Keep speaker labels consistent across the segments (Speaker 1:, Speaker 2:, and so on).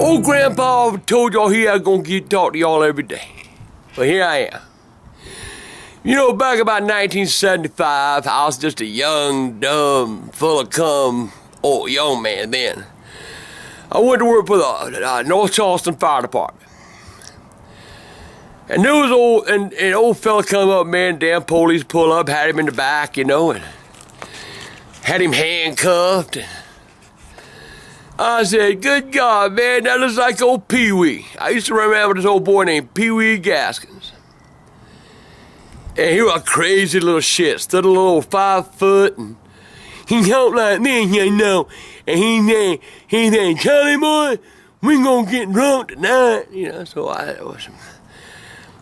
Speaker 1: Old Grandpa told y'all he was gonna talk to y'all every day. But here I am. You know, back about 1975, I was just a young, dumb, full of cum, old young man then. I went to work for the North Charleston Fire Department. And there was an old fella come up, man, damn police pull up, had him in the back, you know, and had him handcuffed. And I said, good God, man, that looks like old Pee-wee. I used to remember this old boy named Pee-wee Gaskins. And he was a crazy little shit, stood a little 5 foot, and he talked like me, you know. And he said, Charlie boy, we gonna get drunk tonight, you know. So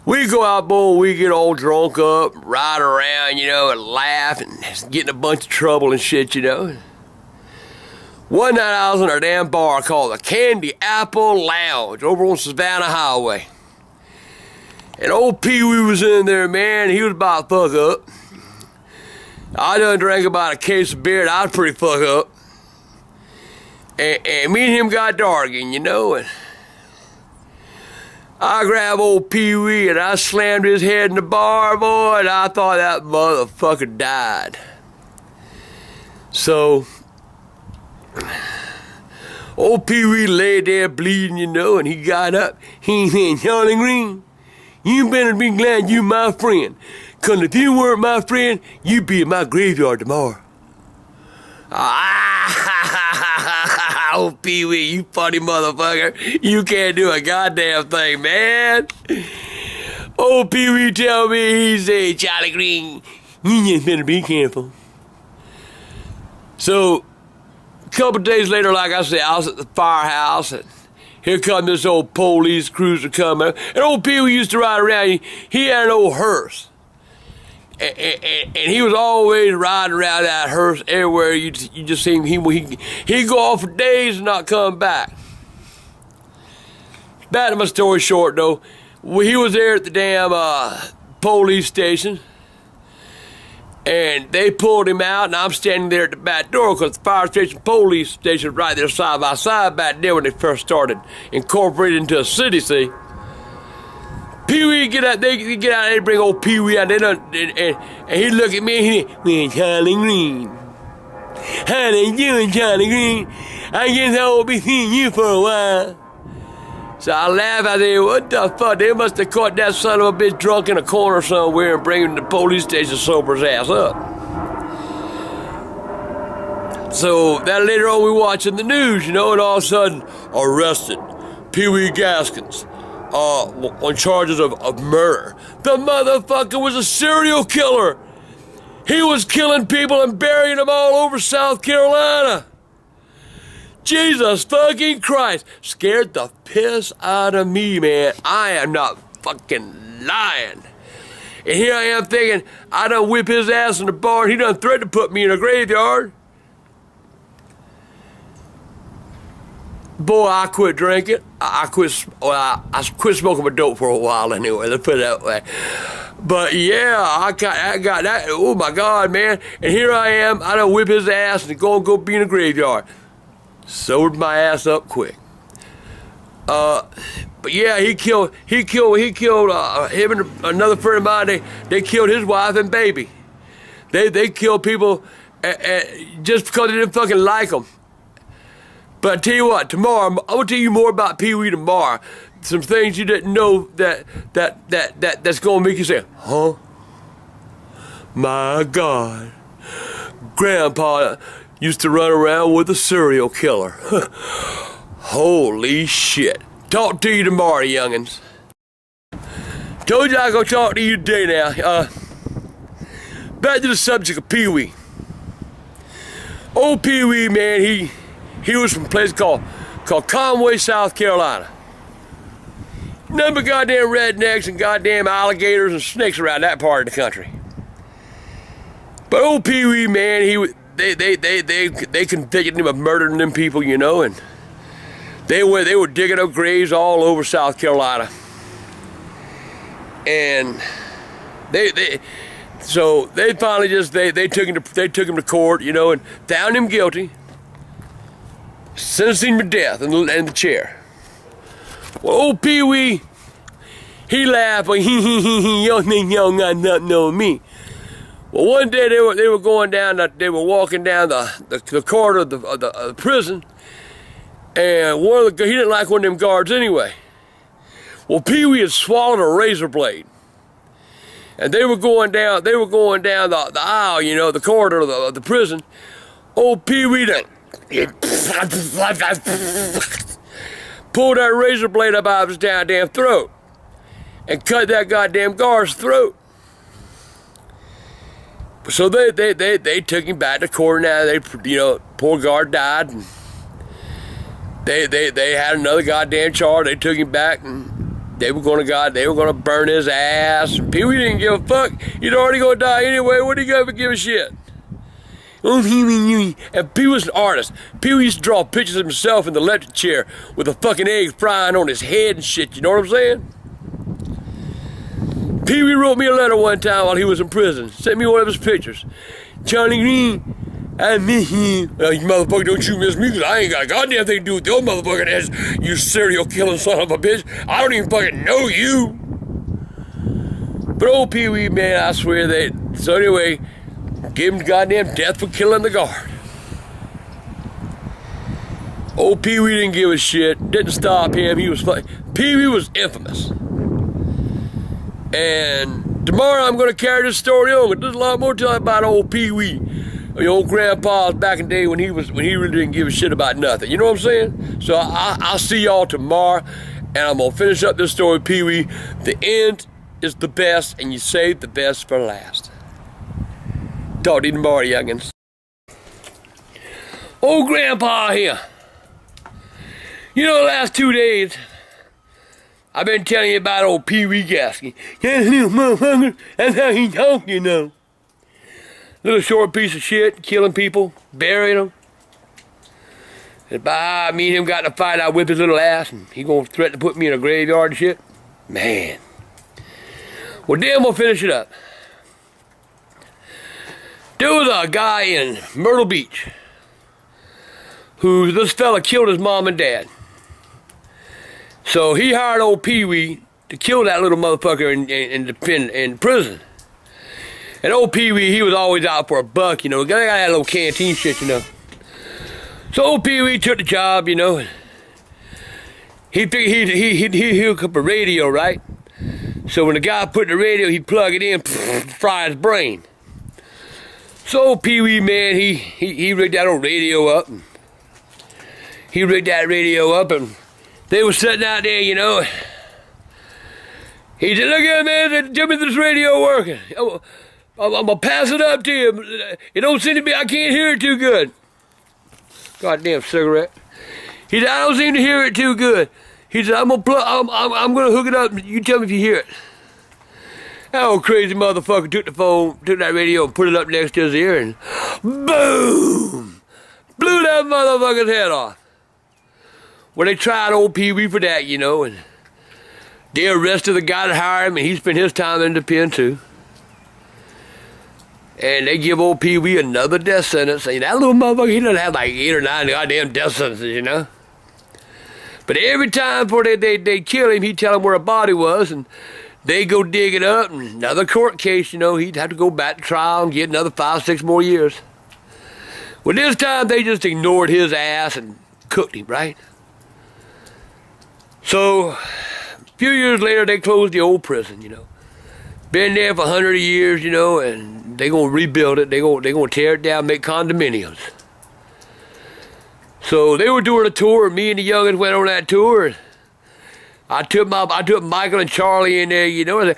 Speaker 1: we go out, boy, we get all drunk up, ride around, you know, and laugh and get in a bunch of trouble and shit, you know. One night I was in a damn bar called the Candy Apple Lounge over on Savannah Highway. And old Pee-wee was in there, man. He was about to fuck up. I done drank about a case of beer and I was pretty fucked up. And me and him got darking, you know, and I grabbed old Pee-wee and I slammed his head in the bar, boy, and I thought that motherfucker died. So, old Pee-wee lay there bleeding, you know, and he got up. He said, Charlie Green, you better be glad you my friend. 'Cause if you weren't my friend, you'd be in my graveyard tomorrow. Oh, Pee-wee, you funny motherfucker. You can't do a goddamn thing, man. Oh, Pee-wee tell me, he said, Charlie Green, you just better be careful. So, a couple days later, like I said, I was at the firehouse, and here come this old police cruiser coming. And old Pee-wee used to ride around. He had an old hearse. And he was always riding around that hearse everywhere. You just see him. He'd go off for days and not come back. Back to my story short, though. He was there at the damn police station. And they pulled him out, and I'm standing there at the back door because the fire station, police station was right there side by side back there when they first started incorporated into a city, see? Pee-wee get out, they get out, they bring old Pee-wee out, and he look at me, and he said, man, Charlie Green. How they doing, Charlie Green? I guess I won't be seeing you for a while. So I laughed, I said, what the fuck? They must have caught that son of a bitch drunk in a corner somewhere and bring him to the police station to sober his ass up. So that later on we watching the news, you know, and all of a sudden, arrested, Pee-wee Gaskins. On charges of murder. The motherfucker was a serial killer. He was killing people and burying them all over South Carolina. Jesus fucking Christ. Scared the piss out of me, man. I am not fucking lying. And here I am thinking, I done whip his ass in the bar and he done threatened to put me in a graveyard. Boy, I quit drinking. I quit smoking my dope for a while anyway, let's put it that way. But yeah, I got that, oh my God, man. And here I am, I done whip his ass and go be in a graveyard. Sobered my ass up quick. But yeah, he killed him and another friend of mine, they killed his wife and baby. They killed people just because they didn't fucking like them. But I tell you what, tomorrow, I'm gonna tell you more about Pee-wee tomorrow. Some things you didn't know that's gonna make you say, huh? My God. Grandpa used to run around with a serial killer. Holy shit. Talk to you tomorrow, youngins. Told you I was gonna talk to you today now. Back to the subject of Pee-wee. Old Pee-wee, man, he was from a place called Conway, South Carolina. Nothing but goddamn rednecks and goddamn alligators and snakes around that part of the country. But old Pee-wee, man, they convicted him of murdering them people, you know, and they were digging up graves all over South Carolina. And so they finally just they took him to court, you know, and found him guilty. Sentenced him to death in the chair. Well, old Pee Wee, he laughed, like, y'all think y'all got nothing on me. Well, one day they were going down, they were walking down the corridor of the prison, and he didn't like one of them guards anyway. Well, Pee Wee had swallowed a razor blade, and they were going down the aisle, you know, the corridor of the prison. Old Pee Wee pulled that razor blade up out of his damn throat and cut that goddamn guard's throat. So they took him back to court. Now poor guard died. And they had another goddamn charge. They took him back, and they were gonna burn his ass. Pee Wee didn't give a fuck. He'd already gonna die anyway. What do you ever give a shit? And Pee Wee was an artist. Pee Wee used to draw pictures of himself in the electric chair with a fucking egg frying on his head and shit. You know what I'm saying? Pee Wee wrote me a letter one time while he was in prison. Sent me one of his pictures. Johnny Green, I miss you. You motherfucker, don't you miss me? Because I ain't got a goddamn thing to do with your motherfucking ass, you serial killing son of a bitch. I don't even fucking know you. But old Pee Wee, man, I swear so anyway, gave him goddamn death for killing the guard. Old Pee Wee didn't give a shit. Didn't stop him. He was fucking. Pee Wee was infamous. And tomorrow I'm going to carry this story on, but there's a lot more to tell about old Pee Wee. Your old grandpa's back in the day when he really didn't give a shit about nothing. You know what I'm saying? So I'll see y'all tomorrow, and I'm going to finish up this story with Pee Wee. The end is the best, and you save the best for last. Talk to you tomorrow, youngins. Old grandpa here. You know, the last 2 days, I've been telling you about old Pee Wee Gasky. That little motherfucker, that's how he talk, you know. Little short piece of shit, killing people, burying them. If me and him got in a fight, I whip his little ass, and he gonna threaten to put me in a graveyard and shit. Man. Well, then we'll finish it up. There was a guy in Myrtle Beach this fella killed his mom and dad. So he hired old Pee Wee to kill that little motherfucker in prison. And old Pee Wee, he was always out for a buck, you know. Got that little canteen shit, you know. So old Pee Wee took the job, you know. And he'd hook up a radio, right? So when the guy put the radio, he'd plug it in, fry his brain. So old Pee Wee, man, he rigged that old radio up. And they were sitting out there, you know. He said, look at me, man, tell me this radio working. I'm going to pass it up to you. It don't seem to be, I can't hear it too good. Goddamn cigarette. He said, I don't seem to hear it too good. He said, I'm going to hook it up, you tell me if you hear it. That old crazy motherfucker took that radio and put it up next to his ear, and boom! Blew that motherfucker's head off. Well, they tried old Pee Wee for that, you know, and they arrested the guy that hired him, and he spent his time in the pen, too. And they give old Pee Wee another death sentence. And that little motherfucker, he doesn't have like 8 or 9 goddamn death sentences, you know. But every time before they kill him, he'd tell them where a body was, and they go dig it up, and another court case, you know, he'd have to go back to trial and get another 5, 6 more years. Well, this time they just ignored his ass and cooked him, right? So, a few years later, they closed the old prison, you know. Been there for 100 years, you know, and they gonna rebuild it. They gonna tear it down, make condominiums. So they were doing a tour. Me and the youngins went on that tour. I took Michael and Charlie in there, you know. And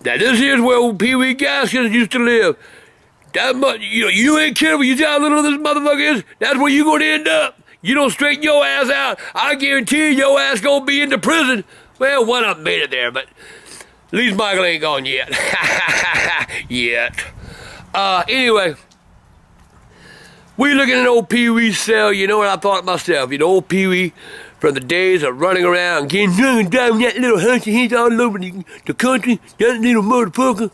Speaker 1: now this here's where old Pee Wee Gaskins used to live. That much, you ain't kidding me. You see how little this motherfucker is? That's where you gonna end up. You don't straighten your ass out, I guarantee you your ass gonna be in the prison. Well, one of them made it there, but at least Michael ain't gone yet. Yet. Anyway, we looking at old Pee Wee's cell, you know, and I thought to myself, you know, old Pee Wee, from the days of running around, getting drunk and driving that little hunky he's all over the country, that little motherfucker.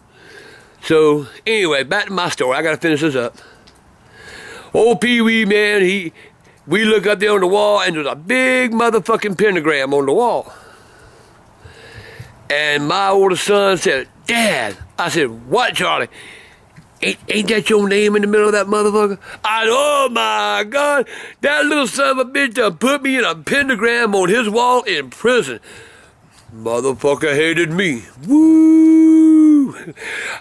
Speaker 1: So, anyway, back to my story. I gotta finish this up. Old Pee Wee, man, we look up there on the wall, and there's a big motherfucking pentagram on the wall. And my oldest son said, Dad. I said, what, Charlie? Ain't that your name in the middle of that motherfucker? I said, oh my God, that little son of a bitch done put me in a pentagram on his wall in prison. Motherfucker hated me. Woo!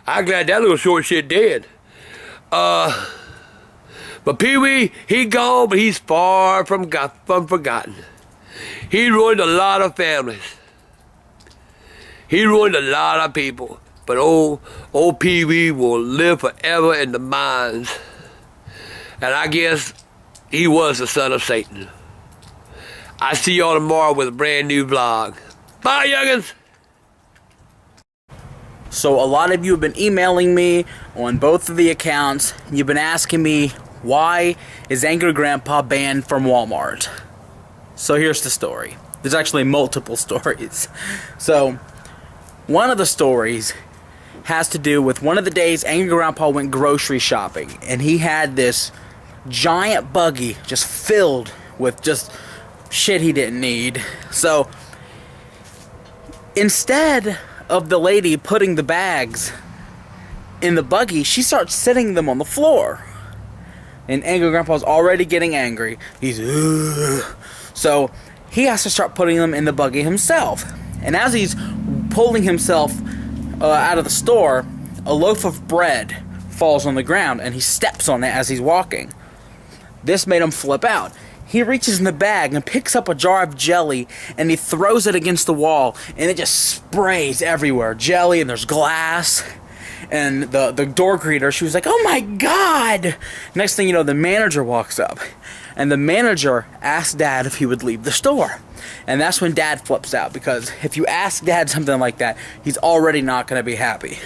Speaker 1: I'm glad that little short shit dead. But Pee-wee, he gone, but he's far from forgotten. He ruined a lot of families. He ruined a lot of people. But old Pee-wee will live forever in the minds. And I guess he was the son of Satan. I see y'all tomorrow with a brand new vlog. Bye, youngins!
Speaker 2: So a lot of you have been emailing me on both of the accounts. You've been asking me, why is Angry Grandpa banned from Walmart? So here's the story. There's actually multiple stories. So one of the stories has to do with one of the days Angry Grandpa went grocery shopping, and he had this giant buggy just filled with just shit he didn't need. So instead of the lady putting the bags in the buggy, she starts sitting them on the floor. And Angry Grandpa's already getting angry. He's ugh. So he has to start putting them in the buggy himself. And as he's pulling himself out of the store, a loaf of bread falls on the ground and he steps on it as he's walking. This made him flip out. He reaches in the bag and picks up a jar of jelly and he throws it against the wall, and it just sprays everywhere. Jelly, and there's glass. And the door greeter, she was like, oh my God! Next thing you know, the manager walks up. And the manager asked Dad if he would leave the store. And that's when Dad flips out, because if you ask Dad something like that, he's already not going to be happy.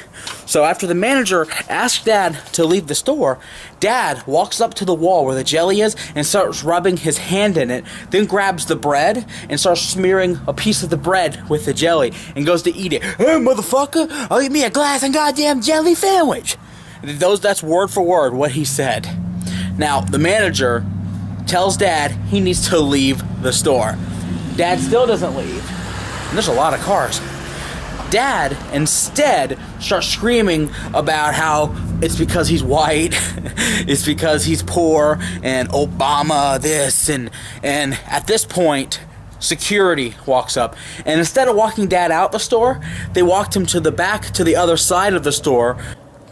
Speaker 2: So after the manager asked Dad to leave the store, Dad walks up to the wall where the jelly is and starts rubbing his hand in it, then grabs the bread and starts smearing a piece of the bread with the jelly and goes to eat it. Hey, motherfucker, I'll eat me a glass and goddamn jelly sandwich. That's word for word what he said. Now, the manager tells Dad he needs to leave the store. Dad still doesn't leave. And there's a lot of cars. Dad instead starts screaming about how it's because he's white, it's because he's poor, and Obama this, and at this point, security walks up. And instead of walking Dad out the store, they walked him to the back, to the other side of the store.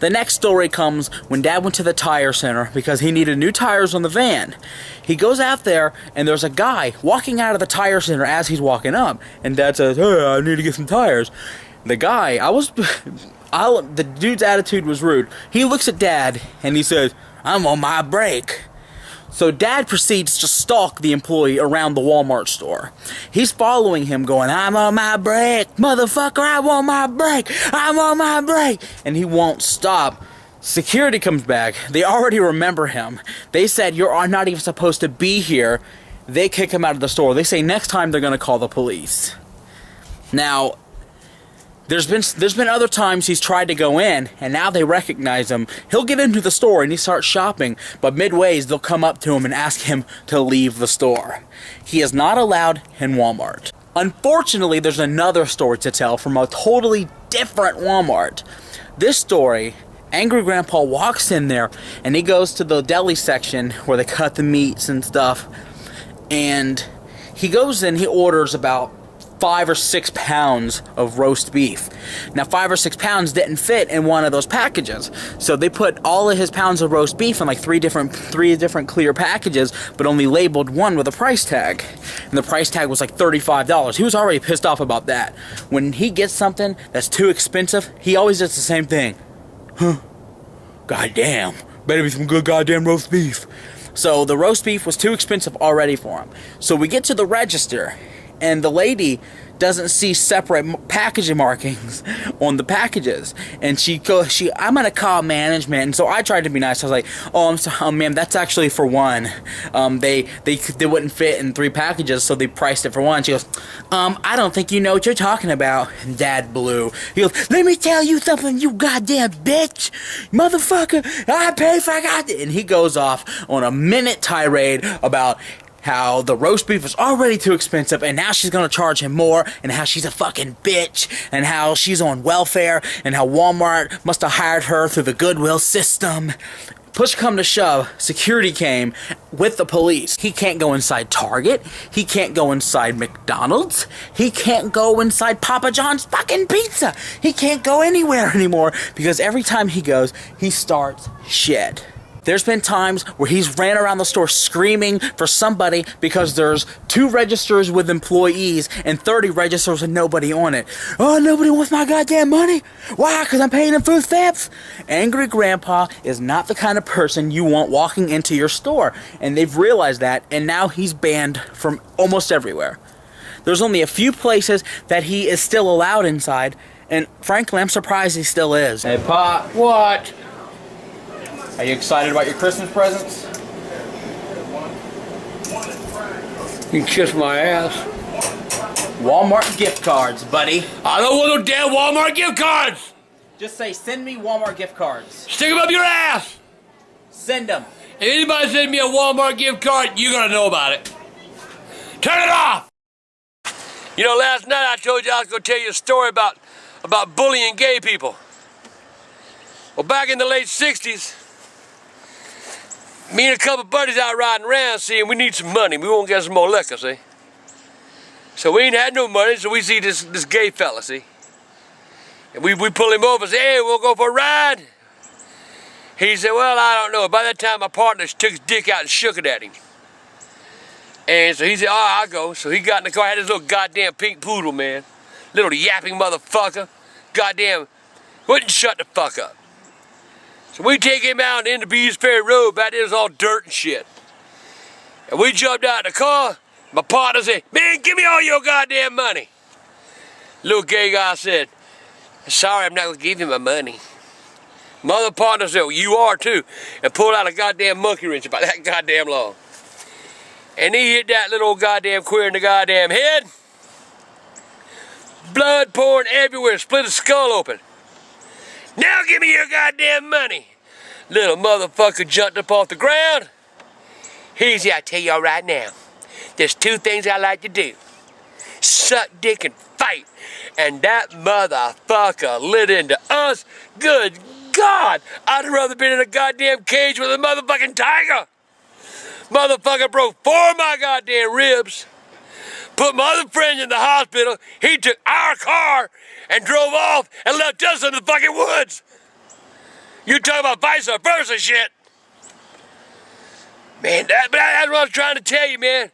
Speaker 2: The next story comes when Dad went to the tire center because he needed new tires on the van. He goes out there, and there's a guy walking out of the tire center as he's walking up. And Dad says, hey, I need to get some tires. The guy, the dude's attitude was rude. He looks at Dad, and he says, I'm on my break. So Dad proceeds to stalk the employee around the Walmart store. He's following him going, I'm on my break, motherfucker, I'm on my break, I'm on my break. And he won't stop. Security comes back. They already remember him. They said, you're not even supposed to be here. They kick him out of the store. They say next time they're going to call the police. Now, there's been other times he's tried to go in, and now they recognize him. He'll get into the store and he starts shopping, but midways they'll come up to him and ask him to leave the store. He is not allowed in Walmart. Unfortunately, there's another story to tell from a totally different Walmart. This story, Angry Grandpa walks in there and he goes to the deli section where they cut the meats and stuff, and he goes in, he orders about 5 or 6 pounds of roast beef. Now 5 or 6 pounds didn't fit in one of those packages, so they put all of his pounds of roast beef in like three different clear packages, but only labeled one with a price tag, and the price tag was like $35. He was already pissed off about that. When he gets something that's too expensive, he always does the same thing. Goddamn, better be some good goddamn roast beef. So the roast beef was too expensive already for him. So we get to the register, and the lady doesn't see separate packaging markings on the packages, and I'm gonna call management. And so I tried to be nice. I was like, oh, I'm sorry, ma'am, that's actually for one. They wouldn't fit in 3 packages, so they priced it for one. She goes, I don't think you know what you're talking about. And Dad blew. He goes, let me tell you something, you goddamn bitch, motherfucker, I pay for goddamn. And he goes off on a minute tirade about how the roast beef was already too expensive and now she's gonna charge him more, and how she's a fucking bitch, and how she's on welfare, and how Walmart must have hired her through the Goodwill system. Push come to shove, security came with the police. He can't go inside Target. He can't go inside McDonald's. He can't go inside Papa John's fucking pizza. He can't go anywhere anymore because every time he goes, he starts shit. There's been times where he's ran around the store screaming for somebody because there's 2 registers with employees and 30 registers with nobody on it. Oh, nobody wants my goddamn money. Why? Because I'm paying them food stamps. Angry Grandpa is not the kind of person you want walking into your store. And they've realized that, and now he's banned from almost everywhere. There's only a few places that he is still allowed inside, and frankly, I'm surprised he still is. Hey, Pop.
Speaker 1: What?
Speaker 2: Are you excited about your Christmas presents?
Speaker 1: You can kiss my ass.
Speaker 2: Walmart gift cards, buddy.
Speaker 1: I don't want no damn Walmart gift cards!
Speaker 2: Just say, send me Walmart gift cards.
Speaker 1: Stick them up your ass!
Speaker 2: Send them.
Speaker 1: If anybody sends me a Walmart gift card, you're gonna know about it. Turn it off! You know, last night I told you I was gonna tell you a story about bullying gay people. Well, back in the late 60s, me and a couple buddies out riding around, see, and we need some money. We won't get some more liquor, see? So we ain't had no money, so we see this gay fella, see? And we pull him over and say, hey, we'll go for a ride. He said, well, I don't know. By that time, my partner took his dick out and shook it at him. And so he said, oh, I'll go. So he got in the car, had this little goddamn pink poodle, man. Little yapping motherfucker. Goddamn, wouldn't shut the fuck up. So we take him out into Bees Ferry Road, back there was all dirt and shit. And we jumped out of the car, my partner said, man, give me all your goddamn money. Little gay guy said, sorry, I'm not gonna give you my money. My other partner said, well, you are too, and pulled out a goddamn monkey wrench about that goddamn long. And he hit that little old goddamn queer in the goddamn head. Blood pouring everywhere, split his skull open. Now give me your goddamn money. Little motherfucker jumped up off the ground. He said, I tell y'all right now, there's 2 things I like to do. Suck dick and fight. And that motherfucker lit into us. Good God, I'd rather been in a goddamn cage with a motherfucking tiger. Motherfucker broke 4 of my goddamn ribs. Put my other friend in the hospital. He took our car and drove off and left us in the fucking woods. You talking about vice versa shit. Man, that's what I was trying to tell you, man.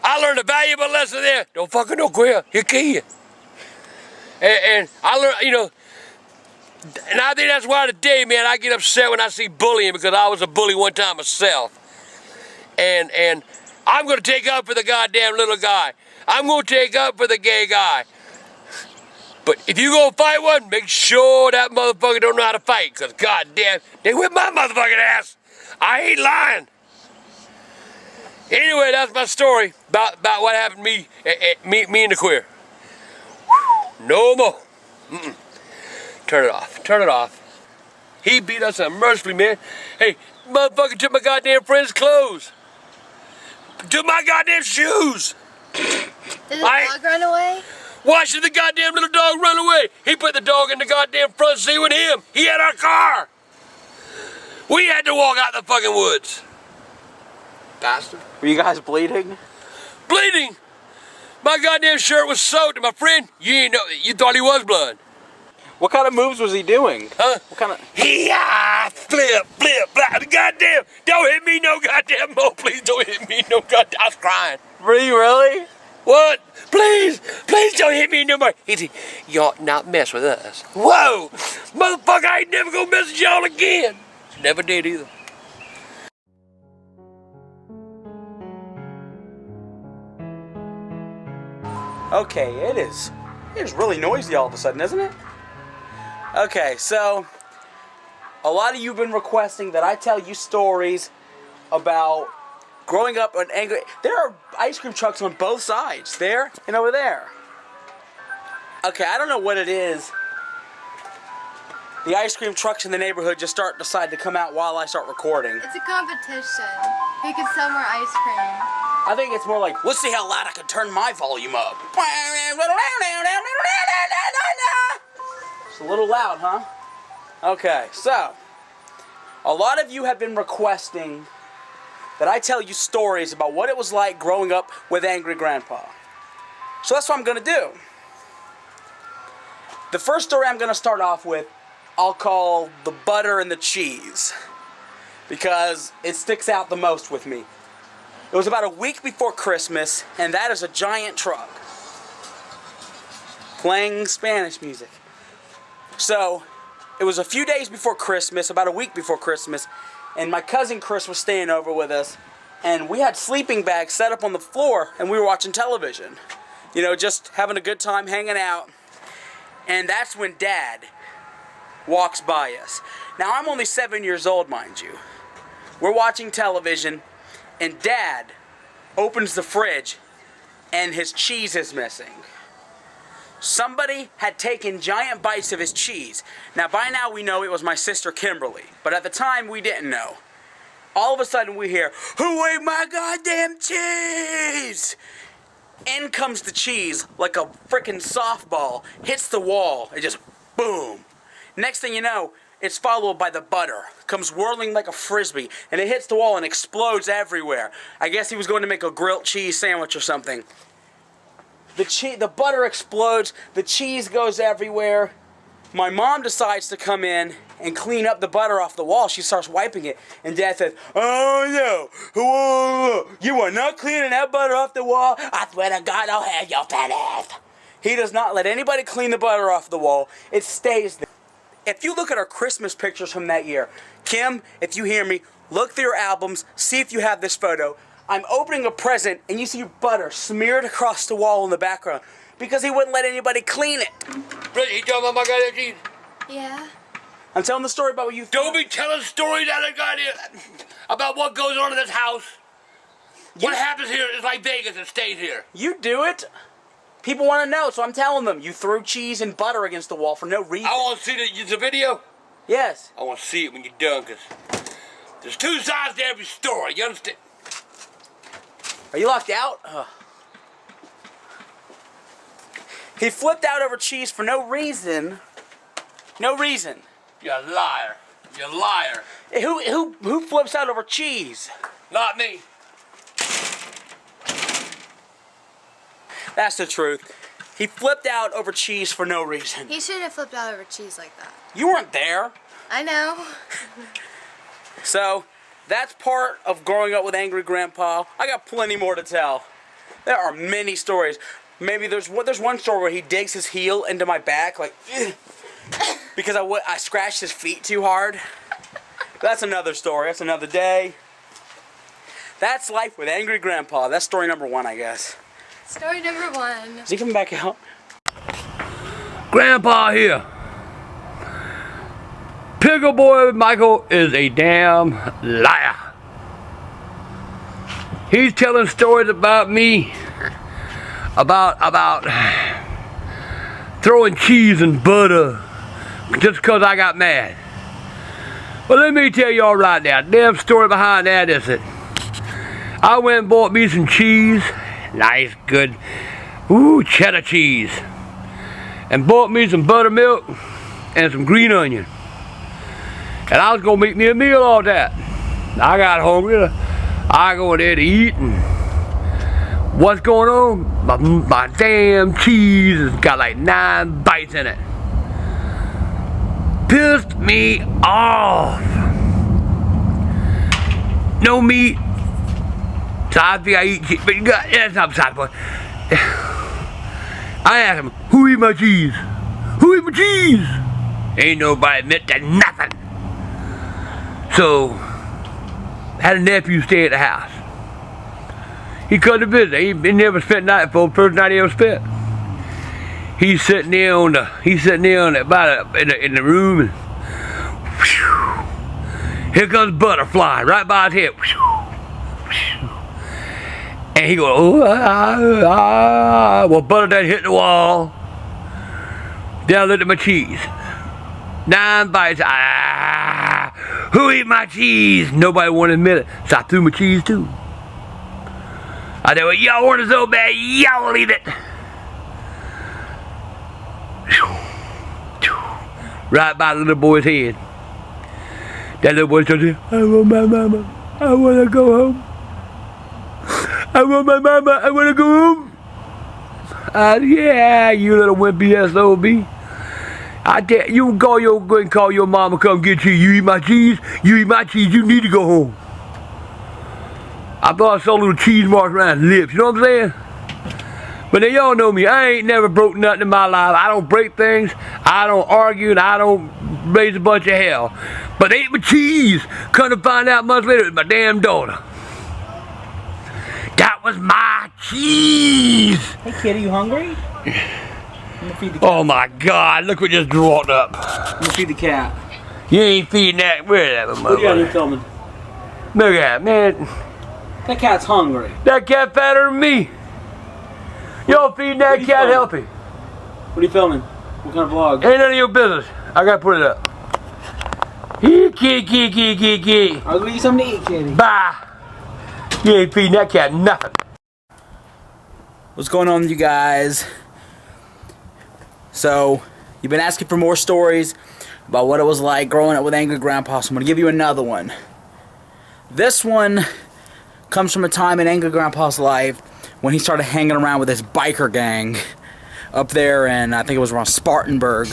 Speaker 1: I learned a valuable lesson there. Don't fucking no queer. He'll kill you. And I learned, you know, and I think that's why today, man, I get upset when I see bullying, because I was a bully one time myself. And I'm going to take up for the goddamn little guy. I'm going to take up for the gay guy. But if you go fight one, make sure that motherfucker don't know how to fight, because goddamn, they whip my motherfucking ass. I ain't lying. Anyway, that's my story about what happened to me and the queer. No more. Turn it off. Turn it off. He beat us unmercifully, man. Hey, motherfucker took my goddamn friend's clothes. Took my goddamn shoes.
Speaker 3: Did the dog run away?
Speaker 1: Why should the goddamn little dog run away? He put the dog in the goddamn front seat with him. He had our car. We had to walk out the fucking woods. Bastard.
Speaker 2: Were you guys bleeding?
Speaker 1: Bleeding? My goddamn shirt was soaked, and my friend, you thought he was blood.
Speaker 2: What kind of moves was he doing?
Speaker 1: Huh?
Speaker 2: What kind of...
Speaker 1: Flip, flap. Goddamn, don't hit me no goddamn more. Please don't hit me no goddamn. I was crying.
Speaker 2: Were you really?
Speaker 1: What? Please don't hit me no more. He said, you ought not mess with us. Whoa, motherfucker, I ain't never gonna mess with y'all again. Never did either.
Speaker 2: Okay, it is really noisy all of a sudden, isn't it? Okay, so a lot of you have been requesting that I tell you stories about growing up an angry... There are ice cream trucks on both sides, there and over there. Okay, I don't know what it is The ice cream trucks in the neighborhood just decide to come out while I start recording.
Speaker 3: It's a competition. Who can sell more ice cream?
Speaker 2: I think it's more like, let's see how loud I can turn my volume up. It's a little loud, huh? Okay, so a lot of you have been requesting that I tell you stories about what it was like growing up with Angry Grandpa. So that's what I'm going to do. The first story I'm going to start off with, I'll call the butter and the cheese, because it sticks out the most with me. It was about a week before Christmas, and that is a giant truck playing Spanish music. So, it was a few days before Christmas, about a week before Christmas, and my cousin Chris was staying over with us, and we had sleeping bags set up on the floor, and we were watching television. You know, just having a good time, hanging out. And that's when Dad walks by us. Now, I'm only 7 years old, mind you. We're watching television, and Dad opens the fridge, and his cheese is missing. Somebody had taken giant bites of his cheese. Now, by now we know it was my sister Kimberly, but at the time we didn't know. All of a sudden we hear, "Who ate my goddamn cheese?" In comes the cheese like a freaking softball, hits the wall, it just boom. Next thing you know, it's followed by the butter. Comes whirling like a frisbee, and it hits the wall and explodes everywhere. I guess he was going to make a grilled cheese sandwich or something. The butter explodes, the cheese goes everywhere. My mom decides to come in and clean up the butter off the wall. She starts wiping it, and Dad says, "Oh no, whoa, you are not cleaning that butter off the wall. I swear to God, I'll have your fat ass." He does not let anybody clean the butter off the wall. It stays there. If you look at our Christmas pictures from that year, Kim, if you hear me, look through your albums, see if you have this photo. I'm opening a present, and you see butter smeared across the wall in the background because he wouldn't let anybody clean it.
Speaker 1: Really, you talking about my goddamn cheese?
Speaker 3: Yeah.
Speaker 2: I'm telling the story about what you...
Speaker 1: Don't be telling stories out of goddamn about what goes on in this house. What happens here is like Vegas, it stays here.
Speaker 2: You do it. People want to know, so I'm telling them. You threw cheese and butter against the wall for no reason.
Speaker 1: I want to see the video.
Speaker 2: Yes.
Speaker 1: I want to see it when you're done, because there's two sides to every story, you understand?
Speaker 2: Are you locked out? Ugh. He flipped out over cheese for no reason. No reason.
Speaker 1: You're a liar. You're a liar.
Speaker 2: Who flips out over cheese?
Speaker 1: Not me.
Speaker 2: That's the truth. He flipped out over cheese for no reason.
Speaker 3: He shouldn't have flipped out over cheese like that.
Speaker 2: You weren't there.
Speaker 3: I know.
Speaker 2: So, that's part of growing up with Angry Grandpa. I got plenty more to tell. There are many stories. Maybe there's one story where he digs his heel into my back, like, because I scratched his feet too hard. That's another story. That's another day. That's life with Angry Grandpa. That's story number 1, I guess.
Speaker 3: Story number 1.
Speaker 2: Is he coming back out?
Speaker 1: Grandpa here. Pickleboy Michael is a damn liar. He's telling stories about me, about throwing cheese and butter just because I got mad. Well, let me tell y'all right now, the damn story behind that is that I went and bought me some cheese, nice, good, cheddar cheese, and bought me some buttermilk and some green onion. And I was going to make me a meal off that. I got hungry. I go in there to eat, and what's going on? My damn cheese has got like 9 bites in it. Pissed me off. No meat. So I think I eat cheese. But that's not beside the point. I asked him, who eat my cheese? Who eat my cheese? Ain't nobody admit to nothing. So, had a nephew stay at the house. He come to visit. He never spent night for the first night he ever spent. He's sitting there in the room, and whew, here comes butterfly right by his head. Whew, whew. And he goes, well, butter done hit the wall. Then I looked at my cheese. 9 bites. Ah, who ate my cheese? Nobody wanted to admit it, so I threw my cheese too. I said, well, y'all want it so bad, y'all will eat it. Right by the little boy's head. That little boy started, I want my mama. I want to go home. I want my mama. I want to go home. Yeah, you little wimpy SOB. I tell you, can go and call your mama, come get you. You eat my cheese. You eat my cheese. You need to go home. I thought I saw little cheese marks around his lips. You know what I'm saying? But now y'all know me. I ain't never broke nothing in my life. I don't break things. I don't argue, and I don't raise a bunch of hell. But they ate my cheese. Come to find out months later, it was my damn daughter. That was my cheese.
Speaker 2: Hey kid, are you hungry? Feed the cat.
Speaker 1: Oh my God! Look what just walked up.
Speaker 2: I'm gonna feed the cat.
Speaker 1: You ain't feeding that. Where that motherfucker?
Speaker 2: What do you got here filming?
Speaker 1: Look at that, man.
Speaker 2: That cat's hungry.
Speaker 1: That cat fatter than me. Y'all feeding that cat healthy.
Speaker 2: What are you filming? What kind of vlog?
Speaker 1: Ain't none of your business. I gotta put it up. Kitty.
Speaker 2: I'll go get you something to eat, kitty.
Speaker 1: Bye. You ain't feeding that cat nothing.
Speaker 2: What's going on with you guys? So, you've been asking for more stories about what it was like growing up with Angry Grandpa, so I'm going to give you another one. This one comes from a time in Angry Grandpa's life when he started hanging around with this biker gang up there in, I think it was around Spartanburg,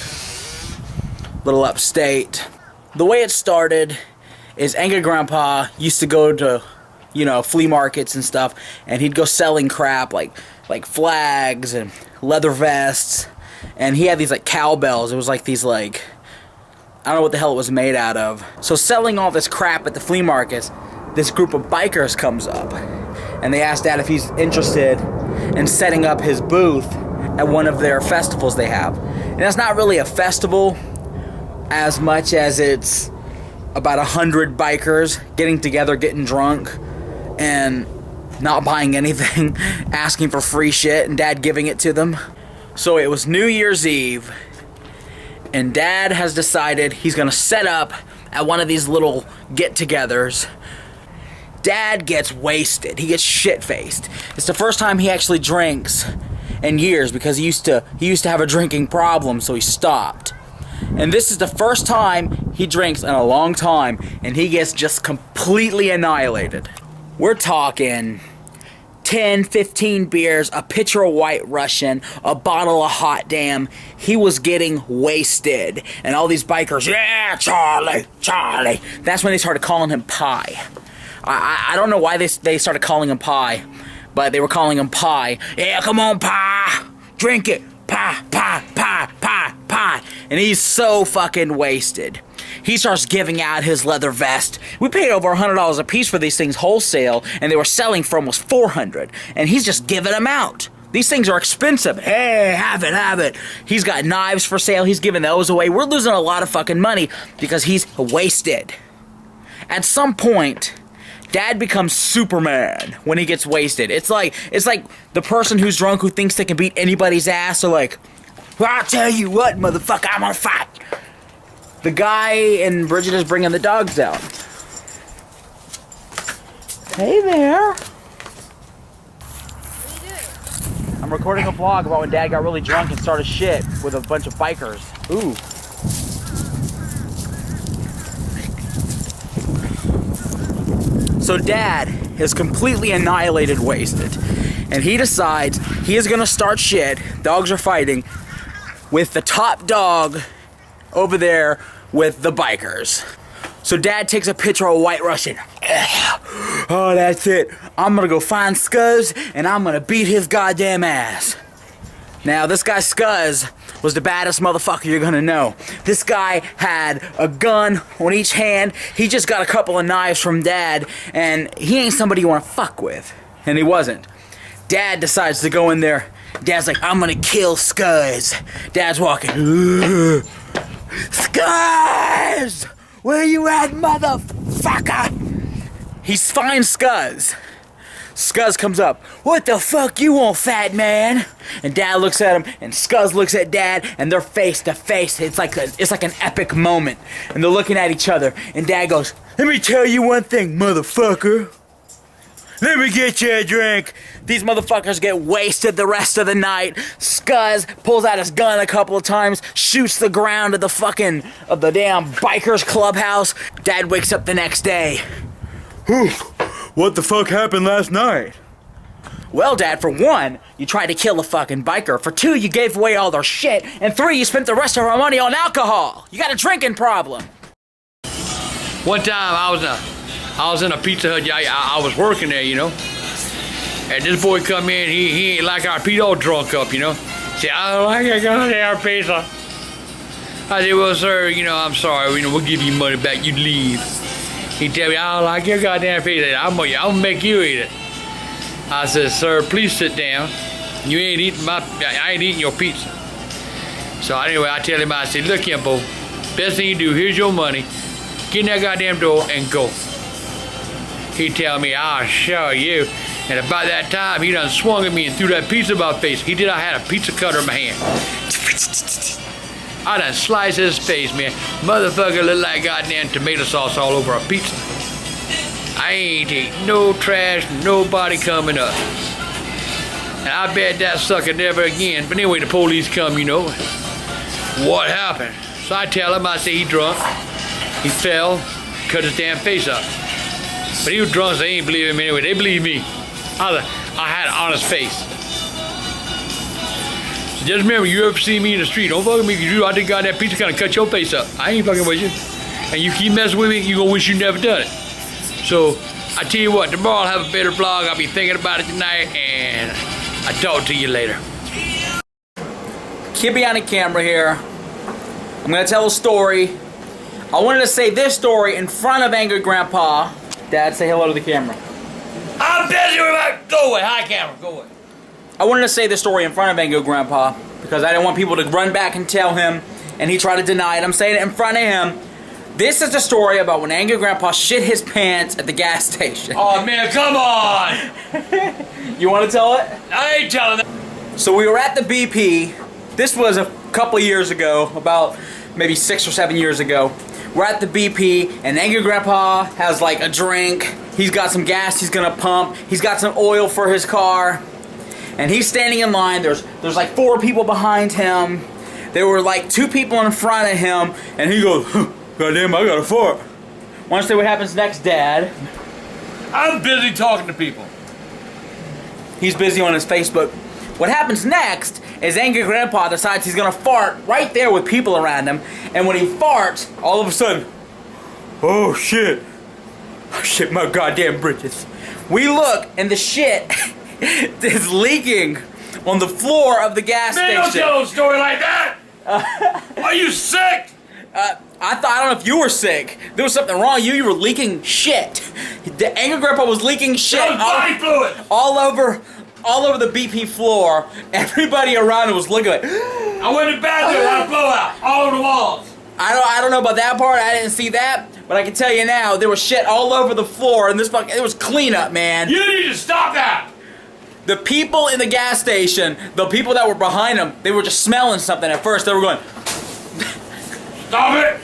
Speaker 2: little upstate. The way it started is Angry Grandpa used to go to, you know, flea markets and stuff, and he'd go selling crap like flags and leather vests. And he had these like cowbells. It was like these like, I don't know what the hell it was made out of. So selling all this crap at the flea markets, this group of bikers comes up. And they asked Dad if he's interested in setting up his booth at one of their festivals they have. And it's not really a festival as much as it's about 100 bikers getting together, getting drunk, and not buying anything, asking for free shit, and Dad giving it to them. So it was New Year's Eve, and Dad has decided he's gonna set up at one of these little get-togethers. Dad gets wasted. He gets shit-faced. It's the first time he actually drinks in years because he used to have a drinking problem, so he stopped. And this is the first time he drinks in a long time, and he gets just completely annihilated. We're talking 10, 15 beers, a pitcher of White Russian, a bottle of Hot Damn. He was getting wasted. And all these bikers, yeah, Charlie. That's when they started calling him Pie. I don't know why they started calling him Pie, but they were calling him Pie. Yeah, come on, Pie. Drink it. Pie. And he's so fucking wasted. He starts giving out his leather vest. We paid over $100 a piece for these things wholesale, and they were selling for almost $400. And he's just giving them out. These things are expensive. Hey, have it. He's got knives for sale. He's giving those away. We're losing a lot of fucking money because he's wasted. At some point, Dad becomes Superman when he gets wasted. It's like the person who's drunk who thinks they can beat anybody's ass. So like, well, I'll tell you what, motherfucker, I'm gonna fight. The guy in Bridget is bringing the dogs down. Hey there.
Speaker 3: What are you doing?
Speaker 2: I'm recording a vlog about when Dad got really drunk and started shit with a bunch of bikers. Ooh. So Dad is completely annihilated, wasted. And he decides he is gonna start shit, dogs are fighting, with the top dog over there with the bikers. So Dad takes a picture of White Russian. Oh, that's it. I'm gonna go find Scuzz and I'm gonna beat his goddamn ass. Now, this guy Scuzz was the baddest motherfucker you're gonna know. This guy had a gun on each hand. He just got a couple of knives from Dad, and he ain't somebody you wanna fuck with. And he wasn't. Dad decides to go in there. Dad's like, I'm gonna kill Scuzz. Dad's walking. Scuzz! Where you at, motherfucker? He finds Scuzz. Scuzz comes up. What the fuck you want, fat man? And Dad looks at him, and Scuzz looks at Dad, and they're face to face. It's like an epic moment. And they're looking at each other, and Dad goes, let me tell you one thing, motherfucker. Let me get you a drink. These motherfuckers get wasted the rest of the night. Scuzz pulls out his gun a couple of times, shoots the ground of the damn bikers clubhouse. Dad wakes up the next day. What the fuck happened last night? Well, Dad, for one, you tried to kill a fucking biker. For two, you gave away all their shit. And three, you spent the rest of our money on alcohol. You got a drinking problem.
Speaker 1: One time I was in a Pizza Hut. I was working there, you know. And this boy come in, he ain't like our pizza, all drunk up, you know. Say, I don't like a goddamn pizza. I said, well, sir, you know, I'm sorry, you know, we'll give you money back, you leave. He tell me, I don't like your goddamn pizza. I'm gonna make you eat it. I said, sir, please sit down. I ain't eating your pizza. So anyway, I tell him, I said, look here, Bo, best thing you do, here's your money. Get in that goddamn door and go. He tell me, I'll show you. And about that time, he done swung at me and threw that pizza in my face. He did. I had a pizza cutter in my hand. I done sliced his face, man. Motherfucker looked like goddamn tomato sauce all over a pizza. I ain't eating no trash, nobody coming up. And I bet that sucker never again. But anyway, the police come, you know. What happened? So I tell him, I say he drunk. He fell, cut his damn face up. But he was drunk, so they ain't believe him anyway. They believe me. I had an honest face. So just remember, you ever see me in the street, don't fuck with me, because you out there got that pizza kind of cut your face up. I ain't fucking with you. And you keep messing with me, you gonna wish you never done it. So, I tell you what, tomorrow I'll have a better vlog. I'll be thinking about it tonight, and I'll talk to you later.
Speaker 2: Kidbehindacamera here. I'm gonna tell a story. I wanted to say this story in front of Angry Grandpa. Dad, say hello to the camera.
Speaker 1: I'm busy with my... Go away. Hi, camera. Go away.
Speaker 2: I wanted to say this story in front of Angry Grandpa because I didn't want people to run back and tell him, and he tried to deny it. I'm saying it in front of him. This is the story about when Angry Grandpa shit his pants at the gas station.
Speaker 1: Oh, man, come on.
Speaker 2: You want to tell it?
Speaker 1: I ain't telling them.
Speaker 2: So we were at the BP. This was a couple years ago, about maybe 6 or 7 years ago. We're at the BP, and Angry Grandpa has like a drink. He's got some gas he's gonna pump. He's got some oil for his car. And he's standing in line. There's like 4 people behind him. There were like 2 people in front of him. And he goes, goddamn, I got a fart. Want to see what happens next, Dad?
Speaker 1: I'm busy talking to people.
Speaker 2: He's busy on his Facebook. What happens next is Angry Grandpa decides he's gonna fart right there with people around him, and when he farts, all of a sudden, oh shit, I shit my goddamn britches. We look, and the shit is leaking on the floor of the gas station.
Speaker 1: Don't tell a story like that! Are you sick?
Speaker 2: I don't know if you were sick. There was something wrong. You were leaking shit. The Angry Grandpa was leaking shit
Speaker 1: Body fluid!
Speaker 2: all over the BP floor. Everybody around it was looking like.
Speaker 1: I went to the bathroom, I blew out all over the walls.
Speaker 2: I don't know about that part. I didn't see that, but I can tell you now, there was shit all over the floor, and it was cleanup, man.
Speaker 1: You need to stop that.
Speaker 2: The people in the gas station, the people that were behind them, they were just smelling something at first. They were going.
Speaker 1: Stop it!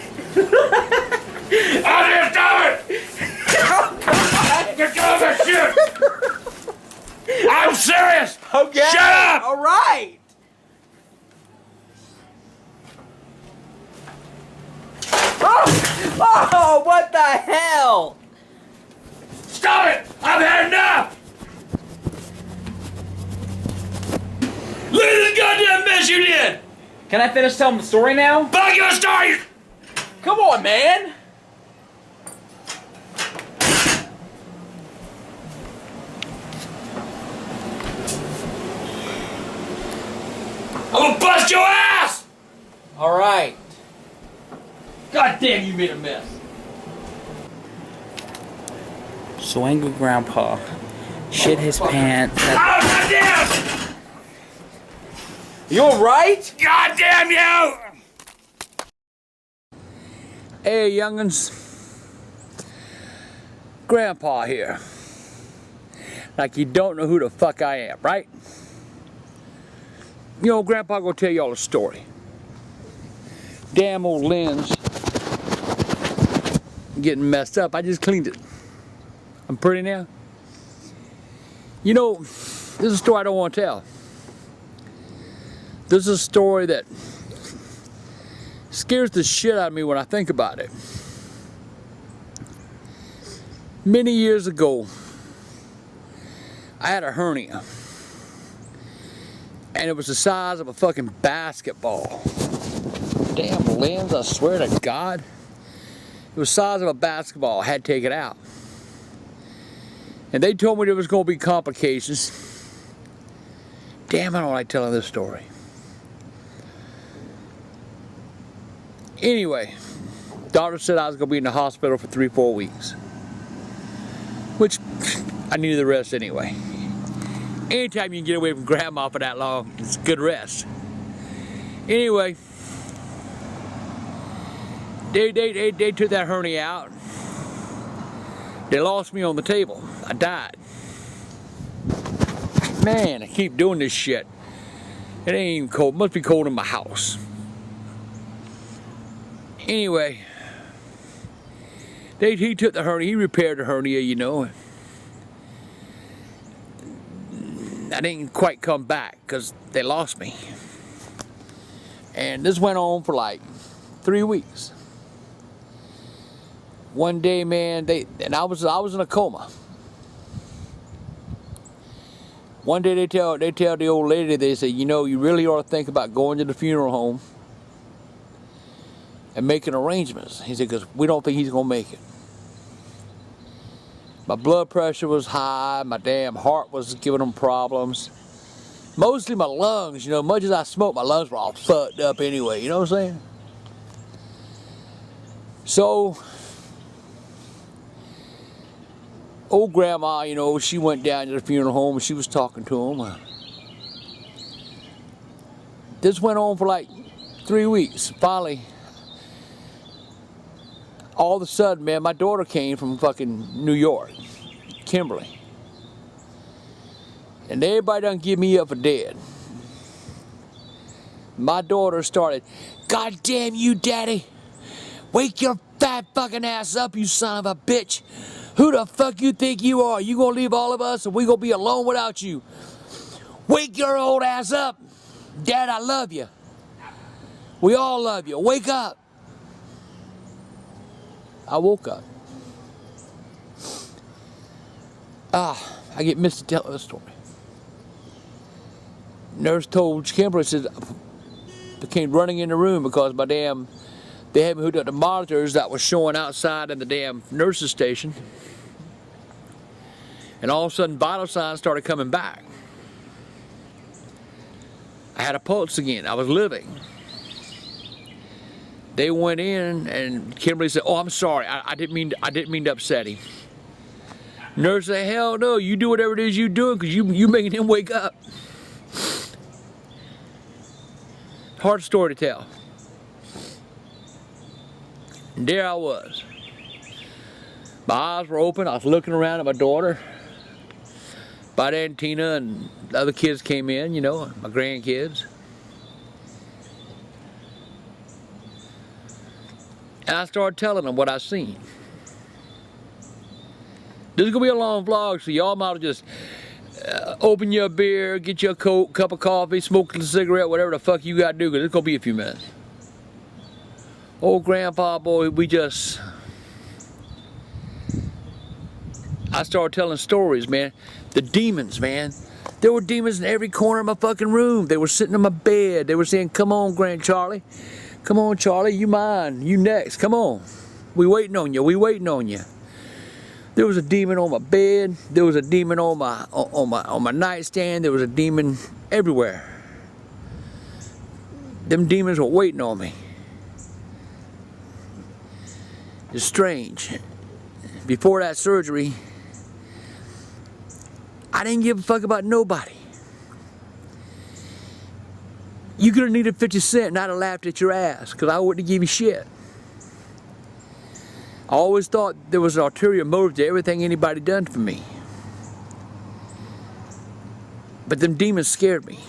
Speaker 1: I didn't stop it! Get off that shit! I'm serious!
Speaker 2: Okay.
Speaker 1: Shut up!
Speaker 2: All right. Oh, what the hell?
Speaker 1: Stop it! I've had enough! Look at this goddamn mess you did!
Speaker 2: Can I finish telling the story now?
Speaker 1: Fuck your story!
Speaker 2: Come on, man.
Speaker 1: I'm gonna bust your ass!
Speaker 2: All right.
Speaker 1: God damn, you made a mess.
Speaker 2: So Angry Grandpa shit his pants.
Speaker 1: Oh, goddamn!
Speaker 2: You alright?
Speaker 1: God damn you!
Speaker 4: Hey, young'uns. Grandpa here.
Speaker 1: Like you don't know who the fuck I am, right? You know, Grandpa gonna tell y'all a story. Damn old lens getting messed up. I just cleaned it. I'm pretty now. You know, this is a story I don't want to tell. This is a story that scares the shit out of me when I think about it. Many years ago, I had a hernia. And it was the size of a fucking basketball. Damn lens, I swear to God. It was the size of a basketball. I had to take it out. And they told me there was going to be complications. Damn, I don't like telling this story. Anyway, doctor said I was going to be in the hospital for 3-4 weeks. Which, I needed the rest anyway. Anytime you can get away from grandma for that long, it's good rest. Anyway, they took that hernia out. They lost me on the table. I died. Man, I keep doing this shit. It ain't even cold. It must be cold in my house. Anyway, he took the hernia. He repaired the hernia, you know. I didn't quite come back because they lost me. And this went on for like 3 weeks. One day, man, I was in a coma. One day they tell the old lady, they say, you know, you really ought to think about going to the funeral home and making arrangements. He said, because we don't think he's gonna make it. My blood pressure was high, my damn heart was giving them problems. Mostly my lungs, you know, much as I smoked, my lungs were all fucked up anyway, you know what I'm saying? So, old grandma, you know, she went down to the funeral home and she was talking to him. This went on for like 3 weeks. Finally, all of a sudden, man, my daughter came from fucking New York, Kimberly. And everybody done give me up for dead. My daughter started, God damn you, Daddy. Wake your fat fucking ass up, you son of a bitch. Who the fuck you think you are? You gonna leave all of us and we gonna be alone without you? Wake your old ass up. Dad, I love you. We all love you. Wake up. I woke up. I get missed to tell the story. Nurse told Kimberly, said, they came running in the room because they had me hooked up to monitors that was showing outside in the damn nurse's station. And all of a sudden, vital signs started coming back. I had a pulse again. I was living. They went in and Kimberly said, "Oh, I'm sorry. I didn't mean to upset him." Nurse said, "Hell no. You do whatever it is you're doing because you making him wake up." Hard story to tell. And there I was. My eyes were open. I was looking around at my daughter. By then, Tina and the other kids came in, you know, my grandkids. And I started telling them what I seen. This is going to be a long vlog, so y'all might just open your beer, get you a Coke, cup of coffee, smoke a cigarette, whatever the fuck you got to do, because it's going to be a few minutes. Old grandpa, boy, I started telling stories, man. The demons, man. There were demons in every corner of my fucking room. They were sitting in my bed. They were saying, "Come on, Grand Charlie. Come on, Charlie, you mine. You next. Come on. We waiting on you. We waiting on you." There was a demon on my bed. There was a demon on my nightstand. There was a demon everywhere. Them demons were waiting on me. It's strange. Before that surgery, I didn't give a fuck about nobody. You could have needed 50 cents and I'd have laughed at your ass because I wouldn't give you shit. I always thought there was an ulterior motive to everything anybody done for me. But them demons scared me.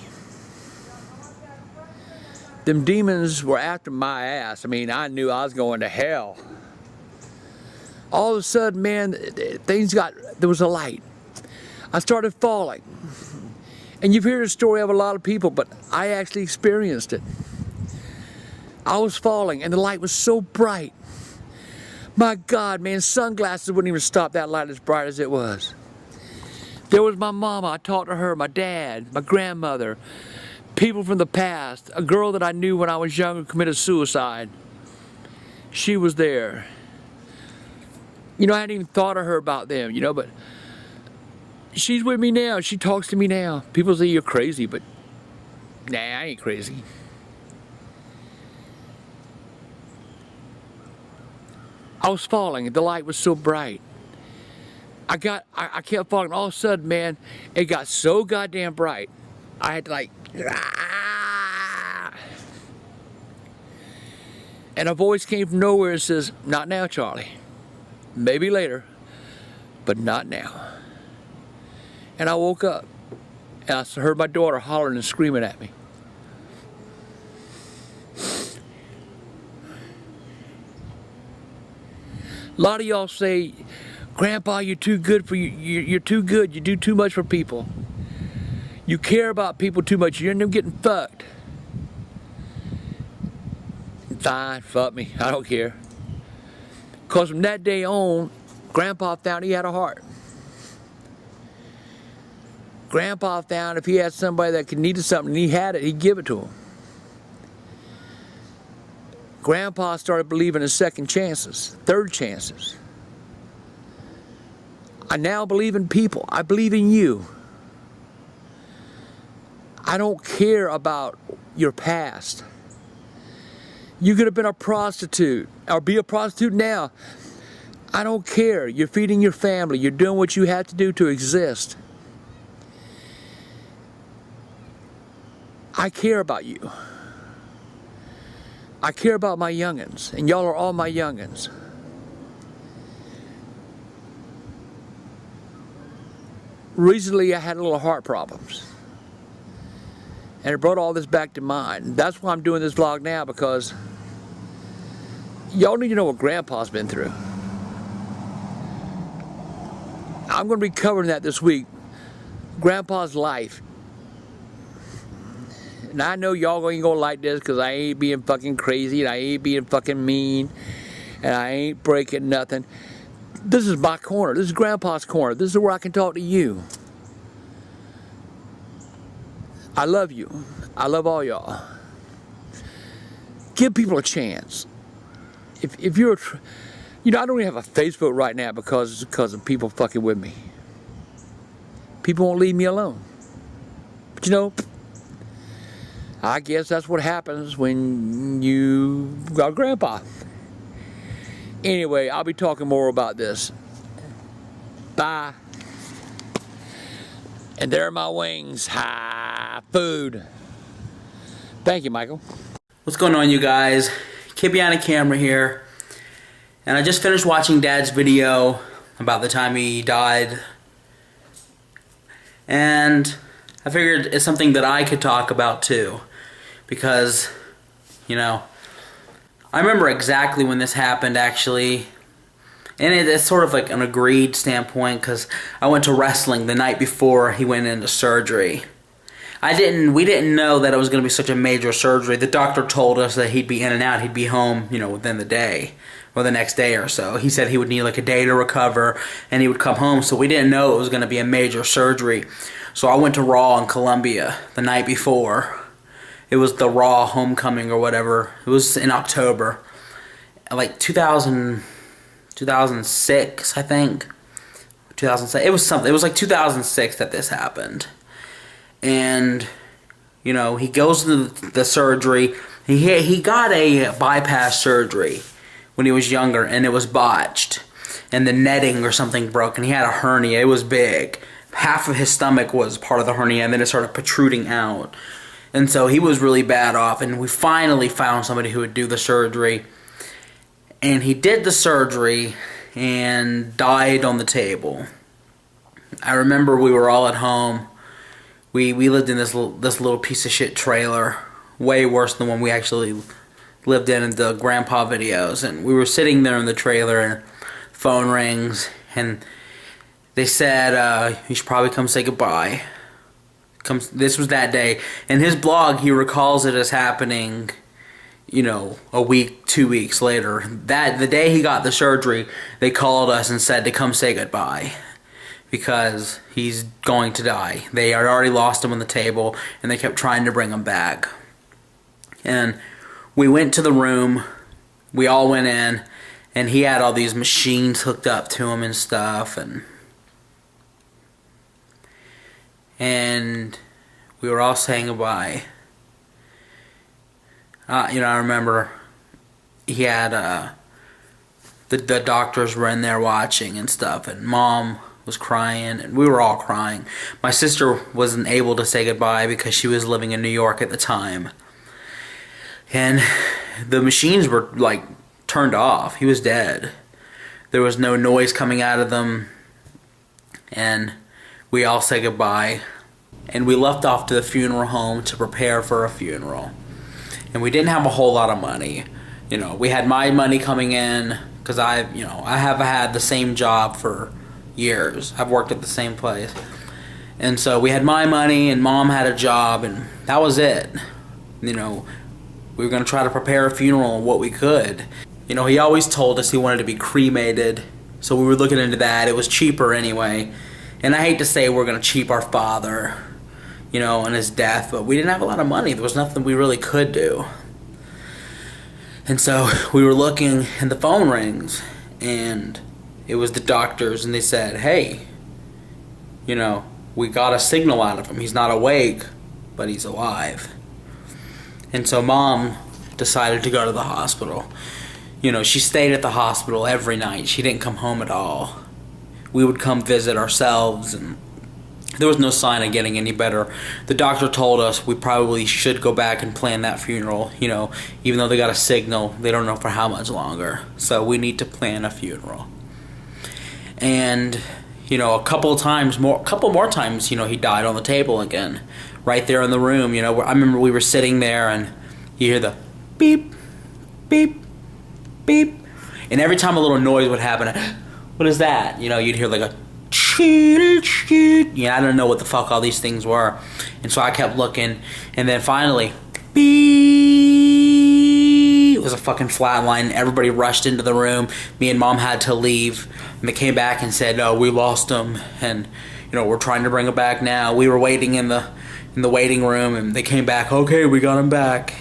Speaker 1: Them demons were after my ass. I mean, I knew I was going to hell. All of a sudden, man, there was a light. I started falling. And you've heard the story of a lot of people, but I actually experienced it. I was falling, and the light was so bright. My God, man, sunglasses wouldn't even stop that light as bright as it was. There was my mama, I talked to her, my dad, my grandmother, people from the past, a girl that I knew when I was young who committed suicide. She was there. You know, I hadn't even thought of her about them, you know, but she's with me now. She talks to me now. People say you're crazy, but nah, I ain't crazy. I was falling, the light was so bright. I kept falling. All of a sudden, man, it got so goddamn bright. I had to like, and a voice came from nowhere and says, "Not now, Charlie. Maybe later, but not now." And I woke up, and I heard my daughter hollering and screaming at me. A lot of y'all say, "Grandpa, you're too good for you. You're too good. You do too much for people. You care about people too much. You end up getting fucked." Fine, fuck me. I don't care. Because from that day on, Grandpa found he had a heart. Grandpa found if he had somebody that needed something and he had it, he'd give it to him. Grandpa started believing in second chances, third chances. I now believe in people. I believe in you. I don't care about your past. You could have been a prostitute or be a prostitute now. I don't care. You're feeding your family. You're doing what you have to do to exist. I care about you. I care about my youngins, and y'all are all my youngins. Recently, I had a little heart problems. And it brought all this back to mind. That's why I'm doing this vlog now, because y'all need to know what Grandpa's been through. I'm going to be covering that this week. Grandpa's life. And I know y'all ain't gonna like this because I ain't being fucking crazy and I ain't being fucking mean and I ain't breaking nothing. This is my corner. This is Grandpa's corner. This is where I can talk to you. I love you. I love all y'all. Give people a chance. If you're, you know, I don't even have a Facebook right now because of people fucking with me. People won't leave me alone. But you know, I guess that's what happens when you got Grandpa. Anyway, I'll be talking more about this. Bye. And there are my wings. Ha! Food. Thank you, Michael.
Speaker 2: What's going on, you guys? Kidbehindacamera here. And I just finished watching Dad's video about the time he died. And I figured it's something that I could talk about too. Because, you know, I remember exactly when this happened, actually. And it's sort of like an agreed standpoint, because I went to wrestling the night before he went into surgery. We didn't know that it was going to be such a major surgery. The doctor told us that he'd be in and out. He'd be home, you know, within the day or the next day or so. He said he would need like a day to recover and he would come home. So we didn't know it was going to be a major surgery. So I went to Raw in Columbia the night before. It was the Raw Homecoming or whatever. It was in October. Like 2006, I think. 2006. It was something. It was like 2006 that this happened. And, you know, he goes to the surgery. He got a bypass surgery when he was younger, and it was botched. And the netting or something broke, and he had a hernia. It was big. Half of his stomach was part of the hernia, and then it started protruding out. And so he was really bad off, and we finally found somebody who would do the surgery. And he did the surgery and died on the table. I remember we were all at home. we lived in this little piece of shit trailer, way worse than the one we actually lived in the grandpa videos. And we were sitting there in the trailer, and phone rings, and they said, you should probably come say goodbye. This was that day. In his blog, he recalls it as happening, you know, a week, 2 weeks later. The day he got the surgery, they called us and said to come say goodbye, because he's going to die. They had already lost him on the table, and they kept trying to bring him back. And we went to the room, we all went in, and he had all these machines hooked up to him and stuff, and we were all saying goodbye. You know, I remember he had, the doctors were in there watching and stuff, and Mom was crying, and we were all crying. My sister wasn't able to say goodbye because she was living in New York at the time. And the machines were, like, turned off. He was dead. There was no noise coming out of them. And we all said goodbye. And we left off to the funeral home to prepare for a funeral. And we didn't have a whole lot of money. You know, we had my money coming in, because I have had the same job for years. I've worked at the same place. And so we had my money, and Mom had a job, and that was it. You know, we were going to try to prepare a funeral what we could. You know, he always told us he wanted to be cremated, so we were looking into that. It was cheaper anyway. And I hate to say we're going to cheap our father, you know, on his death, but we didn't have a lot of money. There was nothing we really could do. And so we were looking, and the phone rings, and it was the doctors, and they said, hey, you know, we got a signal out of him. He's not awake, but he's alive. And so Mom decided to go to the hospital. You know, she stayed at the hospital every night. She didn't come home at all. We would come visit ourselves, and there was no sign of getting any better. The doctor told us we probably should go back and plan that funeral. You know, even though they got a signal, they don't know for how much longer. So we need to plan a funeral. And, you know, a couple more times, you know, he died on the table again, right there in the room. You know, I remember we were sitting there, and you hear the beep, beep, beep, and every time a little noise would happen, what is that? You know, you'd hear like a cheet, cheet. Yeah, I don't know what the fuck all these things were, and so I kept looking, and then finally, beep. It was a fucking flat line. Everybody rushed into the room. Me and Mom had to leave, and they came back and said, "No, we lost him, and you know, we're trying to bring him back now." We were waiting in the waiting room, and they came back. Okay, we got him back,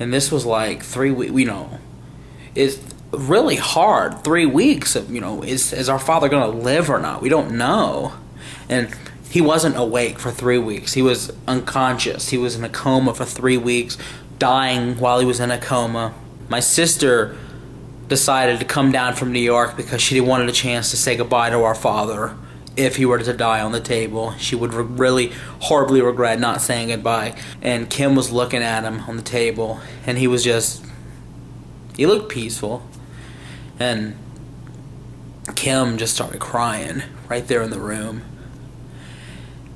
Speaker 2: and this was like 3 weeks. You know, it's really hard. 3 weeks of, you know, is our father gonna live or not? We don't know. And he wasn't awake for 3 weeks. He was unconscious. He was in a coma for 3 weeks, dying while he was in a coma. My sister decided to come down from New York because she wanted a chance to say goodbye to our father. If he were to die on the table, she would really horribly regret not saying goodbye. And Kim was looking at him on the table, and he looked peaceful. And Kim just started crying right there in the room.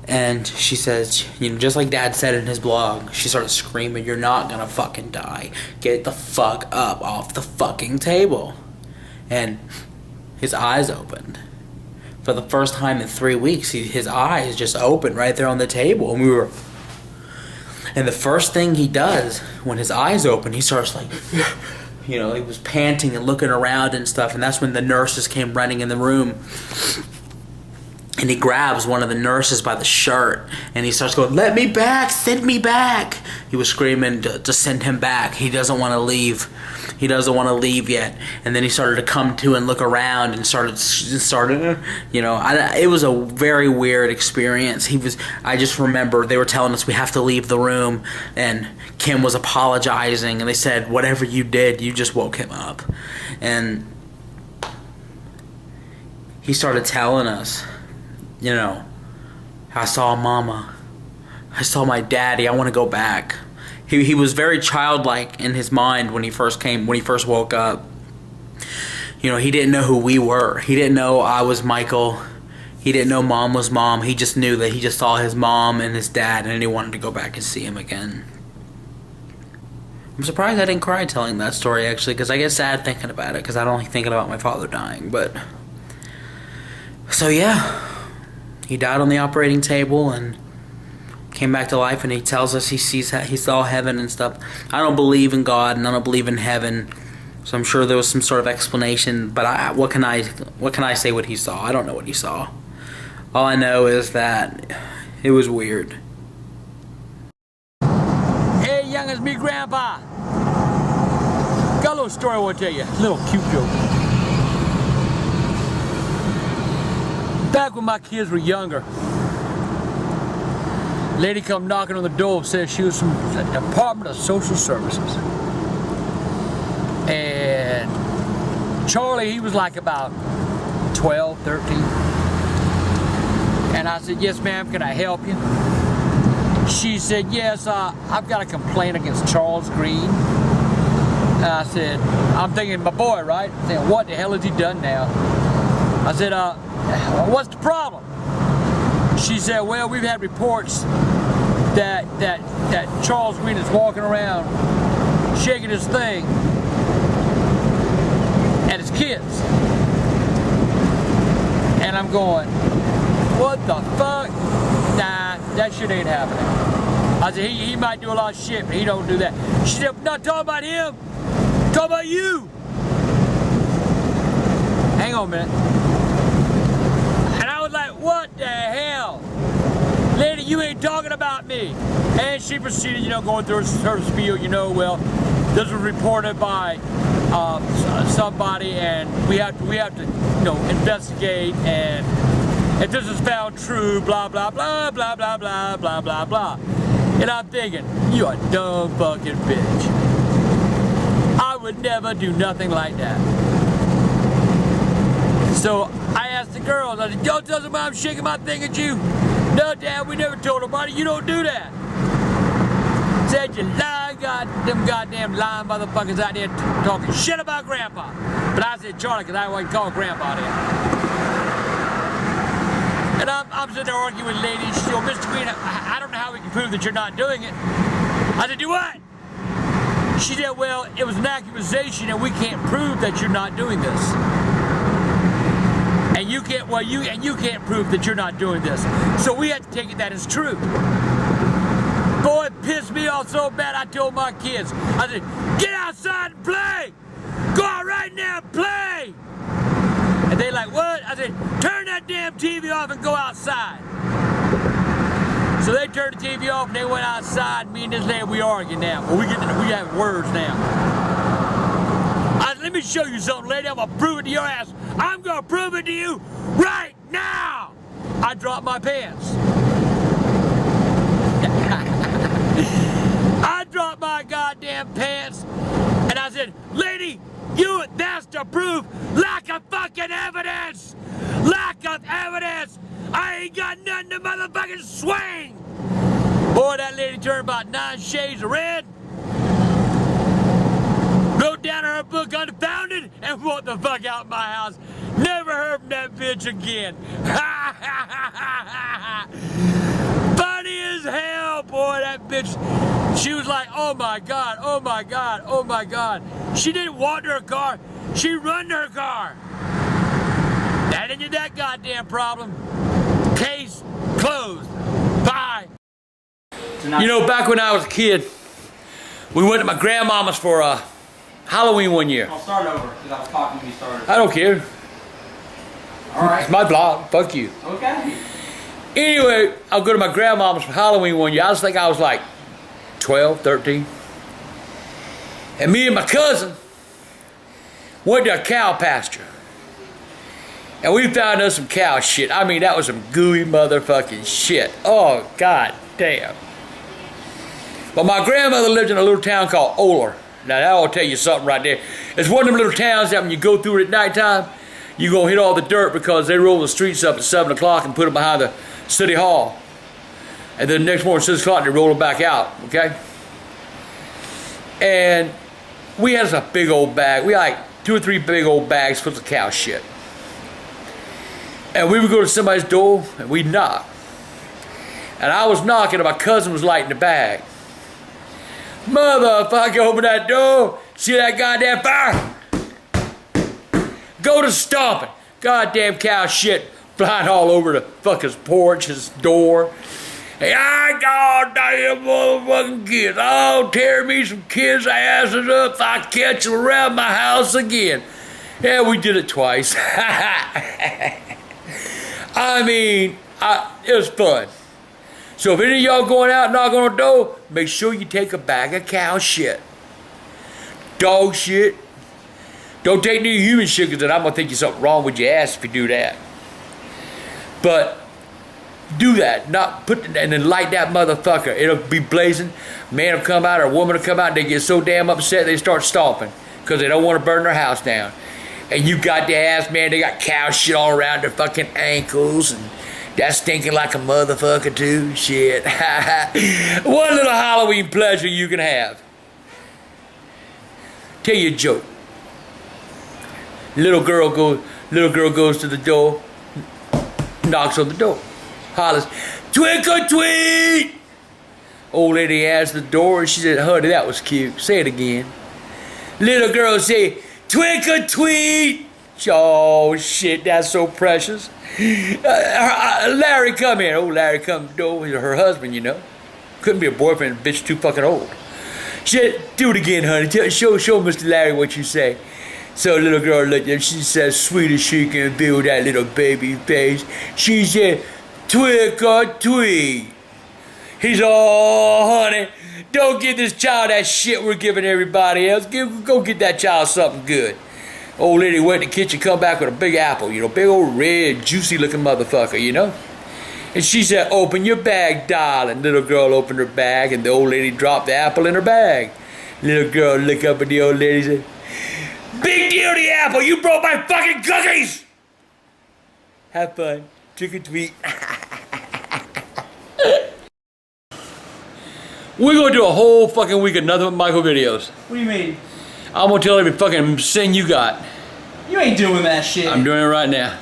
Speaker 2: And she says, you know, just like Dad said in his blog, she started screaming, "You're not gonna fucking die. Get the fuck up off the fucking table." And his eyes opened. For the first time in 3 weeks, his eyes just opened right there on the table. And the first thing he does when his eyes open, he starts like, you know, he was panting and looking around and stuff. And that's when the nurses came running in the room. And he grabs one of the nurses by the shirt, and he starts going, "Let me back, send me back." He was screaming to send him back. He doesn't want to leave. He doesn't want to leave yet. And then he started to come to and look around and started, you know, it was a very weird experience. I just remember they were telling us we have to leave the room, and Kim was apologizing, and they said, "Whatever you did, you just woke him up." And he started telling us, you know, "I saw Mama. I saw my daddy. I want to go back." He was very childlike in his mind when he first woke up. You know, he didn't know who we were. He didn't know I was Michael. He didn't know Mom was Mom. He just knew that he just saw his mom and his dad, and he wanted to go back and see him again. I'm surprised I didn't cry telling that story, actually, because I get sad thinking about it, because I don't like thinking about my father dying, but... So, yeah. He died on the operating table, and came back to life, and he tells us he saw heaven and stuff. I don't believe in God, and I don't believe in heaven, so I'm sure there was some sort of explanation, but what can I say what he saw? I don't know what he saw. All I know is that it was weird.
Speaker 4: Hey, young, it's me, Grandpa. Got a little story I want to tell you. A little cute joke. Back when my kids were younger, lady come knocking on the door, says she was from the Department of Social Services. And Charlie, he was like about 12, 13. And I said, yes, ma'am, can I help you? She said, yes, I've got a complaint against Charles Green. And I said, I'm thinking my boy, right? I said, what the hell has he done now? I said, what's the problem? She said, well, we've had reports that Charles Green is walking around shaking his thing at his kids. And I'm going, what the fuck? Nah, that shit ain't happening. I said, he might do a lot of shit, but he don't do that. She said, I'm not talking about him, I'm talking about you. Hang on a minute. And I was like, what the hell? Lady, you ain't talking about me. And she proceeded, going through her spiel, well, this was reported by somebody, and we have to, investigate, and if this is found true, blah, blah, blah, blah, blah, blah, blah, blah, blah. And I'm thinking, you a dumb fucking bitch. I would never do nothing like that. So I asked the girls, I said, don't tell somebody I'm shaking my thing at you. No, Dad, we never told nobody. You don't do that. Said you lying, them goddamn lying motherfuckers out there talking shit about Grandpa. But I said Charlie, because I wasn't called Grandpa then. And I'm sitting there arguing with ladies. She goes, Mr. Green, I don't know how we can prove that you're not doing it. I said, do what? She said, well, it was an accusation and we can't prove that you're not doing this. And you can't, you can't prove that you're not doing this. So we had to take it that as true. Boy, it pissed me off so bad I told my kids, I said, get outside and play! Go out right now and play! And they like, what? I said, turn that damn TV off and go outside. So they turned the TV off and they went outside. Me and this lady, we arguing now. Well, we have words now. I said, let me show you something, lady. I'm gonna prove it to your ass. I'm gonna prove it to you right now. I dropped my pants. I dropped my goddamn pants and I said, lady, that's the proof. Lack of fucking evidence. Lack of evidence. I ain't got nothing to motherfucking swing. Boy, that lady turned about 9 shades of red. Wrote down her book Unfounded and walked the fuck out of my house. Never heard from that bitch again. Funny as hell, boy, that bitch. She was like, oh my God, oh my God, oh my God. She didn't walk to her car, she run to her car. That ended that goddamn problem. Case closed. Bye.
Speaker 1: Back when I was a kid, we went to my grandmama's for Halloween one year.
Speaker 2: I'll start over because I was talking when you started.
Speaker 1: I don't care.
Speaker 2: Alright.
Speaker 1: It's my blog. Fuck you.
Speaker 2: Okay.
Speaker 1: Anyway, I'll go to my grandmama's for Halloween one year. I think I was like 12, 13. And me and my cousin went to a cow pasture. And we found us some cow shit. I mean, that was some gooey motherfucking shit. Oh, god damn. But my grandmother lived in a little town called Oler. Now, that'll tell you something right there. It's one of them little towns that when you go through it at nighttime, you're going to hit all the dirt because they roll the streets up at 7 o'clock and put them behind the city hall. And then the next morning, 6 o'clock, they roll them back out, okay? And we had a big old bag. We had like 2 or 3 big old bags full of cow shit.
Speaker 4: And we would go to somebody's door and we'd knock. And I was knocking and my cousin was lighting the bag. Motherfucker, open that door. See that goddamn fire? Go to stomping. Goddamn cow shit flying all over the fucking porch, his door. Hey, I goddamn motherfucking kids. Oh, tear me some kids' asses up if I catch them around my house again. Yeah, we did it twice. I mean, it was fun. So if any of y'all going out knocking on the door, make sure you take a bag of cow shit. Dog shit. Don't take any human shit, because then I'm going to think there's something wrong with your ass if you do that. But do that. Not put and then light that motherfucker. It'll be blazing. Man will come out or a woman will come out and they get so damn upset they start stomping because they don't want to burn their house down. And you got the ass, man, they got cow shit all around their fucking ankles and that's stinking like a motherfucker too. Shit. One little Halloween pleasure you can have. Tell you a joke. Little girl goes to the door, knocks on the door, hollers, "Trick or treat!" Old lady answers the door and she said, "Honey, that was cute. Say it again." Little girl said, "Trick or treat!" Oh shit, that's so precious. Larry, come here. Oh, Larry, come to the door. Her husband, you know. Couldn't be a boyfriend, bitch too fucking old. She said, "Do it again, honey. Show Mr. Larry what you say." So little girl looked at him, she said, sweet as she can be with that little baby face. She said, "Trick or treat." He's, "Oh, honey, don't give this child that shit we're giving everybody else. Go get that child something good." Old lady went in the kitchen, come back with a big apple, you know, big old red, juicy looking motherfucker, you know. And she said, "Open your bag, darling." Little girl opened her bag and the old lady dropped the apple in her bag. Little girl looked up at the old lady and said, "Big deal, the apple. You broke my fucking cookies." Have fun. Trick or treat. We're going to do a whole fucking week of nothing but Michael videos.
Speaker 2: What do you mean?
Speaker 4: I'm going to tell every fucking sin you got.
Speaker 2: You ain't doing that shit.
Speaker 4: I'm doing it right now.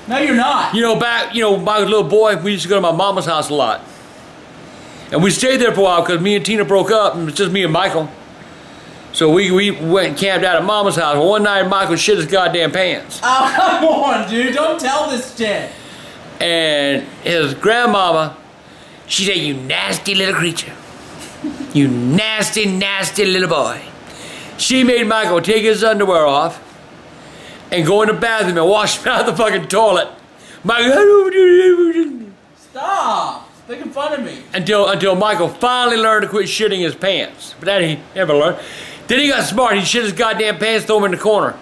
Speaker 2: No, you're not.
Speaker 4: You know, back, when I was a little boy, we used to go to my mama's house a lot. And we stayed there for a while because me and Tina broke up and it was just me and Michael. So we went and camped out at Mama's house. Well, one night Michael shit his goddamn pants.
Speaker 2: Oh, come on, dude. Don't tell this shit.
Speaker 4: And his grandmama, she said, "You nasty little creature. You nasty, nasty little boy." She made Michael take his underwear off and go in the bathroom and wash him out of the fucking toilet. Michael,
Speaker 2: stop. Making fun of me.
Speaker 4: Until Michael finally learned to quit shitting his pants. But that he never learned. Then he got smart. He shit his goddamn pants, throw them in the corner.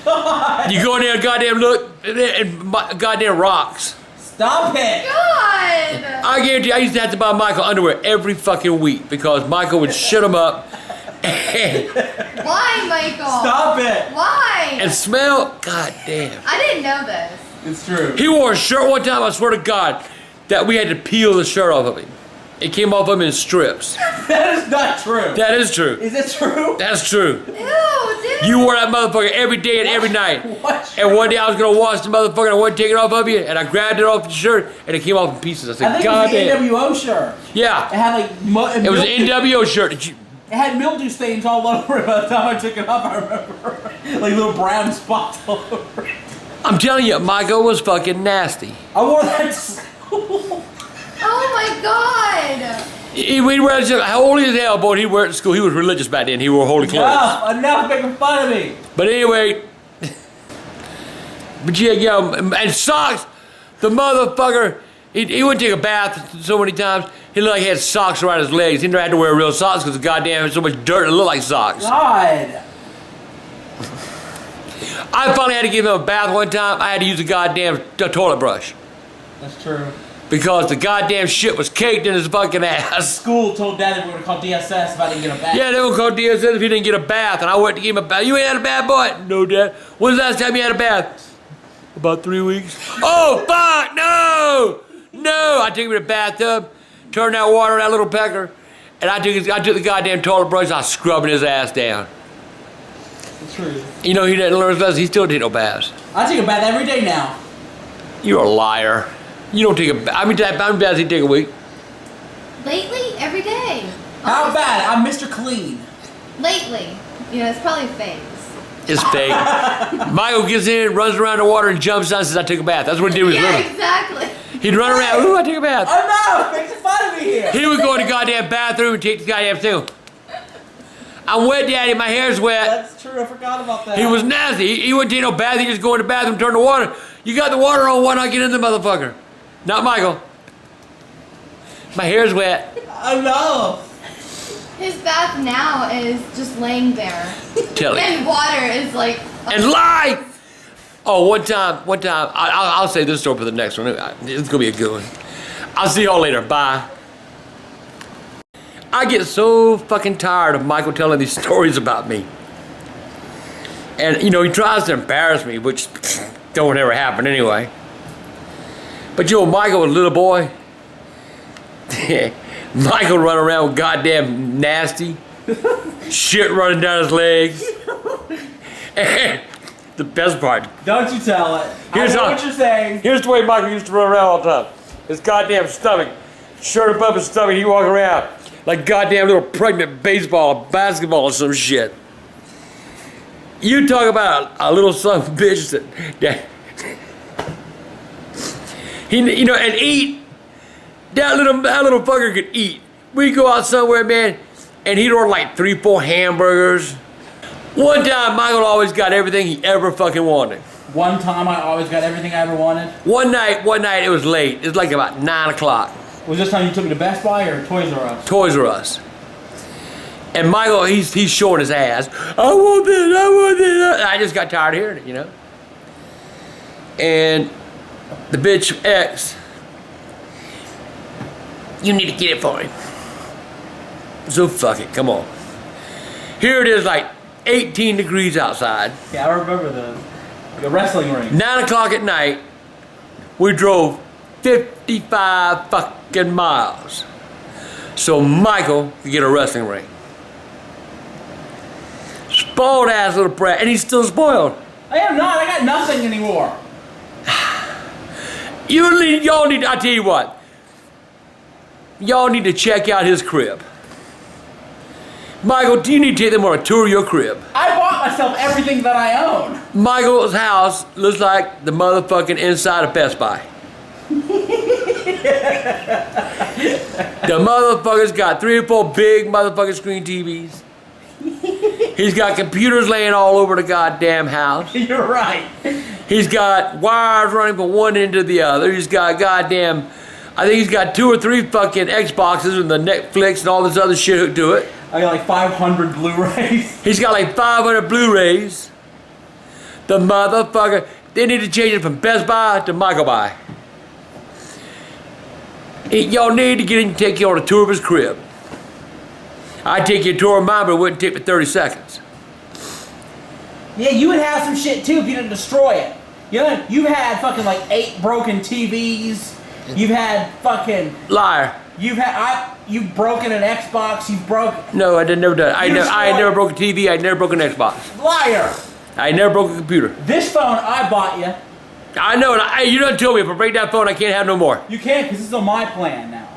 Speaker 2: God.
Speaker 4: You go in there and goddamn look, and goddamn rocks.
Speaker 2: Stop it.
Speaker 3: God!
Speaker 4: I guarantee you, I used to have to buy Michael underwear every fucking week because Michael would shit them up
Speaker 3: Why, Michael?
Speaker 2: Stop it.
Speaker 3: Why?
Speaker 4: and smell. Goddamn.
Speaker 3: I didn't know this.
Speaker 2: It's true.
Speaker 4: He wore a shirt one time, I swear to God, that we had to peel the shirt off of him. It came off of him in strips.
Speaker 2: That is not true.
Speaker 4: That is true.
Speaker 2: Is it true?
Speaker 4: That's true.
Speaker 3: Ew, dude.
Speaker 4: You wore that motherfucker every day and every night.
Speaker 2: What?
Speaker 4: And one day I was gonna wash the motherfucker and I wouldn't take it off of you, and I grabbed it off the shirt and it came off in pieces. I said,
Speaker 2: I think
Speaker 4: God
Speaker 2: it was
Speaker 4: damn.
Speaker 2: the NWO shirt.
Speaker 4: Yeah.
Speaker 2: It had like
Speaker 4: It was an NWO shirt. Did you?
Speaker 2: It had mildew stains all over it by the time I took it off, I remember. Like little brown spots all over it.
Speaker 4: I'm telling you, Michael was fucking nasty.
Speaker 2: I wore that to school.
Speaker 3: Oh my God.
Speaker 4: He'd wear it, holy as hell, boy. He'd wear it to school. He was religious back then. He wore holy clothes.
Speaker 2: Enough making fun of me.
Speaker 4: But anyway, but yeah, and socks. The motherfucker, he wouldn't take a bath so many times. He looked like he had socks around his legs. He never had to wear real socks because goddamn, there's so much dirt it looked like socks.
Speaker 2: God.
Speaker 4: I finally had to give him a bath one time. I had to use a goddamn toilet brush
Speaker 2: That's true.
Speaker 4: because the goddamn shit was caked in his fucking ass.
Speaker 2: School told Dad that we were going to call DSS if I didn't get a bath.
Speaker 4: Yeah, they would call DSS if he didn't get a bath, and I went to give him a bath. You ain't had a bath, boy? No, Dad. When's the last time you had a bath? About 3 weeks. Oh, fuck, no! No! I took him to the bathtub, turned that water on that little pecker, and I took the goddamn toilet brush, I was scrubbing his ass down.
Speaker 2: That's true.
Speaker 4: You know, he didn't learn his lesson, he still did no baths.
Speaker 2: I take a bath every day now.
Speaker 1: You're a liar. You don't take a bath. How many baths do you take a week?
Speaker 3: Lately, every day.
Speaker 2: How bad? I'm Mr. Clean.
Speaker 3: Lately. You know, it's probably a phase.
Speaker 1: It's fake. Michael gets in, runs around the water, and jumps out and says, I took a bath. That's what he did with his
Speaker 3: Yeah,
Speaker 1: little.
Speaker 3: exactly.
Speaker 1: He'd run around, ooh, I took a bath.
Speaker 2: Oh no! Making fun of me here.
Speaker 1: He would go in the goddamn bathroom and take the goddamn thing. I'm wet, Daddy. My hair's wet.
Speaker 2: That's true. I forgot about that.
Speaker 1: He was nasty. He wouldn't take no bath. He'd just go in the bathroom, turn the water. You got the water on, why not get in the motherfucker? Not Michael. My hair's wet.
Speaker 2: Oh no!
Speaker 3: His bath now is just laying there.
Speaker 1: Tell
Speaker 3: And
Speaker 1: him.
Speaker 3: water is like...
Speaker 1: And lie! Oh, one time, I'll say this story for the next one. It's gonna be a good one. I'll see y'all later. Bye. I get so fucking tired of Michael telling these stories about me. And, you know, he tries to embarrass me, which don't ever happen anyway. But, you know, Michael was a little boy. Michael run around with goddamn nasty. Shit running down his legs. And the best part.
Speaker 2: Don't you tell it.
Speaker 1: Here's
Speaker 2: I know
Speaker 1: how-
Speaker 2: what you're saying.
Speaker 1: Here's the way Michael used to run around all the time. His goddamn stomach. Shirt above his stomach, he walk around like goddamn little pregnant baseball or basketball or some shit. You talk about a little son of a bitch that he, you know, and eat. That little fucker could eat. We go out somewhere, man, and he'd order like 3-4 hamburgers. One time, Michael always got everything he ever fucking wanted.
Speaker 2: One time I always got everything I ever wanted.
Speaker 1: One night it was late. It was like about 9 o'clock.
Speaker 2: Was this time you took me to Best Buy or Toys R Us?
Speaker 1: Toys R Us. And Michael, he's showing his ass. I want this, I want this. I just got tired of hearing it, you know. And the bitch X, you need to get it for him. So fuck it, come on. Here it is, like 18 degrees outside.
Speaker 2: Yeah, I remember the wrestling ring.
Speaker 1: 9 o'clock at night, we drove 55 fucking miles so Michael could get a wrestling ring. Spoiled ass little brat, and he's still spoiled.
Speaker 2: I am not. I got nothing anymore.
Speaker 1: Y'all need, I tell you what, y'all need to check out his crib. Michael, do you need to take them on a tour of your crib?
Speaker 2: I bought myself everything that I own.
Speaker 1: Michael's house looks like the motherfucking inside of Best Buy. The motherfucker's got 3 or 4 big motherfucking screen TVs. He's got computers laying all over the goddamn house.
Speaker 2: You're right.
Speaker 1: He's got wires running from one end to the other. He's got goddamn, I think he's got 2 or 3 fucking Xboxes and the Netflix and all this other shit hooked to it.
Speaker 2: I got like 500 Blu-rays.
Speaker 1: He's got like 500 Blu-rays. The motherfucker, they need to change it from Best Buy to Michael Buy. Y'all need to get him to take you on a tour of his crib. I'd take you a tour of mine, but it wouldn't take me 30 seconds.
Speaker 2: Yeah, you would have some shit too if you didn't destroy it. You know, you've had fucking like 8 broken TVs. You've had fucking.
Speaker 1: Liar.
Speaker 2: You've broken an Xbox. You've broken.
Speaker 1: No, I did never done it. I had never broke a TV. I never broke an Xbox.
Speaker 2: Liar.
Speaker 1: I never broke a computer.
Speaker 2: This phone I bought you.
Speaker 1: I know, and you done told me if I break that phone, I can't have no more.
Speaker 2: You can't because this is on my plan now.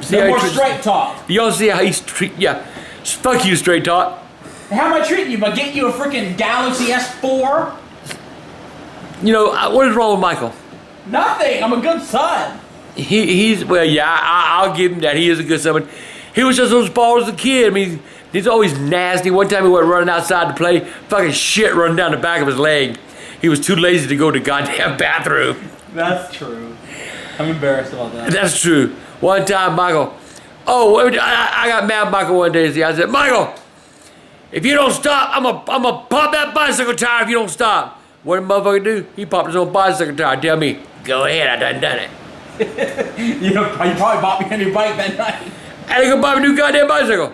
Speaker 1: See
Speaker 2: No
Speaker 1: how
Speaker 2: more
Speaker 1: he
Speaker 2: straight talk.
Speaker 1: You all see how he's treat? Yeah, fuck you, straight talk.
Speaker 2: How am I treating you? By getting you a freaking Galaxy S4?
Speaker 1: You know what is wrong with Michael?
Speaker 2: Nothing. I'm a good son.
Speaker 1: He's well, yeah. I'll give him that. He is a good son. But he was just so spoiled as a kid. I mean, he's always nasty. One time he went running outside to play, fucking shit running down the back of his leg. He was too lazy to go to the goddamn bathroom.
Speaker 2: That's true. I'm embarrassed about that.
Speaker 1: That's true. One time, Michael. Oh, I got mad at Michael one day. I said, Michael, if you don't stop, I'm gonna pop that bicycle tire if you don't stop. What did the motherfucker do? He popped his own bicycle tire. Tell me, go ahead, I done it.
Speaker 2: You probably bought me a new bike that night.
Speaker 1: I had to go buy a new goddamn bicycle.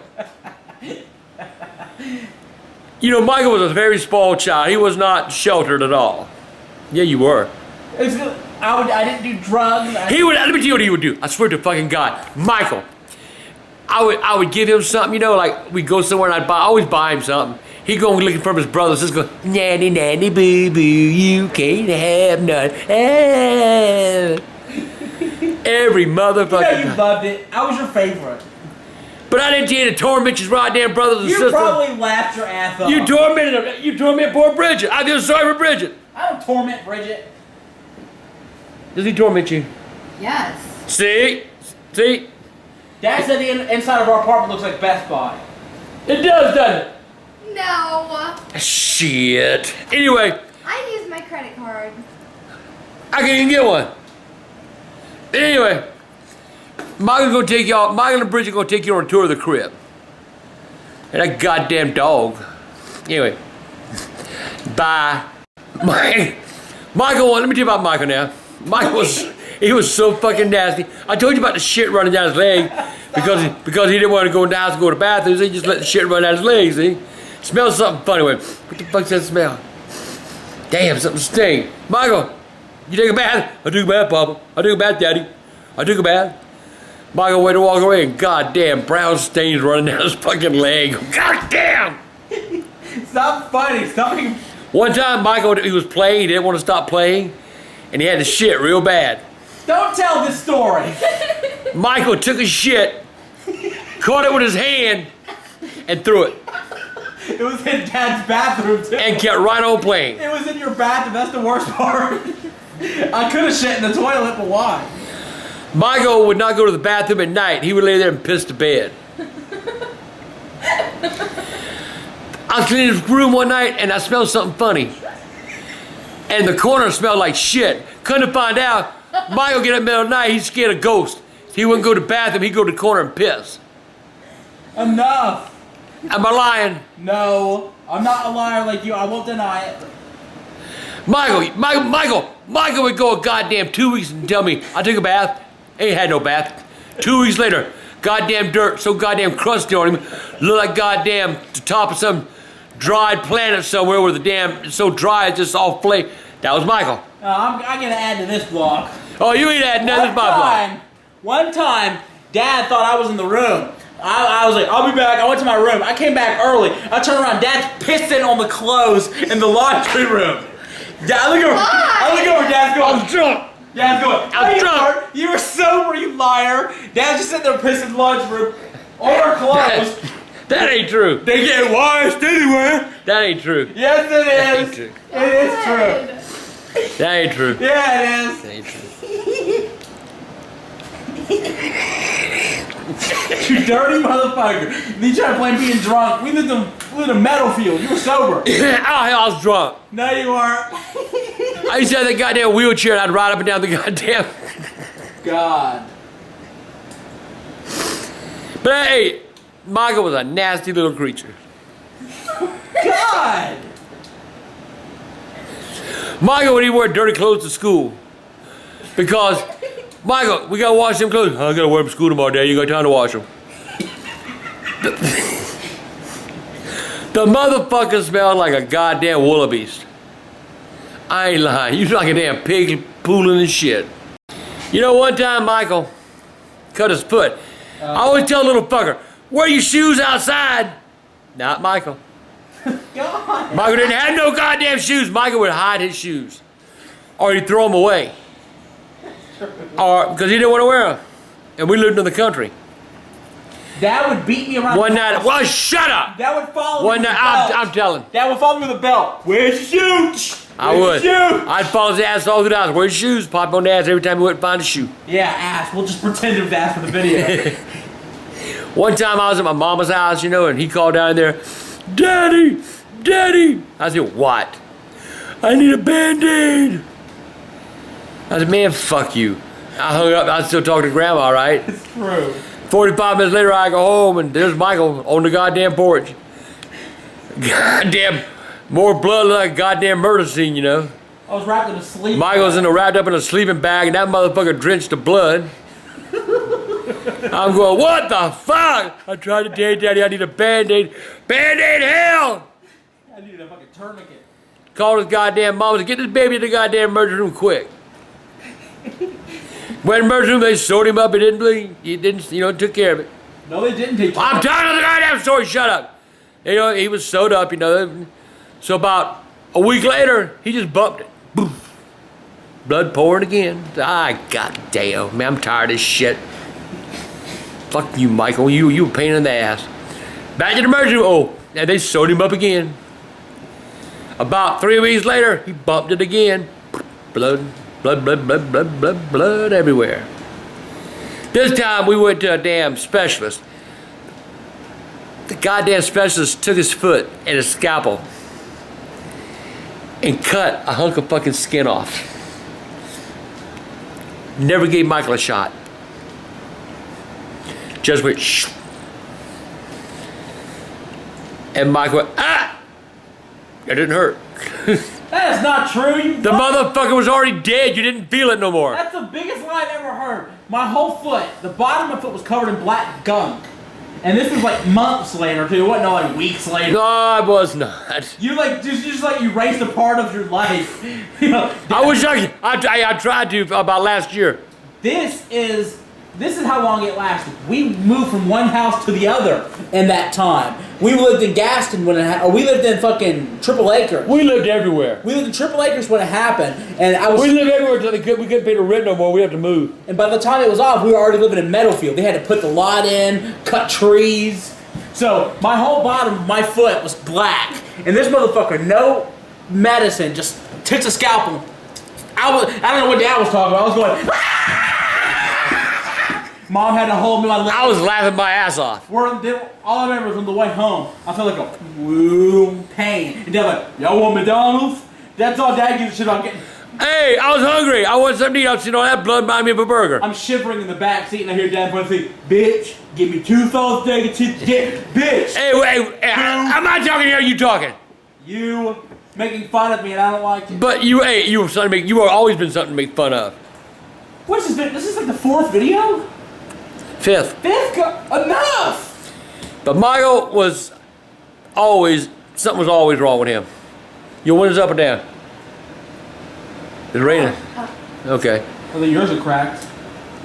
Speaker 1: You know, Michael was a very spoiled child. He was not sheltered at all. Yeah, you were.
Speaker 2: I didn't do drugs.
Speaker 1: Let me tell you what he would do. I swear to fucking God. Michael, I would give him something, you know, like we'd go somewhere and I'd always buy him something. He going looking for his brothers. Just go, nanny, nanny, boo, boo, you can't have none. Every motherfucker.
Speaker 2: You know you loved it. I was your favorite.
Speaker 1: But I didn't tell you to torment your goddamn brothers and
Speaker 2: You
Speaker 1: sisters.
Speaker 2: probably laughed your ass off.
Speaker 1: You torment poor Bridget. I feel sorry for Bridget.
Speaker 2: I don't torment Bridget.
Speaker 1: Does he torment you?
Speaker 3: Yes.
Speaker 1: See?
Speaker 2: Dad said the inside of our apartment looks like Best Buy.
Speaker 1: It does, doesn't it?
Speaker 3: No.
Speaker 1: Shit. Anyway,
Speaker 3: I use my credit card.
Speaker 1: I can't even get one. Anyway, Michael and Bridget gonna take you on a tour of the crib. And that goddamn dog. Anyway. Bye. Michael, let me tell you about Michael now. He was so fucking nasty. I told you about the shit running down his leg because he didn't want to go in the house and go to the bathroom. So he just let the shit run down his legs, see? Smells something funny. What the fuck's that smell? Damn, something stink. Michael, you take a bath? I took a bath, Papa. I took a bath, Daddy. I took a bath. Michael went to walk away and goddamn brown stains running down his fucking leg. Goddamn!
Speaker 2: Stop fighting. Stop being...
Speaker 1: One time, Michael, he was playing. He didn't want to stop playing. And he had to shit real bad.
Speaker 2: Don't tell this story.
Speaker 1: Michael took a shit, caught it with his hand, and threw it.
Speaker 2: It was in Dad's bathroom, too.
Speaker 1: And kept right on playing.
Speaker 2: It was in your bathroom. That's the worst part. I could have shit in the toilet, but why?
Speaker 1: Michael would not go to the bathroom at night. He would lay there and piss the bed. I was cleaning his room one night, and I smelled something funny. And the corner smelled like shit. Couldn't find out. Michael get up in the middle of the night, he's scared of ghosts. He wouldn't go to the bathroom, he'd go to the corner and piss.
Speaker 2: Enough.
Speaker 1: Am I lying?
Speaker 2: No, I'm not a liar like you. I won't deny it.
Speaker 1: Michael would go a goddamn 2 weeks and tell me, I took a bath. Ain't had no bath. 2 weeks later, goddamn dirt, so goddamn crusty on him. Looked like goddamn the top of some dried planet somewhere where the damn, it's so dry it's just all flake. That was Michael.
Speaker 2: I'm gonna add to this vlog.
Speaker 1: Oh, you ain't adding nothing to my vlog.
Speaker 2: One time, Dad thought I was in the room. I was like, I'll be back. I went to my room. I came back early. I turned around. Dad's pissing on the clothes in the laundry room. Dad, I look over. Dad's going.
Speaker 1: I'm drunk.
Speaker 2: Dad's going.
Speaker 1: I'm drunk.
Speaker 2: You were sober, you liar. Dad's just sitting there pissing in the laundry room. All our clothes.
Speaker 1: That ain't true.
Speaker 2: They get washed anyway.
Speaker 1: That ain't true.
Speaker 2: Yes, it
Speaker 1: That ain't
Speaker 2: is.
Speaker 1: true.
Speaker 2: It is true.
Speaker 1: That ain't true.
Speaker 2: Yeah, it is.
Speaker 1: That ain't true.
Speaker 2: You dirty motherfucker. You try to blame being drunk. We lived in a metal field. You were sober.
Speaker 1: I was drunk.
Speaker 2: No, you weren't.
Speaker 1: I used to have that goddamn wheelchair and I'd ride up and down the goddamn.
Speaker 2: God.
Speaker 1: But hey, Michael was a nasty little creature.
Speaker 2: God.
Speaker 1: Michael would even wear dirty clothes to school. Because, Michael, we gotta wash them clothes. I gotta wear them to school tomorrow, Dad. You got time to wash them. The motherfucker smelled like a goddamn wildebeest. I ain't lying. You like a damn pig pooling and shit. You know, one time Michael cut his foot. I always tell a little fucker, wear your shoes outside. Not Michael.
Speaker 2: God.
Speaker 1: Michael didn't have no goddamn shoes. Michael would hide his shoes. Or he'd throw them away. Or because he didn't want to wear them. And we lived in the country.
Speaker 2: Dad would beat me around
Speaker 1: One
Speaker 2: the
Speaker 1: night,
Speaker 2: house.
Speaker 1: well, shut up.
Speaker 2: Dad would follow
Speaker 1: One
Speaker 2: me with
Speaker 1: night,
Speaker 2: the belt.
Speaker 1: I'm telling.
Speaker 2: Dad would follow me with a belt. Where's your shoes?
Speaker 1: I would.
Speaker 2: Where's your shoes?
Speaker 1: I'd follow his ass all through the house. Where's your shoes? Pop on the ass every time he went to find a shoe.
Speaker 2: Yeah, ass. We'll just pretend it was ass for the video.
Speaker 1: One time I was at my mama's house, you know, and he called down there, Daddy, Daddy. I said, what? I need a Band-Aid. I said, man, fuck you. I hung up. I was still talking to Grandma, all right?
Speaker 2: It's true.
Speaker 1: 45 minutes later, I go home, and there's Michael on the goddamn porch. Goddamn, more blood like a goddamn murder scene, you know.
Speaker 2: I was wrapped in a sleep.
Speaker 1: Michael's wrapped up in a sleeping bag, and that motherfucker drenched to blood. I'm going, what the fuck? I tried to tell you, Daddy, I need a Band-Aid. Band-Aid hell!
Speaker 2: I needed a fucking tourniquet.
Speaker 1: Called his goddamn mom and said, get this baby to the goddamn emergency room quick. Went in the emergency room, they sewed him up, he didn't bleed. He didn't, you know, took care of it.
Speaker 2: No, they didn't take care
Speaker 1: I'm
Speaker 2: of it.
Speaker 1: telling the goddamn story, shut up. You know, he was sewed up, you know. So about a week later, he just bumped it. Boof. Blood pouring again. Ah, goddamn, man, I'm tired of this shit. Fuck you, Michael. You a pain in the ass. Back to the emergency room. Oh, and they sewed him up again. About 3 weeks later, he bumped it again. Blood everywhere. This time we went to a damn specialist. The goddamn specialist took his foot and his scalpel and cut a hunk of fucking skin off. Never gave Michael a shot. Just went shh. And Michael went, ah! It didn't hurt.
Speaker 2: That is not true.
Speaker 1: The motherfucker was already dead. You didn't feel it no more.
Speaker 2: That's the biggest lie I've ever heard. My whole foot, the bottom of my foot was covered in black gunk. And this was like months later too. It wasn't like weeks later.
Speaker 1: No, I was not.
Speaker 2: You like just like erased a part of your life. You know,
Speaker 1: I wish I tried to about last year.
Speaker 2: This is how long it lasted. We moved from one house to the other in that time. We lived in Gaston when or we lived in fucking Triple Acres.
Speaker 1: We lived everywhere.
Speaker 2: We lived in Triple Acres when it happened, and
Speaker 1: We lived everywhere until we couldn't pay the rent no more. We had to move.
Speaker 2: And by the time it was off, we were already living in Meadowfield. They had to put the lot in, cut trees. So my whole bottom of my foot was black, and this motherfucker, no medicine, just takes a scalpel. I don't know what Dad was talking about. I was going. Mom had to hold me my leg.
Speaker 1: I was laughing my ass off.
Speaker 2: All I remember was on the way home, I felt like a woo pain. And Dad like, y'all want McDonald's? That's all Dad gives a shit on getting.
Speaker 1: Hey, I was hungry. I wanted something to eat. I said, all that blood reminded me of a burger.
Speaker 2: I'm shivering in the back seat and I hear Dad point and say, bitch, give me 2 sausage egg and bitch.
Speaker 1: Hey, I'm not talking here. You talking?
Speaker 2: You making fun of me and I don't like it.
Speaker 1: But you were something to make. You were always been something to make fun of.
Speaker 2: What is this? This is like the 4th video?
Speaker 1: 5th.
Speaker 2: Enough!
Speaker 1: But Michael was always, something was always wrong with him. Your window's up or down? It's raining. Okay.
Speaker 2: Well, then yours are cracked.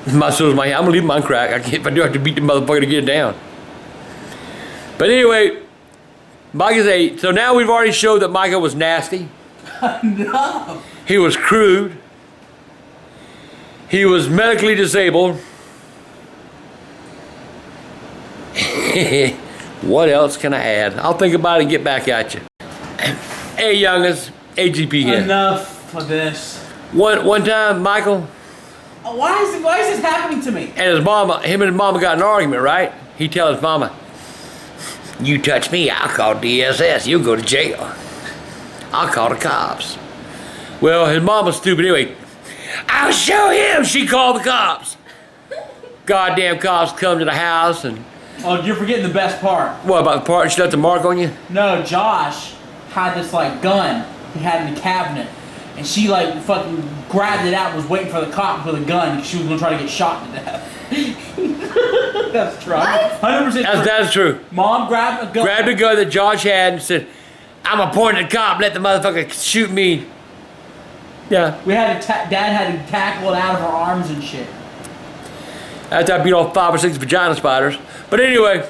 Speaker 1: I'm gonna leave mine cracked. If I do have to beat the motherfucker to get it down. But anyway, Michael's 8. So now we've already showed that Michael was nasty.
Speaker 2: No.
Speaker 1: He was crude. He was medically disabled. What else can I add? I'll think about it and get back at you. Hey, youngins, AGP here.
Speaker 2: Enough of this.
Speaker 1: One time, Michael
Speaker 2: Why is this happening to me?
Speaker 1: and him and his mama got in an argument, right? He tells his mama, you touch me, I'll call DSS. You'll go to jail. I'll call the cops. Well, his mama's stupid anyway. I'll show him. She called the cops. Goddamn cops come to the house and...
Speaker 2: Oh, you're forgetting the best part.
Speaker 1: What about the part she left the mark on you?
Speaker 2: No, Josh had this like gun he had in the cabinet, and she like fucking grabbed it out and was waiting for the cop with a gun because she was gonna try to get shot to death. That's true. 100% true.
Speaker 1: That's true.
Speaker 2: Mom grabbed a gun.
Speaker 1: Grabbed a gun that Josh had and said, I'm gonna point at the cop, let the motherfucker shoot me. Yeah.
Speaker 2: We had to Dad had to tackle it out of her arms and shit.
Speaker 1: After I beat off 5 or 6 vagina spiders. But anyway,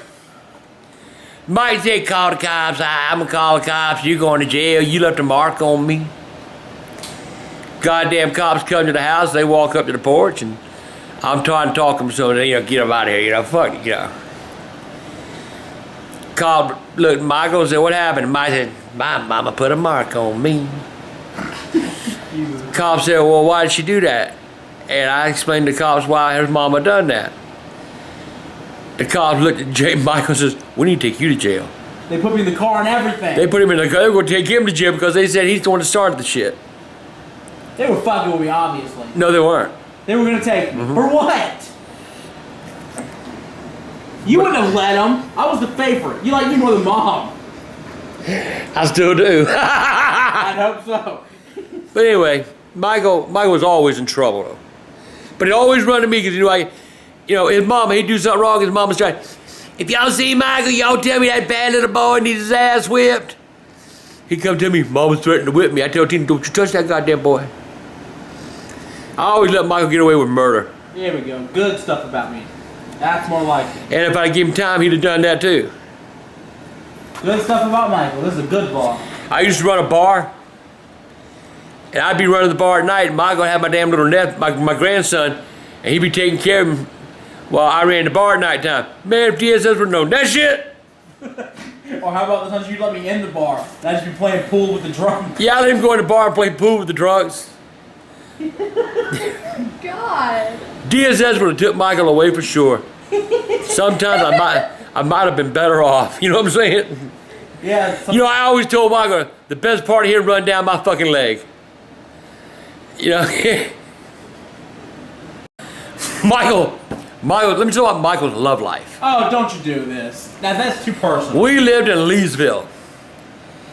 Speaker 1: Mike said, call the cops. I'm gonna call the cops. You're going to jail. You left a mark on me. Goddamn cops come to the house. They walk up to the porch, and I'm trying to talk them so they, get them out of here. Fuck it, Called, looked, Michael said, what happened? Mike said, my mama put a mark on me. Cop said, well, why did she do that? And I explained to the cops why his mama done that. The cops looked at Michael and says, we need to take you to jail.
Speaker 2: They put me in the car and everything.
Speaker 1: They put him in the car. They were going to take him to jail because they said he's the one that started the shit.
Speaker 2: They were fucking with me, obviously.
Speaker 1: No, they weren't.
Speaker 2: They were gonna take me. For what? You wouldn't have let them. I was the favorite. You like me more than Mom.
Speaker 1: I still do.
Speaker 2: I hope so.
Speaker 1: But anyway, Michael was always in trouble, though. But he always run to me because his mama, he'd do something wrong, his mama's trying, if y'all see Michael, y'all tell me that bad little boy needs his ass whipped. He'd come to me, Mama's threatening to whip me. I tell Tina, don't you touch that goddamn boy. I always let Michael get away with murder.
Speaker 2: There we go. Good stuff about me. That's more like it.
Speaker 1: And if I give him time, he'd have done that too.
Speaker 2: Good stuff about Michael. This is a good vlog.
Speaker 1: I used to run a bar, and I'd be running the bar at night, and Michael would have my damn little my grandson, and he'd be taking care of him while I ran the bar at night time. Man, if DSS would know that shit.
Speaker 2: Or how about the times you let me in the bar and I just be playing pool with the drunks?
Speaker 1: Yeah, I let him go in the bar and play pool with the drunks.
Speaker 3: God.
Speaker 1: DSS would have took Michael away for sure. Sometimes I might have been better off. You know what I'm saying?
Speaker 2: Yeah.
Speaker 1: You know, I always told Michael, the best part of here run down my fucking leg. You know? Michael, let me tell you about Michael's love life.
Speaker 2: Oh, don't you do this. Now that's too personal.
Speaker 1: We lived in Leesville.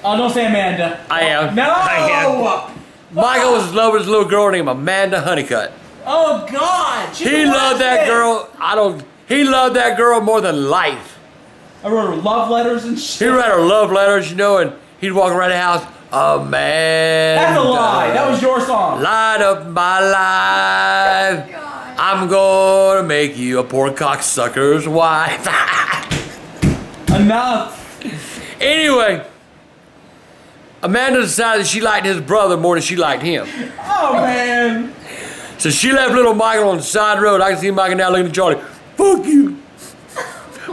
Speaker 2: Oh, don't say Amanda.
Speaker 1: I am.
Speaker 2: No!
Speaker 1: I am. Michael was in love with this little girl named Amanda Honeycutt.
Speaker 2: Oh, God!
Speaker 1: He loved that girl. He loved that girl more than life.
Speaker 2: I wrote her love letters and shit.
Speaker 1: He read her love letters, you know, and he'd walk around the house. Amanda.
Speaker 2: That's a lie. That was your song.
Speaker 1: Light up my life.
Speaker 3: God.
Speaker 1: I'm gonna make you a poor cocksucker's wife.
Speaker 2: Enough.
Speaker 1: Anyway, Amanda decided she liked his brother more than she liked him.
Speaker 2: Oh, man.
Speaker 1: So she left little Michael on the side of the road. I can see Michael now looking at Charlie. Fuck you.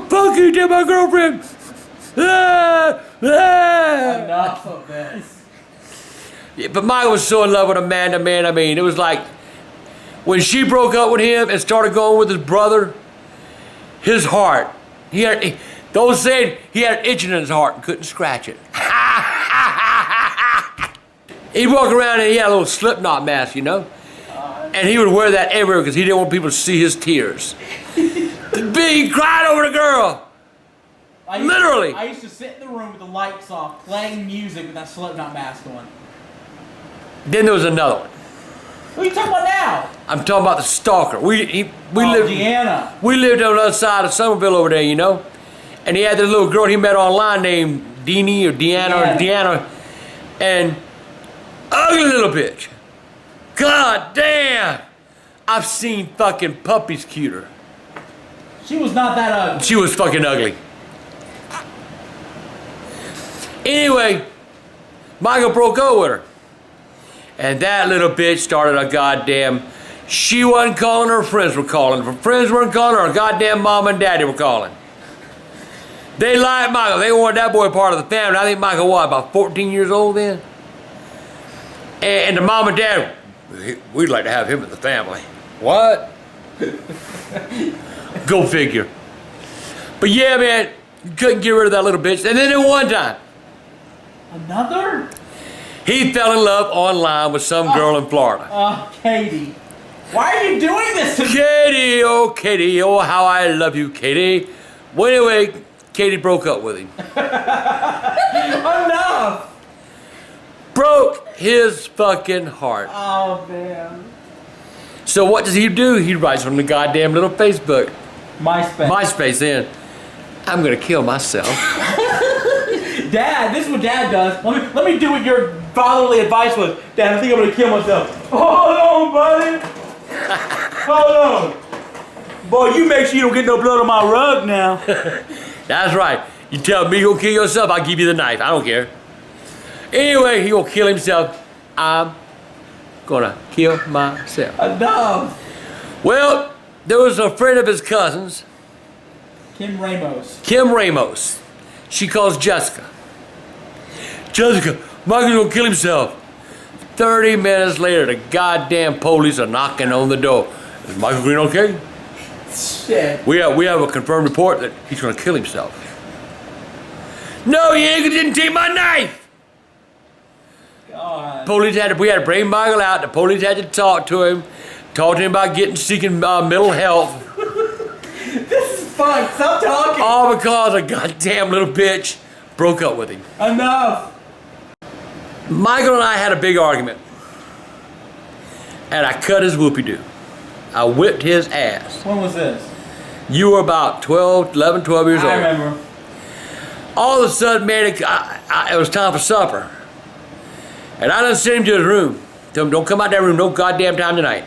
Speaker 1: Fuck you, tell my girlfriend. Ah, ah.
Speaker 2: Enough of this.
Speaker 1: Yeah, but Michael was so in love with Amanda, man. I mean, it was like when she broke up with him and started going with his brother, his heart, those saying he had an itching in his heart and couldn't scratch it. He'd walk around and he had a little Slipknot mask, you know? And he would wear that everywhere because he didn't want people to see his tears. He cried over the girl. Literally.
Speaker 2: I used to sit in the room with the lights off, playing music with that Slipknot mask on.
Speaker 1: Then there was another one.
Speaker 2: What are you talking about now?
Speaker 1: I'm talking about the stalker. We lived.
Speaker 2: Deanna.
Speaker 1: We lived on the other side of Somerville over there, you know. And he had this little girl he met online named Deanie or Deanna, and ugly little bitch. God damn! I've seen fucking puppies cuter.
Speaker 2: She was not that ugly.
Speaker 1: She was fucking ugly. Anyway, Michael broke up with her. And that little bitch started a goddamn... She wasn't calling, her friends were calling. Her friends weren't calling, her goddamn mom and daddy were calling. They liked Michael. They wanted that boy part of the family. I think Michael was about 14 years old then. And the mom and dad, we'd like to have him in the family. What? Go figure. But yeah, man, you couldn't get rid of that little bitch. And then at one time,
Speaker 2: Another?
Speaker 1: he fell in love online with some girl in Florida.
Speaker 2: Oh, Katie. Why are you doing this to me?
Speaker 1: Katie, oh, how I love you, Katie. Well, anyway, Katie broke up with him.
Speaker 2: Enough.
Speaker 1: Broke his fucking heart.
Speaker 2: Oh, man.
Speaker 1: So what does he do? He writes on the goddamn little Facebook.
Speaker 2: MySpace
Speaker 1: then. I'm gonna kill myself.
Speaker 2: Dad, this is what Dad does. Let me do what your fatherly advice was. Dad, I think I'm gonna kill myself. Hold on, buddy. Hold on. Boy, you make sure you don't get no blood on my rug now.
Speaker 1: That's right. You tell me you're gonna kill yourself, I'll give you the knife. I don't care. Anyway, he gonna kill himself. I'm gonna kill myself.
Speaker 2: Enough.
Speaker 1: Well, there was a friend of his cousins,
Speaker 2: Kim
Speaker 1: Ramos. She calls Jessica. Jessica, Michael's gonna kill himself. 30 minutes later, the goddamn police are knocking on the door. Is Michael Green okay?
Speaker 2: Shit.
Speaker 1: We have a confirmed report that he's gonna kill himself. No, he ain't, didn't take my knife.
Speaker 2: God.
Speaker 1: We had to bring Michael out. The police had to talk to him about seeking mental health.
Speaker 2: This is fun. Stop talking.
Speaker 1: All because a goddamn little bitch broke up with him.
Speaker 2: Enough.
Speaker 1: Michael and I had a big argument. And I cut his whoopie-doo. I whipped his ass.
Speaker 2: When was this?
Speaker 1: You were about 11, 12 years old.
Speaker 2: I remember.
Speaker 1: All of a sudden, man, it was time for supper. And I done sent him to his room. Told him, don't come out that room no goddamn time tonight.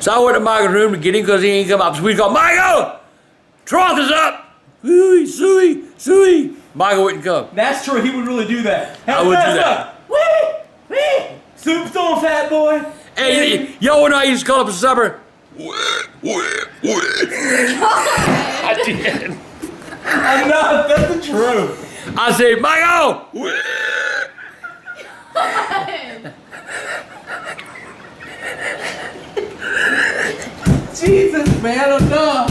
Speaker 1: So I went to Michael's room to get him because he ain't come out. So we called, Michael! Trough is up! Ooey, suey, suey. Michael wouldn't come.
Speaker 2: That's true. He would really do that.
Speaker 1: I would do that.
Speaker 2: Wee! Soup's on, fat boy.
Speaker 1: Hey, yo, when I used to call up for supper. I did.
Speaker 2: Enough. That's the truth.
Speaker 1: I say, Michael.
Speaker 2: Jesus, man, enough.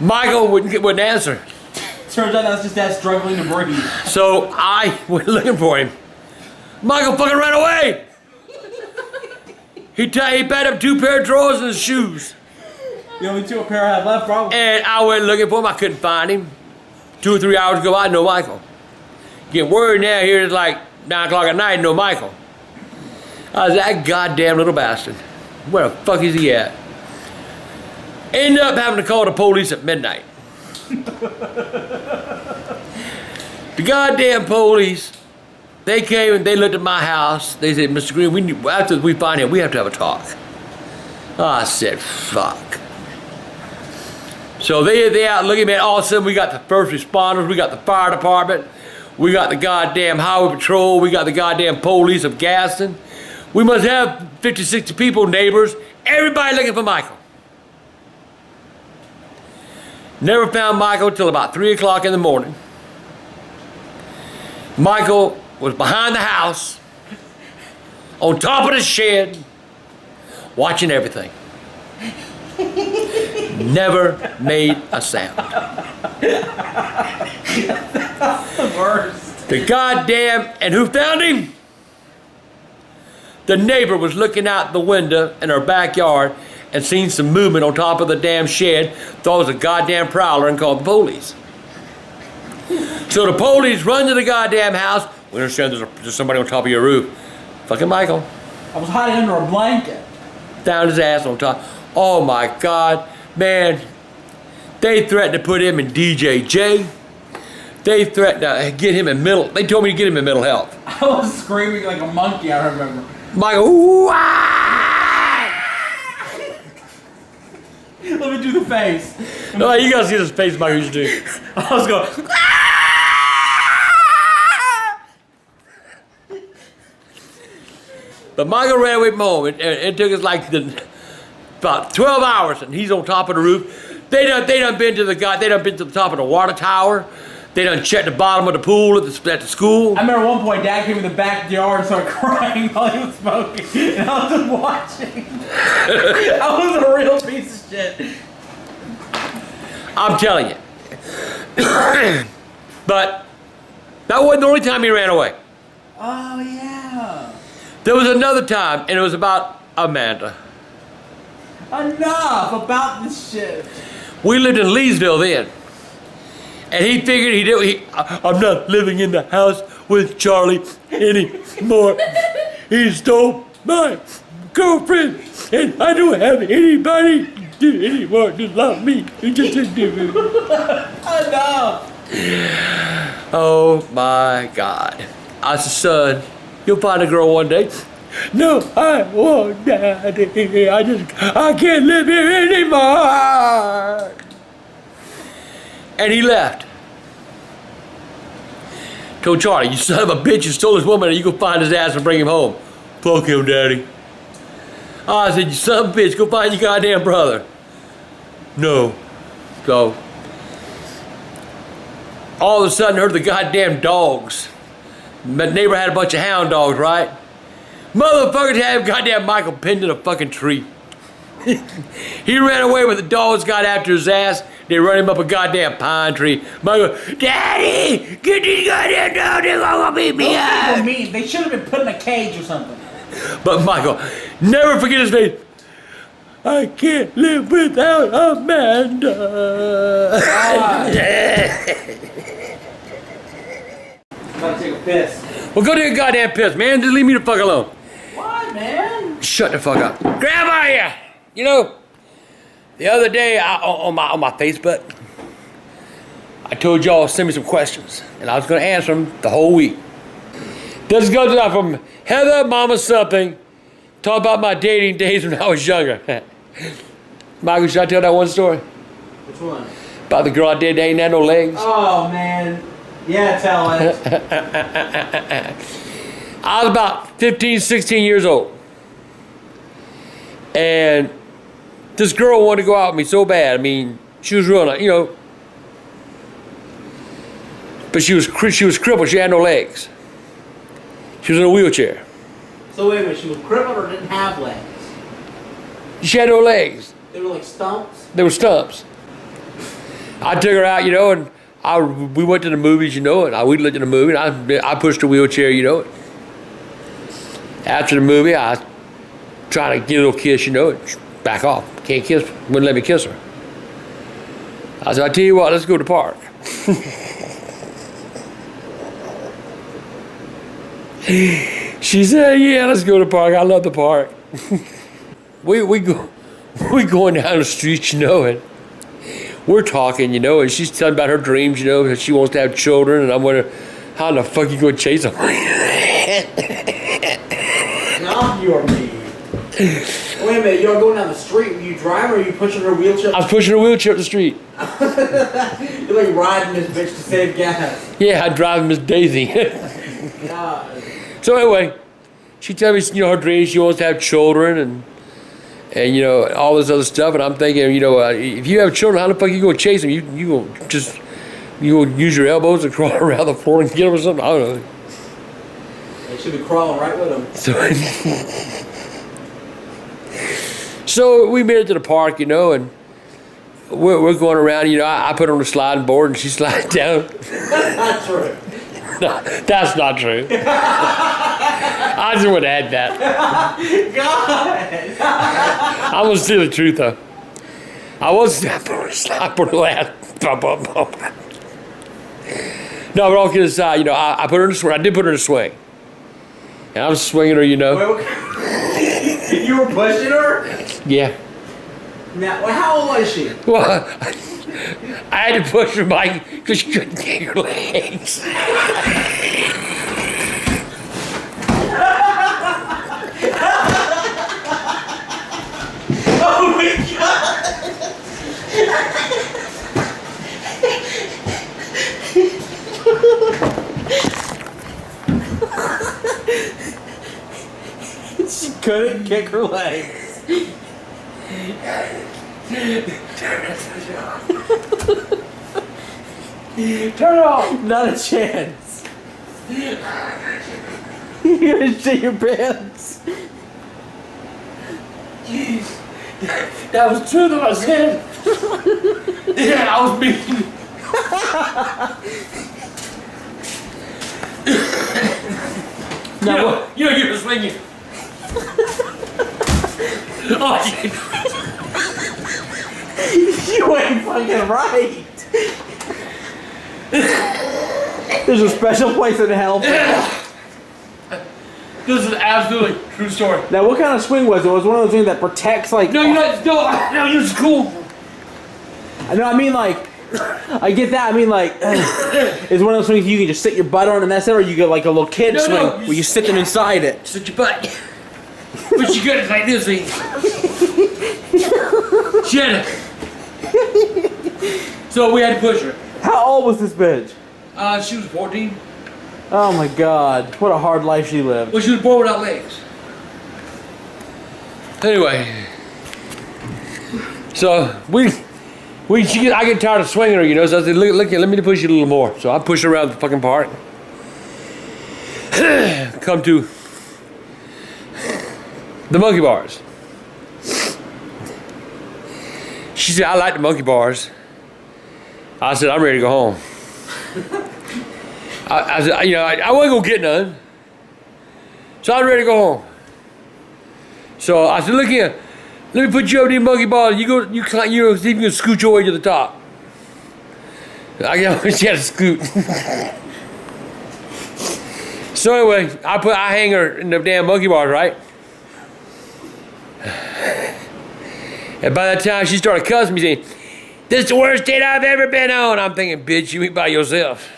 Speaker 1: Michael wouldn't answer.
Speaker 2: Turns out that's just that struggling to breathe.
Speaker 1: So I went looking for him. Michael fucking ran away. He packed up 2 pair of drawers and his shoes.
Speaker 2: The only 2 pair I have left, probably.
Speaker 1: And I went looking for him. I couldn't find him. 2 or 3 hours go by, no Michael. Get word now, here it's like 9 o'clock at night, no Michael. I was that goddamn little bastard. Where the fuck is he at? Ended up having to call the police at midnight. The goddamn police, they came and they looked at my house. They said, Mr. Green, after we find him, we have to have a talk. I said, fuck. So they out looking at me, and all of a sudden we got the first responders, we got the fire department, we got the goddamn highway patrol, we got the goddamn police of Gaston. We must have 50, 60 people, neighbors, everybody looking for Michael. Never found Michael till about 3 o'clock in the morning. Michael was behind the house, on top of the shed, watching everything. Never made a sound.
Speaker 2: The worst.
Speaker 1: The goddamn, and who found him? The neighbor was looking out the window in her backyard and seen some movement on top of the damn shed, thought it was a goddamn prowler and called the police. So the police run to the goddamn house. We understand there's somebody on top of your roof. Fucking Michael.
Speaker 2: I was hiding under a blanket.
Speaker 1: Found his ass on top. Oh my God, man. They threatened to put him in DJJ. They threatened to get him in mental, they told me to get him in mental health.
Speaker 2: I was screaming like a monkey, I remember.
Speaker 1: Michael, ooh,
Speaker 2: Let me do the face.
Speaker 1: no, you gotta see this face Michael used to do.
Speaker 2: I was going,
Speaker 1: But Michael ran away from home. It took us like about 12 hours, and he's on top of the roof. They done been to the top of the water tower. They done checked the bottom of the pool at the school.
Speaker 2: I remember one point Dad came in the backyard and started crying while he was smoking, and I was just watching. I was a real piece of shit.
Speaker 1: I'm telling you. But that wasn't the only time he ran away.
Speaker 2: Oh yeah.
Speaker 1: There was another time, and it was about Amanda.
Speaker 2: Enough about this shit.
Speaker 1: We lived in Leesville then. And he figured I'm not living in the house with Charlie anymore. He stole my girlfriend, and I don't have anybody anymore to love me.
Speaker 2: Enough.
Speaker 1: Oh my God. I said, son, you'll find a girl one day. No, I won't, Daddy. I can't live here anymore. And he left. Told Charlie, you son of a bitch, you stole this woman, and you go find his ass and bring him home. Fuck him, Daddy. I said, you son of a bitch, go find your goddamn brother. No. So, all of a sudden, I heard the goddamn dogs. My neighbor had a bunch of hound dogs, right? Motherfuckers had goddamn Michael pinned in a fucking tree. He ran away when the dogs got after his ass. They run him up a goddamn pine tree. Michael, Daddy, get these goddamn dogs, they're gonna beat me
Speaker 2: Those
Speaker 1: up.
Speaker 2: people mean. They should have been put in a cage or something.
Speaker 1: But Michael, never forget his face. I can't live without Amanda.
Speaker 2: I'm about to take a piss.
Speaker 1: Well, go take a goddamn piss, man. Just leave me the fuck alone.
Speaker 2: What, man?
Speaker 1: Shut the fuck up. Grandma, yeah. You know, the other day on my Facebook, I told y'all to send me some questions, and I was going to answer them the whole week. This goes out from Heather Mama Something, talk about my dating days when I was younger. Michael, should I tell that one story?
Speaker 2: Which one?
Speaker 1: About the girl I dated that ain't had no legs.
Speaker 2: Oh, man. Yeah, tell it.
Speaker 1: I was about 15, 16 years old. And this girl wanted to go out with me so bad. I mean, she was real, you know. But she was crippled. She had no legs. She was in a wheelchair.
Speaker 2: So wait a minute, she was crippled or didn't have legs?
Speaker 1: She had no legs.
Speaker 2: They were like stumps?
Speaker 1: They were stumps. I took her out, you know, and we went to the movies, you know, and we looked at the movie, and I pushed her wheelchair, you know. After the movie, I tried to get a little kiss, you know, and back off. Can't kiss, wouldn't let me kiss her. I said, I tell you what, let's go to the park. She said, yeah, let's go to the park. I love the park. we going down the street, you know, and we're talking, you know, and she's telling about her dreams, you know, that she wants to have children, and I'm wondering, how in the fuck you gonna chase them?
Speaker 2: Now you are mean. Wait a minute, you're going down the street. Were you driving or are you pushing her wheelchair?
Speaker 1: I was pushing her wheelchair up the street.
Speaker 2: You're like riding this bitch to save gas.
Speaker 1: Yeah, I drive Miss Daisy.
Speaker 2: God.
Speaker 1: So anyway, she told me, you know, her dreams, she wants to have children, and you know, all this other stuff, and I'm thinking, you know, if you have children, how the fuck you gonna chase them? You gonna use your elbows and crawl around the floor and get them or something? I don't know.
Speaker 2: They should be crawling right with them.
Speaker 1: So we made it to the park, you know, and we're going around, you know, I put her on the sliding board and she slides down.
Speaker 2: Not true.
Speaker 1: No, that's not true. I just would have had that.
Speaker 2: God!
Speaker 1: I'm gonna say the truth though. I was slide for the last bump. No, but all kidding aside, you know, I put her in the swing. I did put her in the swing. And I was swinging her, you know.
Speaker 2: You were pushing her?
Speaker 1: Yeah.
Speaker 2: Now, well, how old was she?
Speaker 1: Well, I had to push her bike because she couldn't get her legs.
Speaker 2: Oh my God! She couldn't kick her legs. Turn it off! Not a chance. You're gonna shit your pants.
Speaker 1: That was true that I said. Yeah, I was being.
Speaker 2: Now,
Speaker 1: you know, you were swinging. Oh,
Speaker 2: you ain't fucking right. There's a special place in hell for that.
Speaker 1: This is absolutely true story.
Speaker 2: Now, what kind of swing was it? Was it one of those things that protects, like...
Speaker 1: No, it's cool.
Speaker 2: No, I mean, like... I get that. I mean, like... it's one of those swings you can just sit your butt on and that's it, or you get, like, a little kid swing where you sit them inside it.
Speaker 1: Sit your butt. But you got it like this, see? Shut up. So we had to push her.
Speaker 2: How old was this bitch?
Speaker 1: She was 14.
Speaker 2: Oh my God. What a hard life she lived.
Speaker 1: Well, she was born without legs. Anyway. So, I get tired of swinging her, you know, so I said, look, let me push you a little more. So I push her around the fucking park. Come to the monkey bars. She said, I like the monkey bars. I said, I'm ready to go home. I said, you know, I wasn't gonna get none. So I was ready to go home. So I said, look here, let me put you over these monkey bars. You see if you can scoot your way to the top. I guess she had to scoot. So anyway, I hang her in the damn monkey bars, right? And by that time she started cussing me, saying, this is the worst date I've ever been on. I'm thinking, bitch, you ain't by yourself.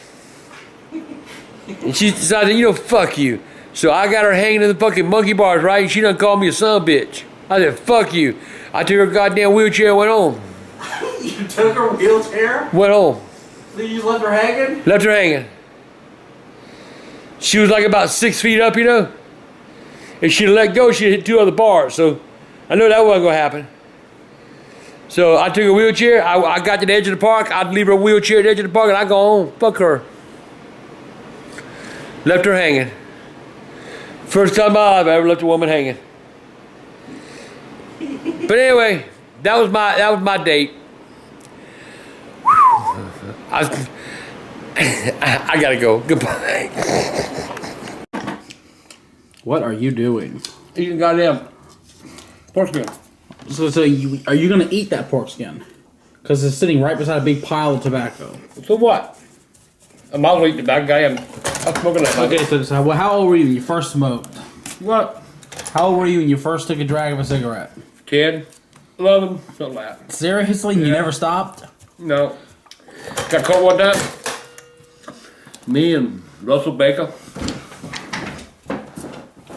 Speaker 1: And she decided, you know, fuck you. So I got her hanging in the fucking monkey bars, right? And she done called me a son of a bitch. I said, fuck you. I took her goddamn wheelchair and went home.
Speaker 2: You took her wheelchair?
Speaker 1: Went home.
Speaker 2: So you left her hanging?
Speaker 1: Left her hanging. She was like about 6 feet up, you know? If she'd let go, she'd hit 2 other bars. So I knew that wasn't going to happen. So I took a wheelchair. I got to the edge of the park. I'd leave her wheelchair at the edge of the park and I'd go home. Fuck her. Left her hanging. First time I've ever left a woman hanging. But anyway, that was my date. I gotta go. Goodbye.
Speaker 2: What are you doing?
Speaker 1: Eating goddamn pork skin.
Speaker 2: So are you gonna eat that pork skin? Because it's sitting right beside a big pile of tobacco.
Speaker 1: So what? I might as well eat the back guy. I'm smoking that.
Speaker 2: Okay, so how old were you when you first smoked?
Speaker 1: What?
Speaker 2: How old were you when you first took a drag of a cigarette?
Speaker 1: 10, 11, something like that.
Speaker 2: Seriously? You never stopped?
Speaker 1: No. Got caught one time. Me and Russell Baker.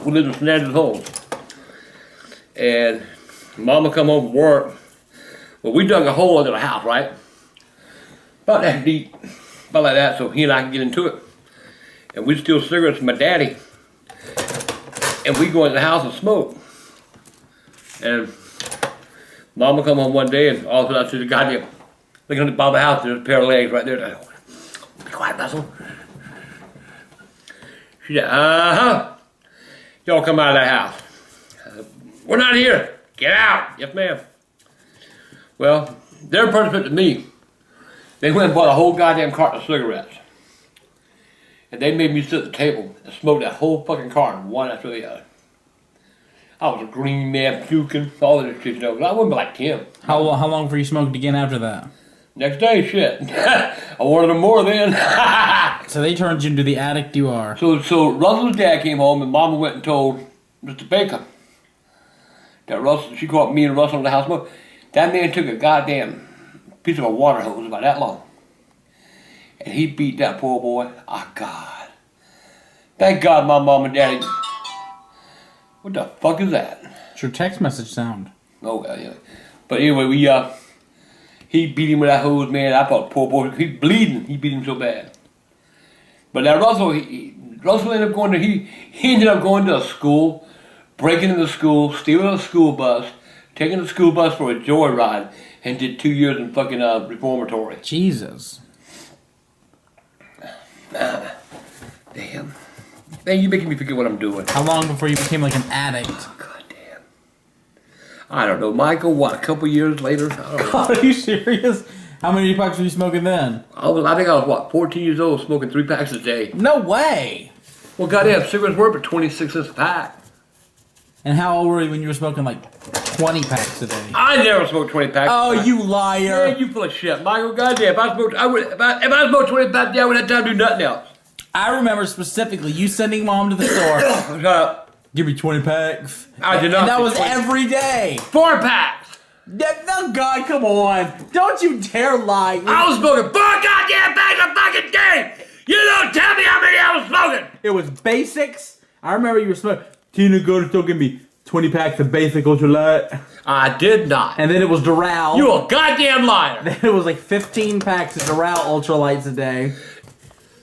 Speaker 1: We lived in Snadger's home. And Mama come home from work. Well, we dug a hole under the house, right? About that deep. About like that, so he and I can get into it. And we'd steal cigarettes from my daddy. And we go into the house and smoke. And Mama come home one day and all of a sudden I see the goddamn, looking at the bottom of the house, there's a pair of legs right there. Be quiet, Russell. She said, y'all come out of that house. We're not here. Get out. Yes, ma'am. Well, their punishment to me, they went and bought a whole goddamn carton of cigarettes. And they made me sit at the table and smoke that whole fucking carton, one after the other. I was a green man, puking, all of this shit, you know. I wouldn't be like Tim.
Speaker 2: How long were you smoked again after that?
Speaker 1: Next day, shit. I wanted them more then.
Speaker 2: So they turned you into the addict you are.
Speaker 1: So Russell's dad came home and Mama went and told Mr. Baker that Russell, she caught me and Russell in the house smoke. That man took a goddamn piece of a water hose about that long. And he beat that poor boy. Oh, God. Thank God my mom and daddy. What the fuck is that?
Speaker 2: It's your text message sound.
Speaker 1: Oh, yeah. But anyway, he beat him with that hose, man. I thought poor boy, he's bleeding. He beat him so bad. But now Russell, Russell ended up going to, he ended up going to a school, breaking into the school, stealing a school bus, taking the school bus for a joyride, and did 2 years in fucking reformatory.
Speaker 2: Jesus.
Speaker 1: Damn. Man, you're making me forget what I'm doing.
Speaker 2: How long before you became like an addict?
Speaker 1: Oh, God damn. I don't know, Michael, what, a couple years later? I don't know.
Speaker 2: God, are you serious? How many packs were you smoking then?
Speaker 1: I think I was, what, 14 years old, smoking 3 packs a day.
Speaker 2: No way!
Speaker 1: Well, goddamn, cigarettes were for 26 cents a pack.
Speaker 2: And how old were you when you were smoking like 20 packs a day?
Speaker 1: I never smoked 20 packs.
Speaker 2: Oh, you liar!
Speaker 1: Man, you full of shit, Michael. Goddamn, if I smoked 20 packs a day, I wouldn't have time to do nothing else.
Speaker 2: I remember specifically you sending Mom to the store.
Speaker 1: Shut up.
Speaker 2: Give me 20 packs.
Speaker 1: I did not.
Speaker 2: And that was
Speaker 1: 20.
Speaker 2: every day.
Speaker 1: 4 packs.
Speaker 2: No, God, come on. Don't you dare lie.
Speaker 1: I was smoking 4 goddamn packs a fucking day. You don't tell me how many I was smoking.
Speaker 2: It was basics. I remember you were smoking. Tina, go to store, give me 20 packs of basic ultralight.
Speaker 1: I did not.
Speaker 2: And then it was Doral.
Speaker 1: You a goddamn liar.
Speaker 2: Then it was like 15 packs of Doral ultralights a day.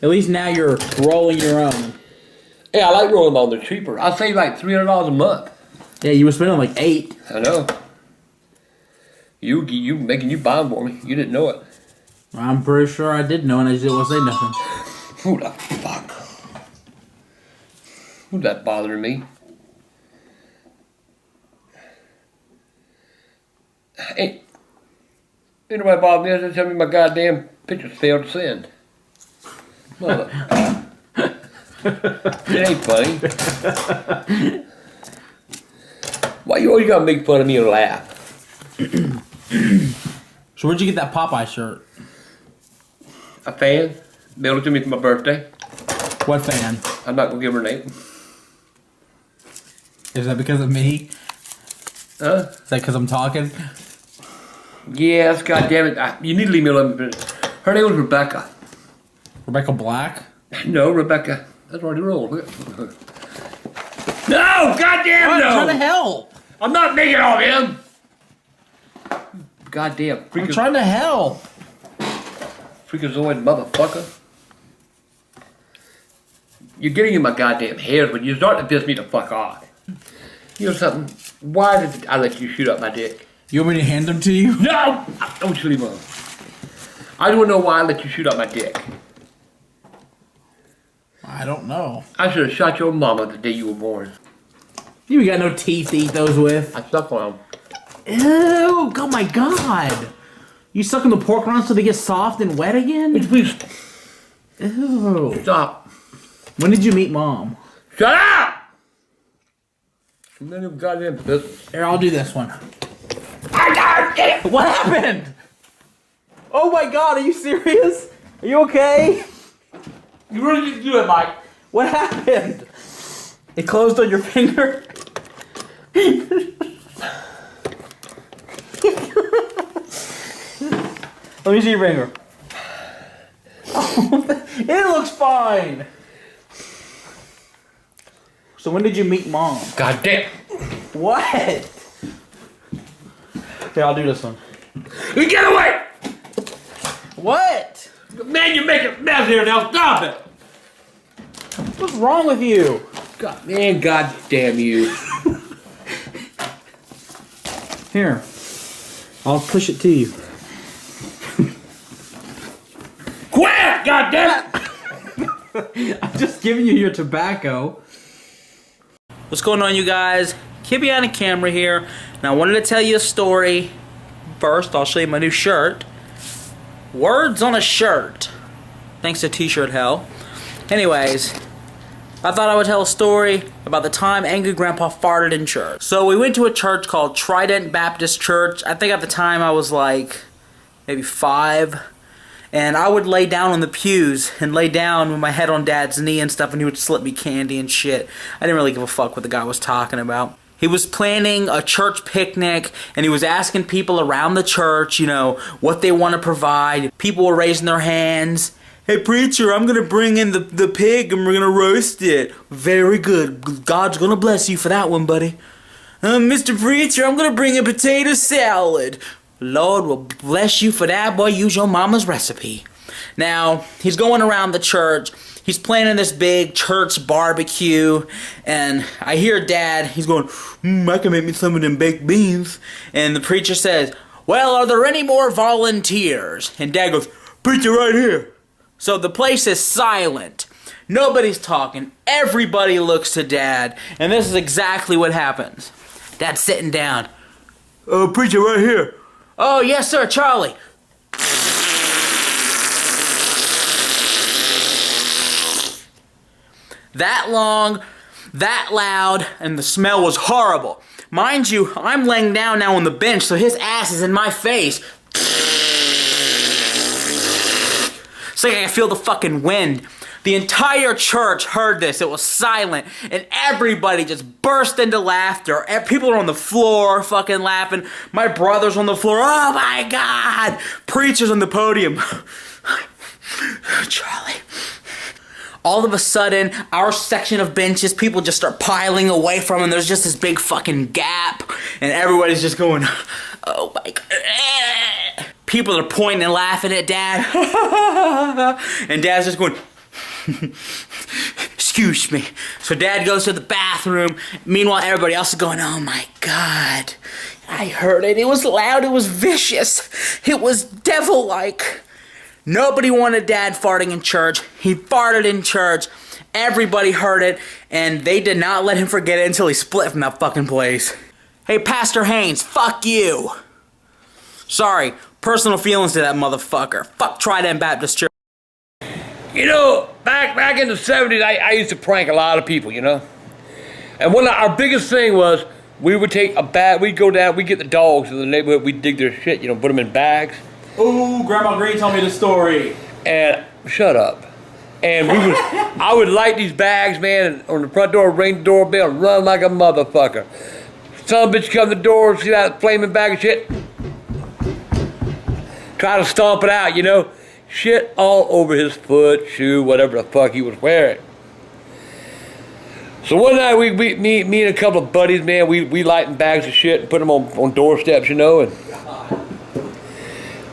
Speaker 2: At least now you're rolling your own.
Speaker 1: Yeah, I like rolling them on. They're cheaper. I save like $300 a month.
Speaker 2: Yeah, you were spending like 8.
Speaker 1: I know. You making you buy them for me. You didn't know it.
Speaker 2: I'm pretty sure I did know, and I just didn't want to say nothing.
Speaker 1: Who the fuck? Who's that bothering me? Ain't nobody bothering me. Just tell me my goddamn pictures failed to send. Mother. It ain't funny. Why you always gotta make fun of me and laugh?
Speaker 2: So where'd you get that Popeye shirt?
Speaker 1: A fan mailed it to me for my birthday.
Speaker 2: What fan?
Speaker 1: I'm not gonna give her a name.
Speaker 2: Is that because of me?
Speaker 1: Huh?
Speaker 2: Is that because I'm talking?
Speaker 1: Yes, goddammit. You need to leave me alone. Her name was Rebecca.
Speaker 2: Rebecca Black?
Speaker 1: No, Rebecca. That's already rolled. No! Goddamn
Speaker 2: I'm
Speaker 1: no!
Speaker 2: trying to help.
Speaker 1: I'm not making all of him! goddamn
Speaker 2: I'm trying to help.
Speaker 1: freakazoid motherfucker. You're getting in my goddamn hair, but you're starting to piss me the fuck off. You know something? Why did I let you shoot up my dick?
Speaker 2: You want me to hand them to you?
Speaker 1: No! Don't shoot him up. I don't know why I let you shoot up my dick.
Speaker 2: I don't know.
Speaker 1: I should have shot your mama the day you were born.
Speaker 2: You got no teeth to eat those with.
Speaker 1: I suck on them.
Speaker 2: Ew! Oh my god! You sucking the pork rinds so they get soft and wet again?
Speaker 1: Please
Speaker 2: Ew.
Speaker 1: stop.
Speaker 2: When did you meet Mom?
Speaker 1: Shut up! None of your goddamn business.
Speaker 2: Here, I'll do this one.
Speaker 1: I got it!
Speaker 2: What happened? Oh my god, are you serious? Are you okay?
Speaker 1: You really didn't do it, Mike.
Speaker 2: What happened? It closed on your finger? Let me see your finger. Oh, it looks fine. So when did you meet Mom?
Speaker 1: God damn.
Speaker 2: What? Okay, I'll do this one.
Speaker 1: You get away!
Speaker 2: What?
Speaker 1: Man, you're making a mess here now. Stop it!
Speaker 2: What's wrong with you?
Speaker 1: God, man, god damn you.
Speaker 2: Here. I'll push it to you.
Speaker 1: Quit! God damn it!
Speaker 2: I'm just giving you your tobacco. What's going on, you guys? Kidbehindacamera here. Now, I wanted to tell you a story. First, I'll show you my new shirt. Words on a shirt. Thanks to T-Shirt Hell. Anyways, I thought I would tell a story about the time Angry Grandpa farted in church. So we went to a church called Trident Baptist Church. I think at the time I was like maybe 5. And I would lay down on the pews and lay down with my head on Dad's knee and stuff, and he would slip me candy and shit. I didn't really give a fuck what the guy was talking about. He was planning a church picnic, and he was asking people around the church, you know, what they want to provide. People were raising their hands. Hey, preacher, I'm going to bring in the pig, and we're going to roast it. Very good. God's going to bless you for that one, buddy. Mr. Preacher, I'm going to bring a potato salad. Lord will bless you for that, boy. Use your mama's recipe. Now, he's going around the church. He's planning this big church barbecue. And I hear Dad, he's going, I can make me some of them baked beans. And the preacher says, well, are there any more volunteers? And Dad goes, preacher, right here. So the place is silent. Nobody's talking. Everybody looks to Dad. And this is exactly what happens. Dad's sitting down. Preacher, right here. Oh, yes, sir, Charlie. That long, that loud, and the smell was horrible. Mind you, I'm laying down now on the bench, so his ass is in my face. It's like I can feel the fucking wind. The entire church heard this. It was silent, and everybody just burst into laughter. People are on the floor fucking laughing. My brother's on the floor. Oh my God! Preacher's on the podium. Charlie. All of a sudden, our section of benches, people just start piling away from him. There's just this big fucking gap, and everybody's just going, oh my God. People are pointing and laughing at Dad. And Dad's just going, excuse me. So Dad goes to the bathroom. Meanwhile, everybody else is going, oh my God. I heard it. It was loud. It was vicious. It was devil-like. Nobody wanted Dad farting in church. He farted in church. Everybody heard it. And they did not let him forget it until he split from that fucking place. Hey, Pastor Haynes, fuck you. Sorry. Personal feelings to that motherfucker. Fuck Trident Baptist Church.
Speaker 1: You know, back in the 70s, I used to prank a lot of people, you know? And one of our biggest thing was, we would take a bag, we'd go down, we'd get the dogs in the neighborhood, we'd dig their shit, you know, put them in bags.
Speaker 2: Ooh, Grandma Green told me the story.
Speaker 1: And, shut up. And I would light these bags, man, on the front door, ring the doorbell, run like a motherfucker. Some bitch come to the door, see that flaming bag of shit? Try to stomp it out, you know? Shit all over his foot, shoe, whatever the fuck he was wearing. So one night, me and a couple of buddies, man, we lighting bags of shit and put them on doorsteps, you know, and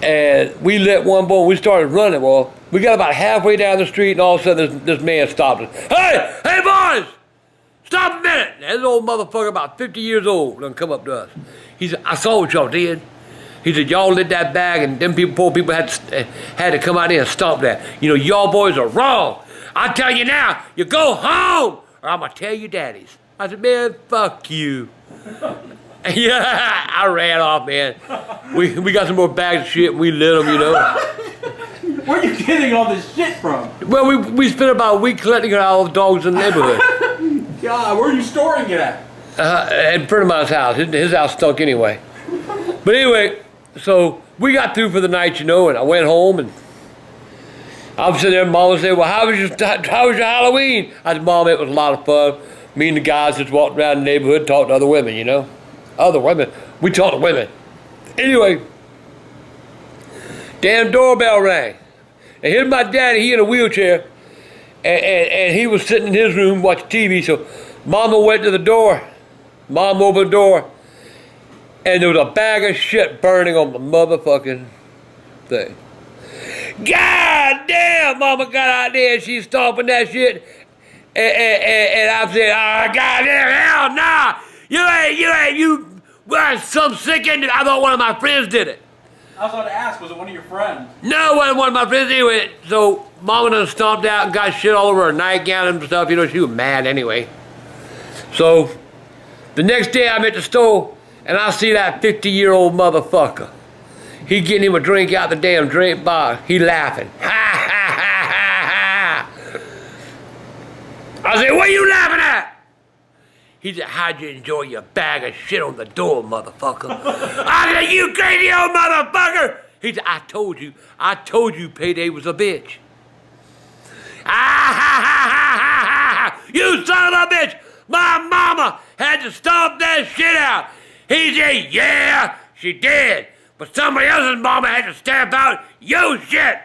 Speaker 1: And we let one boy, we started running. Well, we got about halfway down the street, and all of a sudden this man stopped us. Hey boys, stop a minute. And this old motherfucker, about 50 years old, done come up to us. He said, I saw what y'all did. He said, y'all lit that bag, and them poor people had to come out there and stomp that. You know, y'all boys are wrong. I tell you now, you go home, or I'm gonna tell your daddies. I said, man, fuck you. Yeah, I ran off, man. We got some more bags of shit, and we lit them, you know.
Speaker 2: Where are you getting all this shit from?
Speaker 1: Well, we spent about a week collecting it all the dogs in the neighborhood.
Speaker 2: God, where are you storing it at?
Speaker 1: At a friend of mine's house. His house stunk anyway. But anyway, so we got through for the night, you know, and I went home, and I was sitting there, and Mama said, well, how was your Halloween? I said, Mom, it was a lot of fun. Me and the guys just walked around the neighborhood, talked to other women, you know. Other women. We talked to women. Anyway, damn doorbell rang. And here's my daddy, he in a wheelchair, and he was sitting in his room watching TV, so Mama went to the door. Mom opened the door, and there was a bag of shit burning on the motherfucking thing. God damn, Mama got out there and she's stomping that shit. And I said, oh, goddamn, hell nah. You were some sick end. I thought one of my friends did it.
Speaker 2: I was about to ask, was it one of your friends?
Speaker 1: No, it wasn't one of my friends anyway. So Mama done stomped out and got shit all over her nightgown and stuff. You know, she was mad anyway. So the next day I'm at the store and I see that 50-year-old motherfucker. He getting him a drink out the damn drink box. He laughing. Ha ha ha ha ha. I said, what are you laughing at? He said, how'd you enjoy your bag of shit on the door, motherfucker? I said, you crazy old motherfucker. He said, I told you Payday was a bitch. Ah ha ha ha ha ha. You son of a bitch. My mama had to stomp that shit out. He said, yeah, she did. But somebody else's mama had to stamp out your shit.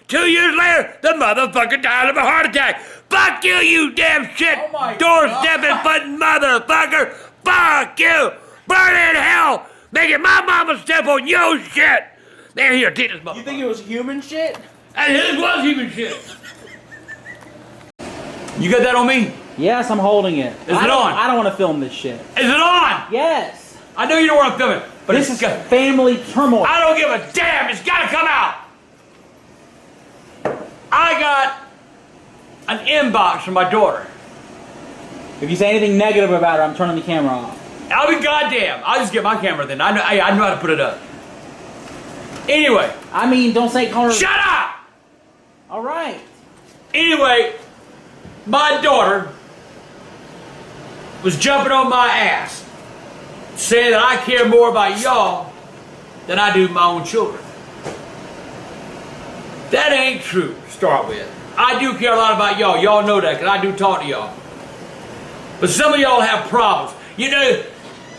Speaker 1: 2 years later, the motherfucker died of a heart attack. Fuck you, you damn shit, door-stepping button motherfucker. Fuck you. Burn in hell. Making my mama step on your shit. Man, here, take this motherfucker.
Speaker 2: You think it was human shit?
Speaker 1: And his was human shit. You got that on me?
Speaker 2: Yes, I'm holding it.
Speaker 1: Is it on?
Speaker 2: I don't want to film this shit.
Speaker 1: Is it on?
Speaker 2: Yes.
Speaker 1: I know you don't want to film it, but
Speaker 2: This is family turmoil.
Speaker 1: I don't give a damn. It's got to come out. I got an inbox from my daughter.
Speaker 2: If you say anything negative about her, I'm turning the camera off.
Speaker 1: I'll be goddamn. I'll just get my camera then. I know how to put it up. Anyway.
Speaker 2: I mean, don't say call her.
Speaker 1: Shut up!
Speaker 2: All right.
Speaker 1: Anyway, my daughter was jumping on my ass, saying that I care more about y'all than I do my own children. That ain't true to start with. I do care a lot about y'all. Y'all know that because I do talk to y'all. But some of y'all have problems. You know,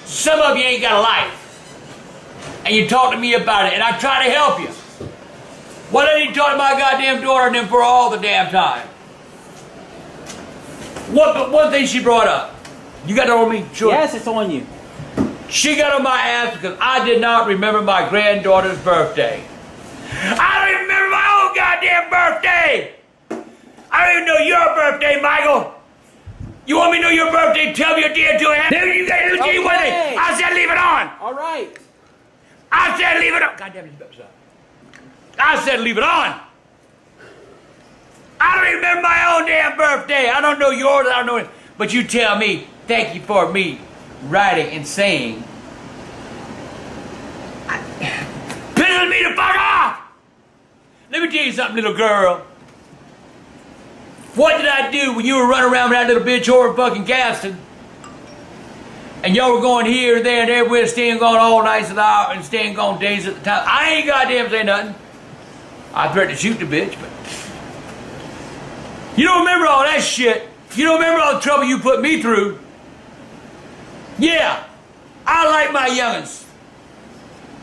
Speaker 1: some of you ain't got a life. And you talk to me about it, and I try to help you. Why don't you talk to my goddamn daughter and then for all the damn time? One thing she brought up. You got that on me? Sure.
Speaker 2: Yes, it's on you.
Speaker 1: She got on my ass because I did not remember my granddaughter's birthday. I don't even remember my own goddamn birthday! I don't even know your birthday, Michael! You want me to know your birthday? Tell me your dear to it.
Speaker 2: Okay.
Speaker 1: I said leave it on!
Speaker 2: All right.
Speaker 1: I said leave it on! Goddamn it, I said leave it on! I don't even remember my own damn birthday! I don't know yours, I don't know it. But you tell me, thank you for me writing and saying. Pisses me the fuck off! Let me tell you something, little girl. What did I do when you were running around with that little bitch over fucking Gaston? And y'all were going here and there and everywhere, staying gone all nights and hours and staying gone days at the time. I ain't goddamn say nothing. I threatened to shoot the bitch, but you don't remember all that shit. You don't remember all the trouble you put me through. Yeah, I like my youngins.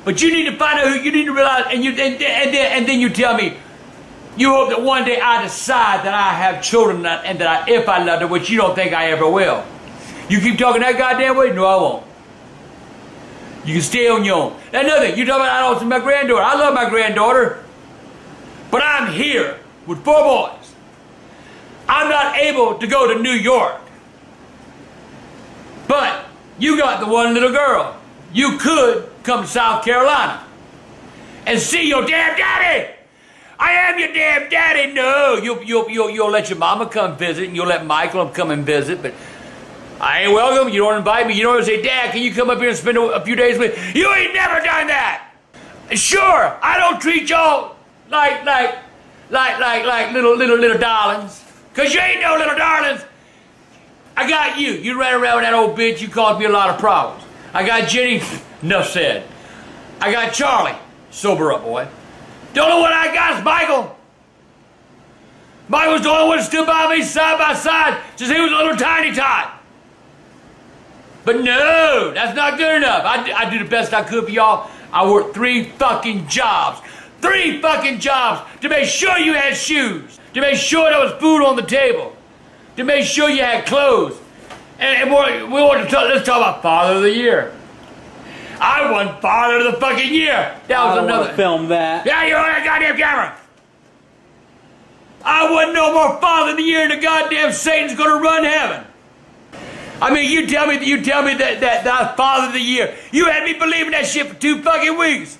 Speaker 1: But you need to find out who you need to realize, and then you tell me, you hope that one day I decide that I have children and that if I love them, which you don't think I ever will. You keep talking that goddamn way? No, I won't.
Speaker 4: You can stay on your own. That's nothing. You talking about I don't see my granddaughter. I love my granddaughter. But I'm here with 4 boys. I'm not able to go to New York. But you got the one little girl. You could come to South Carolina and see your damn daddy. I am your damn daddy. No, you'll let your mama come visit, and you'll let Michael come and visit, but I ain't welcome. You don't invite me. You don't say, Dad, can you come up here and spend a few days with me? You ain't never done that. Sure, I don't treat y'all like little darlings, cause you ain't no little darlings. I got you. You ran around with that old bitch. You caused me a lot of problems. I got Jenny. Enough said. I got Charlie. Sober up, boy. Don't know what I got is Michael. Michael's the only one that stood by me side by side since he was a little tiny tot. But no, that's not good enough. I do the best I could for y'all. I worked 3 fucking jobs. 3 fucking jobs to make sure you had shoes. To make sure there was food on the table. To make sure you had clothes. And let's talk about Father of the Year. I won Father of the fucking Year. That was another.
Speaker 2: Film that.
Speaker 4: Yeah, you're on that goddamn camera. I won no more Father of the Year, and the goddamn Satan's gonna run heaven. I mean, you tell me that Father of the Year. You had me believing that shit for 2 fucking weeks.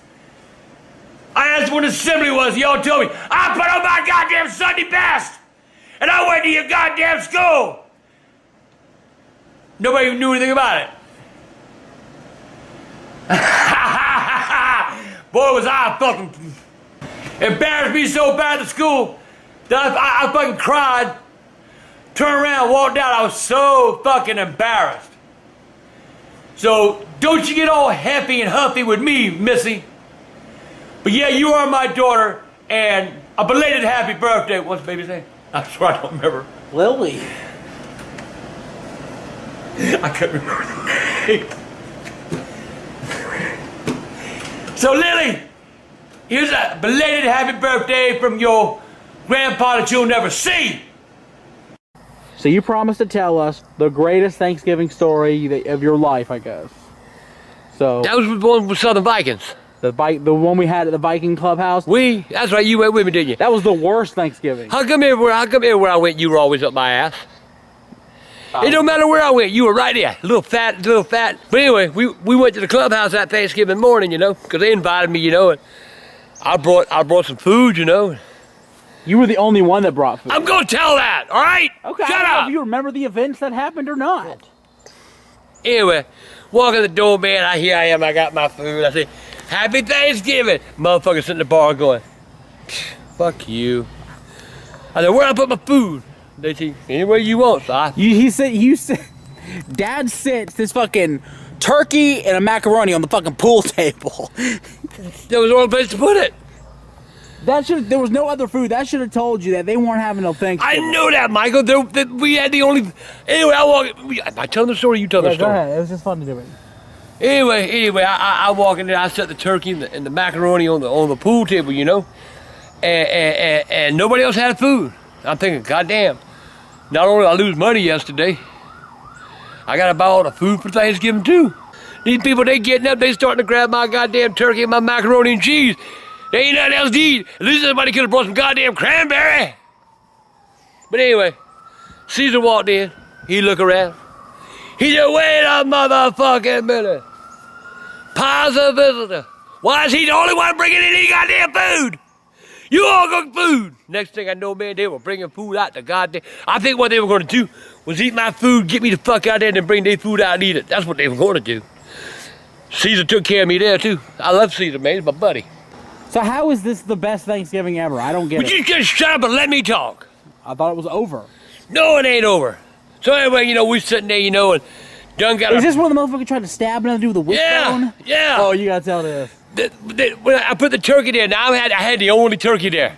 Speaker 4: I asked when the assembly was. Y'all told me I put on my goddamn Sunday best, and I went to your goddamn school. Nobody knew anything about it. Boy, was I fucking embarrassed me so bad at school that I fucking cried. Turned around, walked out. I was so fucking embarrassed. So don't you get all happy and huffy with me, Missy. But yeah, you are my daughter, and a belated happy birthday. What's the baby's name? I'm sorry, I don't remember.
Speaker 2: Lily.
Speaker 4: I couldn't remember the name. So Lily, here's a belated happy birthday from your grandpa that you'll never see.
Speaker 2: So you promised to tell us the greatest Thanksgiving story of your life, I guess. So
Speaker 1: That was the one with Southern Vikings.
Speaker 2: the one we had at the Viking clubhouse.
Speaker 1: That's right, you went with me, didn't you?
Speaker 2: That was the worst Thanksgiving.
Speaker 1: How come everywhere I went, you were always up my ass? It don't matter where I went, you were right there. Little fat. But anyway, we went to the clubhouse that Thanksgiving morning, because they invited me, and I brought some food,
Speaker 2: You were the only one that brought food.
Speaker 1: I'm gonna tell that, all right?
Speaker 2: Okay.
Speaker 1: Shut
Speaker 2: I don't know
Speaker 1: up.
Speaker 2: if you remember the events that happened or not.
Speaker 1: Anyway, walk in the door, man. Here I am. I got my food. I say, Happy Thanksgiving. Motherfucker sitting in the bar going, fuck you. I said, where I put my food? They say, anywhere you want. So
Speaker 2: You said, Dad sits this fucking turkey and a macaroni on the fucking pool table.
Speaker 1: there was no place to put it.
Speaker 2: There was no other food. That should have told you that they weren't having no Thanksgiving.
Speaker 1: I knew that, Michael. We had the only. Anyway, I tell the story. You tell the story.
Speaker 2: Go ahead. It was just fun to do it.
Speaker 1: Anyway, I walk in there. I set the turkey and the macaroni on the pool table, and nobody else had food. I'm thinking, goddamn. Not only did I lose money yesterday, I got to buy all the food for Thanksgiving too. These people, they getting up, they starting to grab my goddamn turkey and my macaroni and cheese. There ain't nothing else to eat. At least somebody could have brought some goddamn cranberry. But anyway, Caesar walked in. He looked around. He said, wait a motherfucking minute. Pa's a visitor. Why is he the only one bringing in any goddamn food? You all cook food. Next thing I know, man, they were bringing food out the goddamn. I think what they were going to do was eat my food, get me the fuck out there, and then bring their food out and eat it. That's what they were going to do. Caesar took care of me there, too. I love Caesar, man. He's my buddy.
Speaker 2: So how is this the best Thanksgiving ever? I don't get
Speaker 1: Would
Speaker 2: it.
Speaker 1: you just shut up and let me talk?
Speaker 2: I thought it was over.
Speaker 1: No, it ain't over. So anyway, we sitting there, and done got
Speaker 2: Is this where the motherfucker tried to stab another dude with a wishbone?
Speaker 1: Yeah.
Speaker 2: Oh, you gotta tell this.
Speaker 1: When I put the turkey there, now I had the only turkey there.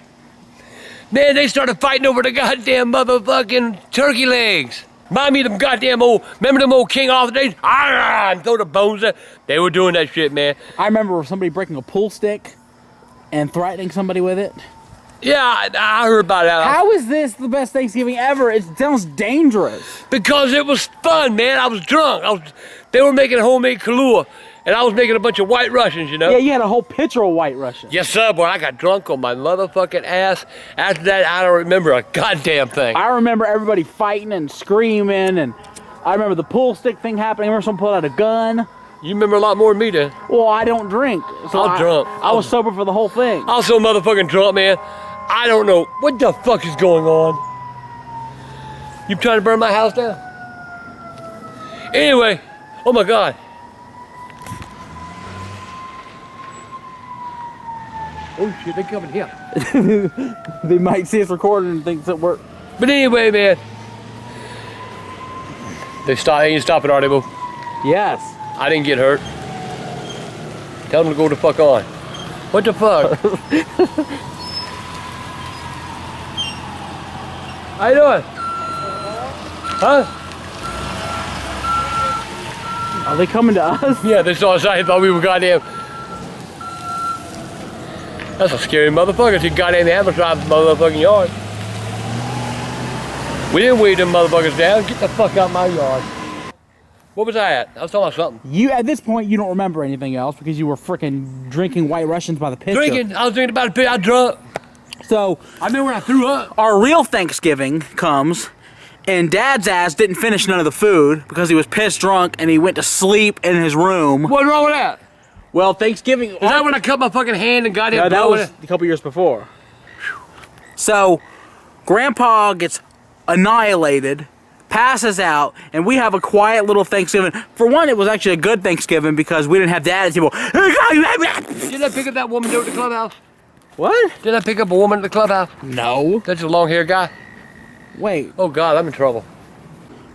Speaker 1: Man, they started fighting over the goddamn motherfucking turkey legs. Remind me of them goddamn remember them old King Arthur days? And throw the bones there. They were doing that shit, man.
Speaker 2: I remember somebody breaking a pool stick and threatening somebody with it.
Speaker 1: Yeah, I heard about that.
Speaker 2: How is this the best Thanksgiving ever? It sounds dangerous.
Speaker 1: Because it was fun, man. I was drunk. They were making homemade Kahlua. And I was making a bunch of White Russians, you know?
Speaker 2: Yeah, you had a whole pitcher of White Russian.
Speaker 1: Yes, sir, boy. I got drunk on my motherfucking ass. After that, I don't remember a goddamn thing.
Speaker 2: I remember everybody fighting and screaming, and I remember the pool stick thing happening. I remember someone pulled out a gun.
Speaker 1: You remember a lot more than me, then.
Speaker 2: Well, I don't drink. So
Speaker 1: I'm drunk.
Speaker 2: I was sober for the whole thing.
Speaker 1: I was so motherfucking drunk, man. I don't know what the fuck is going on. You trying to burn my house down? Anyway, oh my God. Oh shit, they coming here.
Speaker 2: They might see us recording and think that we're...
Speaker 1: But anyway, man. They ain't stopping, are they, boo?
Speaker 2: Yes.
Speaker 1: I didn't get hurt. Tell them to go the fuck on. What the fuck? How you doing? Huh?
Speaker 2: Are they coming to us?
Speaker 1: Yeah, they saw us. I thought we were goddamn. That's a scary motherfucker. It's a goddamn ambulance drive the motherfucking yard. We didn't weed them motherfuckers down. Get the fuck out of my yard. What was I at? I was talking about something.
Speaker 2: You, at this point, you don't remember anything else because you were freaking drinking White Russians by the pitcher.
Speaker 1: Drinking? I was thinking about it. I was drunk.
Speaker 2: So,
Speaker 1: I remember when I threw up.
Speaker 2: our real Thanksgiving comes, and Dad's ass didn't finish none of the food because he was pissed drunk and he went to sleep in his room.
Speaker 1: What's wrong with that?
Speaker 2: Well, Thanksgiving...
Speaker 1: Is that when I cut my fucking hand and goddamn
Speaker 2: No, that
Speaker 1: blew
Speaker 2: was
Speaker 1: it?
Speaker 2: a couple years before. So, Grandpa gets annihilated, passes out, and we have a quiet little Thanksgiving. For one, it was actually a good Thanksgiving because we didn't have Dad and people...
Speaker 1: Didn't I pick up that woman down at the clubhouse?
Speaker 2: What?
Speaker 1: Didn't I pick up a woman at the clubhouse?
Speaker 2: No.
Speaker 1: That's a long-haired guy.
Speaker 2: Wait,
Speaker 1: Oh God, I'm in trouble.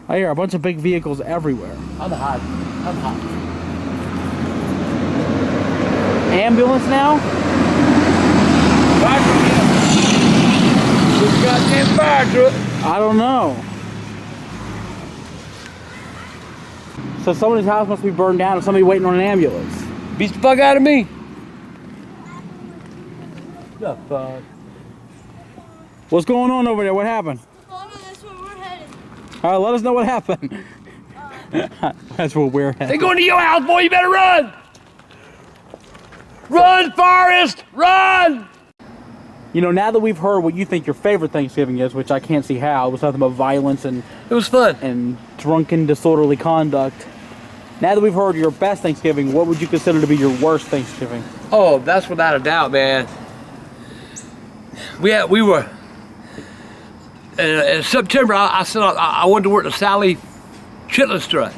Speaker 2: I hear a bunch of big vehicles everywhere.
Speaker 1: I'm hot. I'm hot.
Speaker 2: Ambulance now?
Speaker 1: Fire truck. This goddamn fire truck.
Speaker 2: I don't know. So somebody's house must be burned down and somebody waiting on an ambulance.
Speaker 1: Beats the fuck out of me. The fuck?
Speaker 2: What's going on over there? What happened?
Speaker 3: Follow this where we're headed.
Speaker 2: All right, let us know what happened. That's where we're
Speaker 1: They
Speaker 2: headed.
Speaker 1: going to your house, boy. You better run. Run, Forrest. Run.
Speaker 2: You know, now that we've heard what you think your favorite Thanksgiving is, which I can't see how, it was nothing but violence and
Speaker 1: It was fun.
Speaker 2: drunken, disorderly conduct. Now that we've heard your best Thanksgiving, what would you consider to be your worst Thanksgiving?
Speaker 1: Oh, that's without a doubt, man. We were in September. I said I wanted to work the Sally Chitlin strut.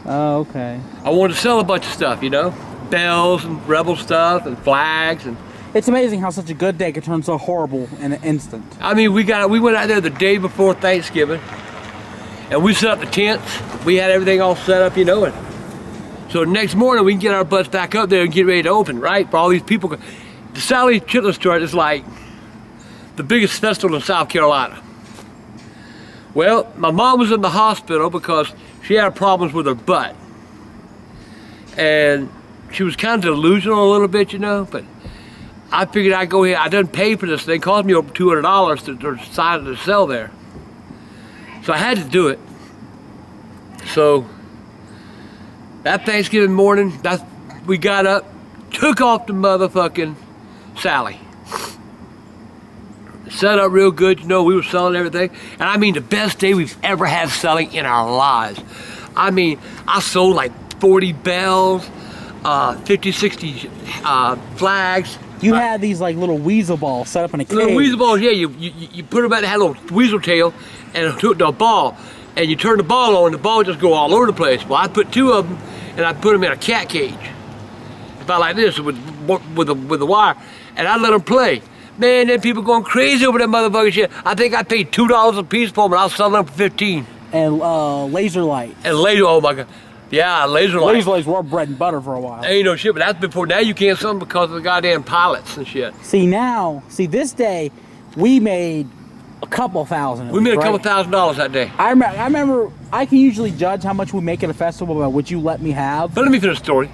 Speaker 2: Oh, okay.
Speaker 1: I wanted to sell a bunch of stuff, you know, bells and rebel stuff and flags and.
Speaker 2: It's amazing how such a good day could turn so horrible in an instant.
Speaker 1: I mean, we went out there the day before Thanksgiving, and we set up the tents. We had everything all set up, you know, and so the next morning we can get our butts back up there and get ready to open, right? For all these people. The Sally Chitlin strut is like the biggest festival in South Carolina. Well, my mom was in the hospital because she had problems with her butt. And she was kind of delusional a little bit, you know, but I figured I'd go ahead. I didn't pay for this thing. It cost me over $200 to sign to sell there. So I had to do it. So that Thanksgiving morning, we got up, took off the motherfucking Sally. Set up real good, you know, we were selling everything. And I mean, the best day we've ever had selling in our lives. I mean, I sold like 40 bells, 50, 60 flags.
Speaker 2: You had these like little weasel balls set up in a cage.
Speaker 1: Little weasel balls, yeah, you put them out, they had a little weasel tail and a ball. And you turn the ball on, the ball just go all over the place. Well, I put 2 of them and I put them in a cat cage. About like this with the wire. And I let them play. Man, then people going crazy over that motherfucking shit. I think I paid $2 a piece for them, and I was selling them for 15.
Speaker 2: And laser light.
Speaker 1: And laser, oh my God, yeah, laser light.
Speaker 2: Laser lights were bread and butter for a while.
Speaker 1: Ain't no shit, but that's before. Now you can't sell them because of the goddamn pilots and shit.
Speaker 2: See this day, we made a couple thousand.
Speaker 1: We made a couple
Speaker 2: right?
Speaker 1: $1,000s that day.
Speaker 2: I remember. I can usually judge how much we make at a festival by what you let me have.
Speaker 1: But let me finish the story.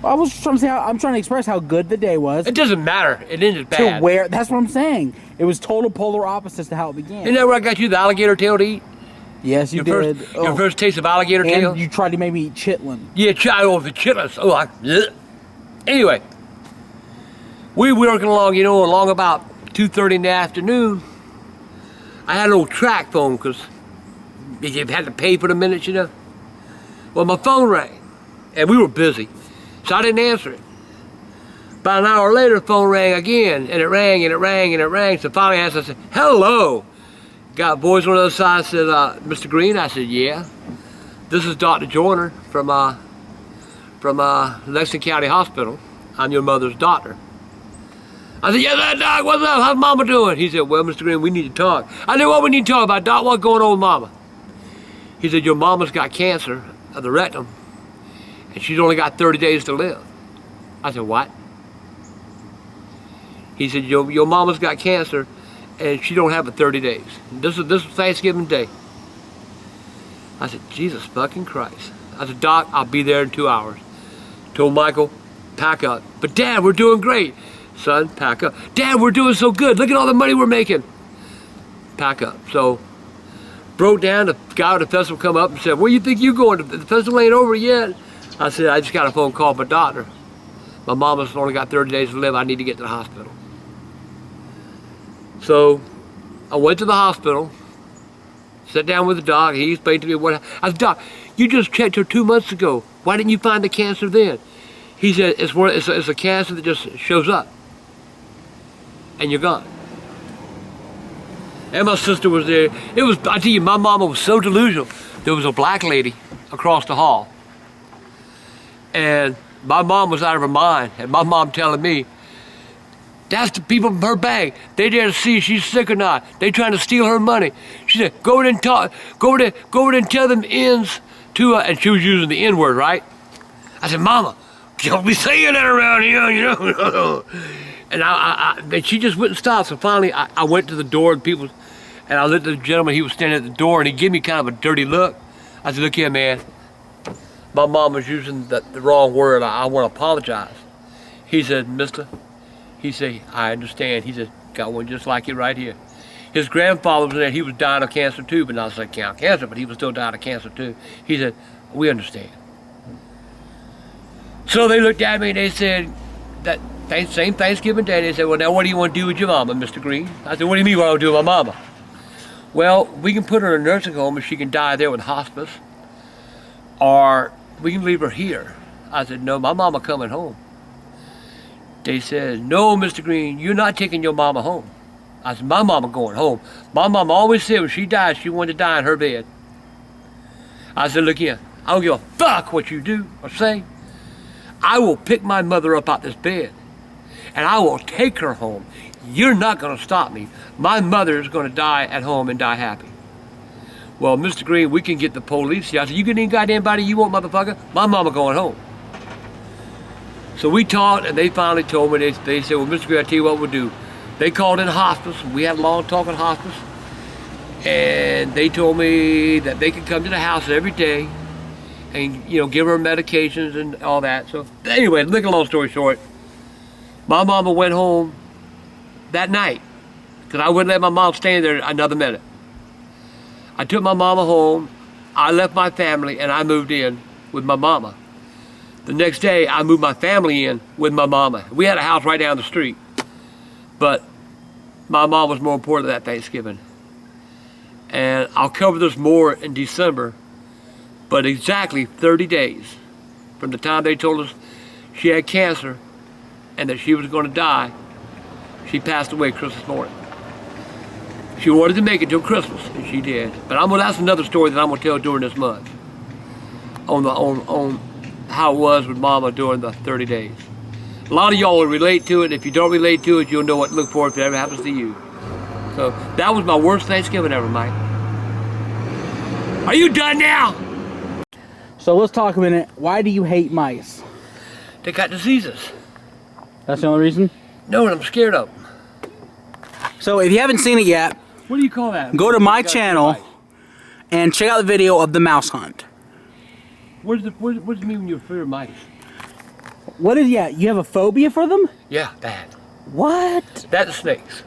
Speaker 2: I was trying to say I'm trying to express how good the day was.
Speaker 1: It doesn't matter. It ended bad.
Speaker 2: To where that's what I'm saying. It was total polar opposites to how it began.
Speaker 1: Isn't that where I got you the alligator tail to eat?
Speaker 2: Yes, you
Speaker 1: your
Speaker 2: did.
Speaker 1: First, Your first taste of alligator tail?
Speaker 2: And you tried to make me eat chitlin.
Speaker 1: Yeah, the chitlins. Oh, bleh. Anyway, we were working along, along about 2:30 in the afternoon. I had an old track phone because you had to pay for the minutes, Well, my phone rang, and we were busy, so I didn't answer it. About an hour later, the phone rang again, and it rang, and it rang, and it rang. So finally I answered, I said, hello. Got a voice on the other side, said, Mr. Green? I said, yeah. This is Dr. Joyner from Lexington County Hospital. I'm your mother's doctor. I said, yes, Doc, what's up? How's Mama doing? He said, well, Mr. Green, we need to talk. I said, what we need to talk about, Doc? What's going on with Mama? He said, your mama's got cancer of the rectum, and she's only got 30 days to live. I said, what? He said, your mama's got cancer, and she don't have but 30 days. This is Thanksgiving Day. I said, Jesus fucking Christ. I said, Doc, I'll be there in 2 hours. Told Michael, pack up. But Dad, we're doing great. Son, pack up. Dad, we're doing so good. Look at all the money we're making. Pack up. So, broke down. The guy at the festival come up and said, where you think you going? The festival ain't over yet. I said, I just got a phone call from my doctor. My mama's only got 30 days to live. I need to get to the hospital. So, I went to the hospital, sat down with the doc. He explained to me what I said, Doc, you just checked her 2 months ago. Why didn't you find the cancer then? He said, it's a cancer that just shows up, and you're gone. And my sister was there. I tell you, my mama was so delusional. There was a black lady across the hall, and my mom was out of her mind, and my mom telling me, that's the people in her bag. They there to see if she's sick or not. They trying to steal her money. She said, go over there and talk. Go over there and tell them ends to her. And she was using the N-word, right? I said, Mama, don't be saying that around here, And she just wouldn't stop. So finally, I went to the door and I looked at the gentleman. He was standing at the door, and he gave me kind of a dirty look. I said, look here, man. My mom was using the wrong word. I want to apologize. He said, mister. He said, I understand. He said, got one just like you right here. His grandfather was there. He was dying of cancer too, but not like cancer, but he was still dying of cancer too. He said, we understand. So they looked at me and they said, that same Thanksgiving Day, they said, well, now what do you want to do with your mama, Mr. Green? I said, what do you mean what I want to do with my mama? Well, we can put her in a nursing home and she can die there with hospice, or we can leave her here. I said, no, my mama coming home. They said, no, Mr. Green, you're not taking your mama home. I said, my mama going home. My mama always said when she died, she wanted to die in her bed. I said, look here, I don't give a fuck what you do or say. I will pick my mother up out this bed, and I will take her home. You're not going to stop me. My mother is going to die at home and die happy. Well, Mr. Green, we can get the police here. I said, you get any goddamn body you want, motherfucker? My mama going home. So we talked, and they finally told me, they said, well, Mr. Green, I tell you what we'll do. They called in hospice. We had a long talk in hospice. And they told me that they could come to the house every day and, give her medications and all that. So anyway, make a long story short, my mama went home that night because I wouldn't let my mom stand there another minute. I took my mama home. I left my family, and I moved in with my mama. The next day, I moved my family in with my mama. We had a house right down the street, but my mom was more important than that Thanksgiving. And I'll cover this more in December, but exactly 30 days from the time they told us she had cancer and that she was going to die, she passed away Christmas morning. She wanted to make it till Christmas, and she did. But that's another story that I'm going to tell during this month on how it was with Mama during the 30 days. A lot of y'all will relate to it. If you don't relate to it, you'll know what to look for if it ever happens to you. So that was my worst Thanksgiving ever, Mike. Are you done now?
Speaker 2: So let's talk a minute. Why do you hate mice?
Speaker 1: They got diseases.
Speaker 2: That's the only reason?
Speaker 1: No, and I'm scared of them.
Speaker 2: So if you haven't seen it yet,
Speaker 1: what do you call that?
Speaker 2: Go to my channel and check out the video of the mouse hunt.
Speaker 1: What does it mean when you're afraid of mice?
Speaker 2: You have a phobia for them?
Speaker 1: Yeah, that.
Speaker 2: What?
Speaker 1: That's snakes.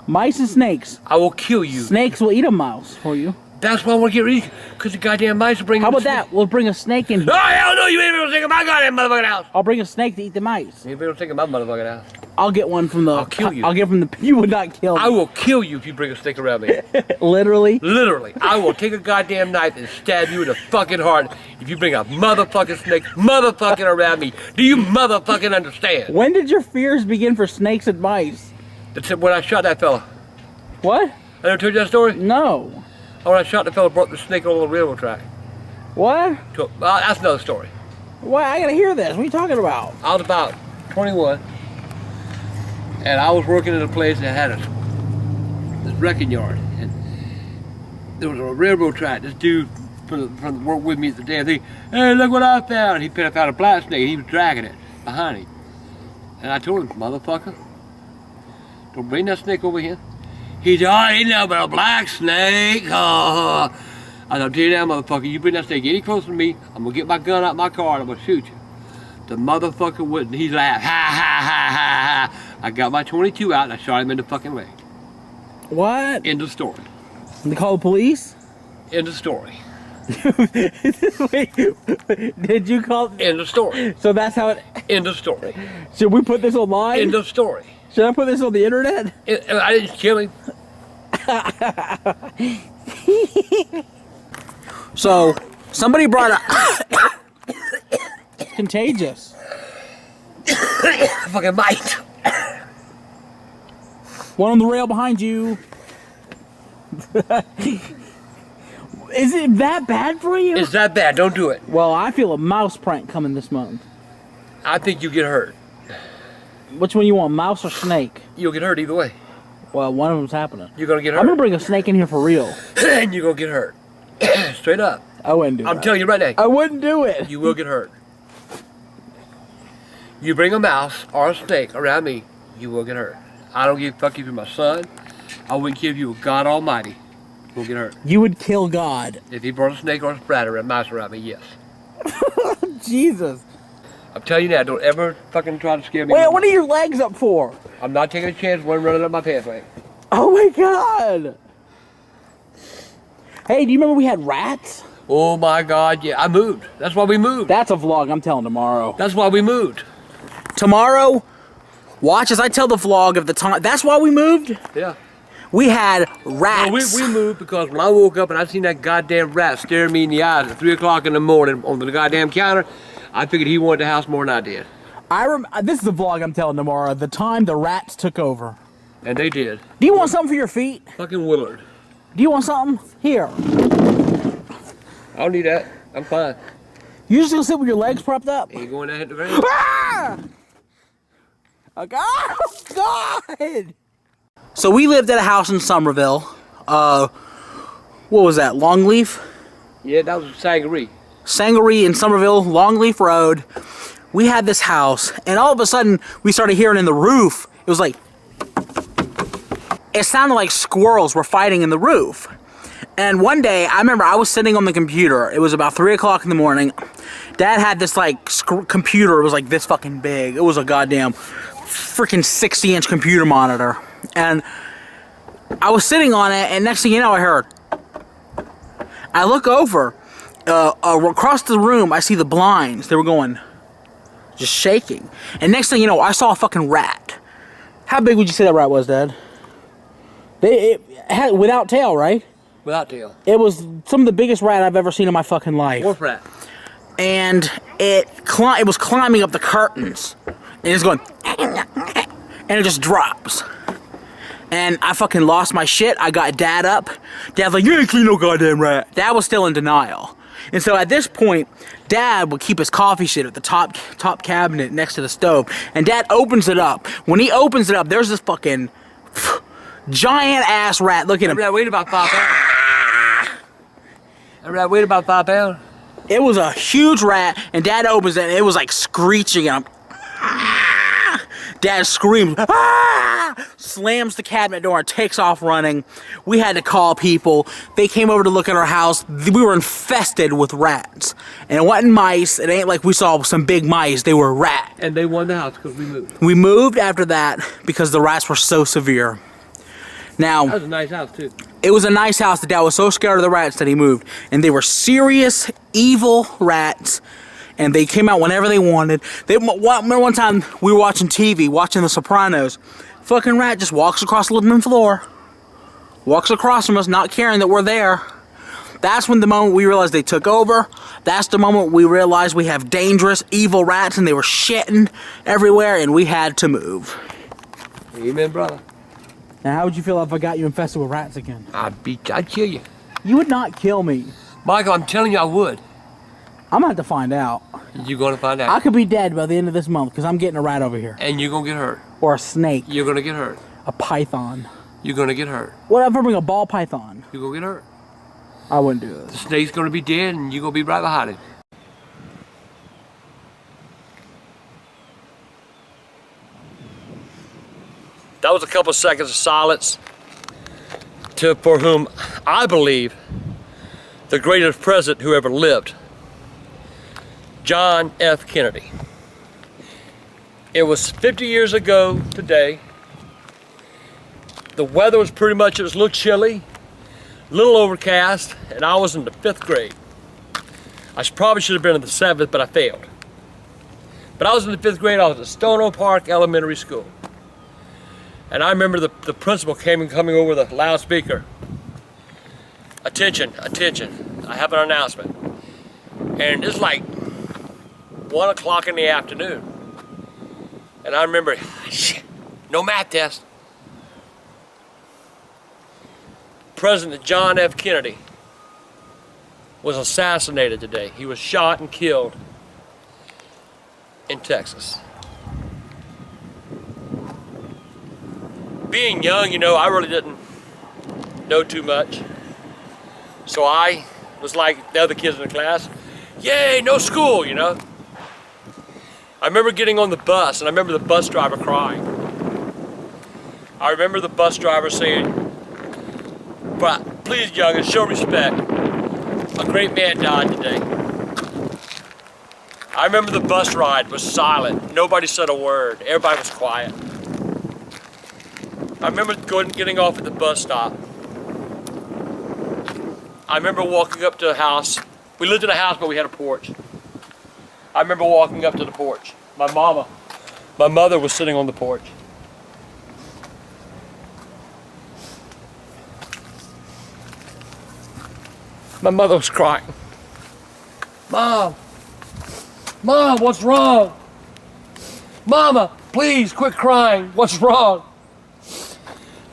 Speaker 2: Mice and snakes.
Speaker 1: I will kill you.
Speaker 2: Snakes will eat a mouse for you.
Speaker 1: That's why I want to get rid of you, because the goddamn mice will bring.
Speaker 2: How about that? We'll bring a snake in.
Speaker 1: Oh hell no! You ain't able to take my goddamn motherfucking house.
Speaker 2: I'll bring a snake to eat the mice.
Speaker 1: You ain't able to take my motherfucking house.
Speaker 2: I'll get one from the.
Speaker 1: I'll kill you.
Speaker 2: I'll get from the. You would not kill me.
Speaker 1: I will kill you if you bring a snake around me.
Speaker 2: Literally.
Speaker 1: Literally, I will take a goddamn knife and stab you in the fucking heart if you bring a motherfucking snake motherfucking around me. Do you motherfucking understand?
Speaker 2: When did your fears begin for snakes and mice?
Speaker 1: That's when I shot that fella.
Speaker 2: What?
Speaker 1: I never told you that story?
Speaker 2: No.
Speaker 1: Oh, when I shot the fella, brought the snake over the railroad track.
Speaker 2: What?
Speaker 1: That's another story.
Speaker 2: What? I gotta hear this. What are you talking about?
Speaker 1: I was about 21, and I was working at a place that had this wrecking yard, and there was a railroad track. This dude from the work with me at the damn thing, hey, look what I found. He found a black snake, and he was dragging it behind him. And I told him, motherfucker, don't bring that snake over here. He said, oh, ain't nothing but a black snake. I said, I'll tell you that, motherfucker, you bring that snake any closer to me, I'm gonna get my gun out my car and I'm gonna shoot you. The motherfucker wouldn't. He laughed, ha, ha, ha, ha, ha. I got my 22 out and I shot him in the fucking leg.
Speaker 2: What?
Speaker 1: End of story.
Speaker 2: They call the police?
Speaker 1: End of story.
Speaker 2: Wait, did you call?
Speaker 1: End of story.
Speaker 2: So that's how it.
Speaker 1: End of story.
Speaker 2: Should we put this online?
Speaker 1: End of story.
Speaker 2: Should I put this on the internet?
Speaker 1: I didn't kill him.
Speaker 2: So somebody brought a contagious.
Speaker 1: Fucking bite.
Speaker 2: One on the rail behind you. Is it that bad for you?
Speaker 1: It's that bad. Don't do it.
Speaker 2: Well, I feel a mouse prank coming this month.
Speaker 1: I think you get hurt.
Speaker 2: Which one you want, mouse or snake?
Speaker 1: You'll get hurt either way.
Speaker 2: Well, one of them's happening.
Speaker 1: You're gonna get hurt.
Speaker 2: I'm gonna bring a snake in here for real.
Speaker 1: And you're gonna get hurt. Straight up.
Speaker 2: I wouldn't do it.
Speaker 1: I'm telling you right now.
Speaker 2: I wouldn't do it.
Speaker 1: You will get hurt. You bring a mouse or a snake around me, you will get hurt. I don't give a fuck if you're my son. I wouldn't give you a God Almighty. You'll get hurt.
Speaker 2: You would kill God.
Speaker 1: If he brought a snake or a spider or a mouse around me, yes.
Speaker 2: Jesus.
Speaker 1: I'm telling you now, don't ever fucking try to scare me.
Speaker 2: Wait, what are your legs up for?
Speaker 1: I'm not taking a chance of one running up my pants leg.
Speaker 2: Oh my God. Hey, do you remember we had rats?
Speaker 1: Oh my God, yeah, I moved. That's why we moved.
Speaker 2: That's a vlog I'm telling tomorrow.
Speaker 1: That's why we moved.
Speaker 2: Tomorrow, watch as I tell the vlog of the time. That's why we moved?
Speaker 1: Yeah.
Speaker 2: We had rats.
Speaker 1: No, we moved because when I woke up and I seen that goddamn rat staring me in the eyes at 3 o'clock in the morning on the goddamn counter, I figured he wanted the house more than I did.
Speaker 2: This is a vlog I'm telling tomorrow. The time the rats took over.
Speaker 1: And they did.
Speaker 2: Do you want something for your feet?
Speaker 1: Fucking Willard.
Speaker 2: Do you want something? Here.
Speaker 1: I don't need that. I'm fine.
Speaker 2: You just gonna sit with your legs propped up?
Speaker 1: Ain't going to hit the ground.
Speaker 2: Ah! Oh God! So we lived at a house in Somerville. What was that? Longleaf?
Speaker 1: Yeah, that was Sangaree.
Speaker 2: Sangaree in Somerville, Longleaf Road. We had this house, and all of a sudden, we started hearing in the roof, it was like, it sounded like squirrels were fighting in the roof. And one day, I remember I was sitting on the computer. It was about 3 o'clock in the morning. Dad had this, like, computer. It was, like, this fucking big. It was a goddamn freaking 60-inch computer monitor. And I was sitting on it, and next thing you know, I heard. I look over. Across the room, I see the blinds. They were going, just shaking. And next thing you know, I saw a fucking rat. How big would you say that rat was, Dad? It had without tail, right?
Speaker 1: Without tail.
Speaker 2: It was some of the biggest rat I've ever seen in my fucking life.
Speaker 1: Wolf rat.
Speaker 2: And it was climbing up the curtains. And it's going, and it just drops. And I fucking lost my shit. I got Dad up. Dad's like, you ain't clean no goddamn rat. Dad was still in denial. And so at this point, Dad would keep his coffee shit at the top cabinet next to the stove. And Dad opens it up. When he opens it up, there's this fucking giant ass rat. Look at him.
Speaker 1: That rat weighed about 5 pounds. That rat weighed about 5 pounds.
Speaker 2: It was a huge rat, and Dad opens it, and it was like screeching, and Dad screams, ah! Slams the cabinet door and takes off running. We had to call people. They came over to look at our house. We were infested with rats. And it wasn't mice. It ain't like we saw some big mice. They were rats.
Speaker 1: And they won the house because we moved.
Speaker 2: We moved after that because the rats were so severe. Now,
Speaker 1: That was a nice house too.
Speaker 2: it was a nice house. The dad was so scared of the rats that he moved. And they were serious, evil rats. And they came out whenever they wanted. Remember one time we were watching TV, watching The Sopranos. Fucking rat just walks across the living room floor. Walks across from us, not caring that we're there. That's when the moment we realized they took over. That's the moment we realized we have dangerous, evil rats and they were shitting everywhere and we had to move.
Speaker 1: Amen, brother.
Speaker 2: Now, how would you feel if I got you infested with rats again?
Speaker 1: I'd kill you.
Speaker 2: You would not kill me.
Speaker 1: Michael, I'm telling you I would.
Speaker 2: I'm gonna have to find out.
Speaker 1: You're gonna find out.
Speaker 2: I could be dead by the end of this month because I'm getting a rat over here.
Speaker 1: And you're gonna get hurt.
Speaker 2: Or a snake.
Speaker 1: You're gonna get hurt.
Speaker 2: A python.
Speaker 1: You're gonna get hurt.
Speaker 2: What if I bring a ball python?
Speaker 1: You're gonna get hurt.
Speaker 2: I wouldn't do
Speaker 1: The
Speaker 2: this.
Speaker 1: snake's gonna be dead and you're gonna be right behind it. That was a couple seconds of silence for whom I believe the greatest president who ever lived, John F. Kennedy. It was 50 years ago today. The weather was pretty much, it was a little chilly, a little overcast, and I was in the 5th grade. I probably should have been in the 7th, but I failed. But I was in the 5th grade, I was at Stone Oak Park Elementary School. And I remember the principal coming over the loudspeaker. Attention, attention, I have an announcement. And it's like 1 o'clock in the afternoon. And I remember, shit, no math test. President John F. Kennedy was assassinated today. He was shot and killed in Texas. Being young, you know, I really didn't know too much. So I was like the other kids in the class, yay, no school, you know. I remember getting on the bus and I remember the bus driver crying. I remember the bus driver saying, "But please, youngins, show respect. A great man died today." I remember the bus ride was silent. Nobody said a word. Everybody was quiet. I remember getting off at the bus stop. I remember walking up to a house. We lived in a house, but we had a porch. I remember walking up to the porch. My mother was sitting on the porch. My mother was crying. Mom, what's wrong? Mama, please quit crying. What's wrong?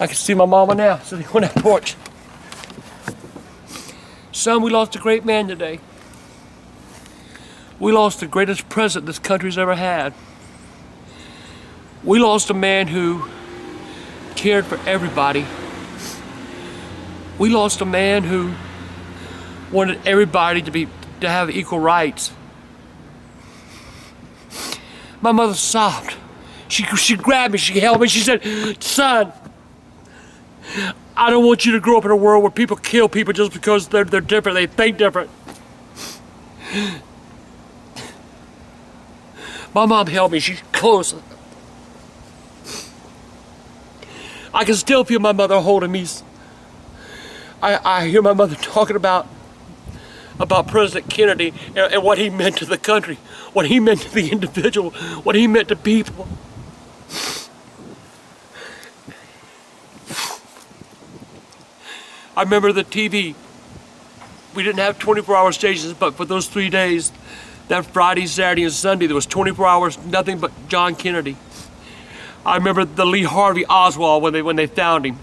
Speaker 1: I can see my mama now sitting on that porch. Son, we lost a great man today. We lost the greatest president this country's ever had. We lost a man who cared for everybody. We lost a man who wanted everybody to have equal rights. My mother sobbed. She grabbed me, she held me, she said, "Son, I don't want you to grow up in a world where people kill people just because they're different, they think different." My mom held me, she's close. I can still feel my mother holding me. I hear my mother talking about President Kennedy and what he meant to the country, what he meant to the individual, what he meant to people. I remember the TV. We didn't have 24-hour stations, but for those 3 days, that Friday, Saturday, and Sunday, there was 24 hours, nothing but John Kennedy. I remember the Lee Harvey Oswald when they found him.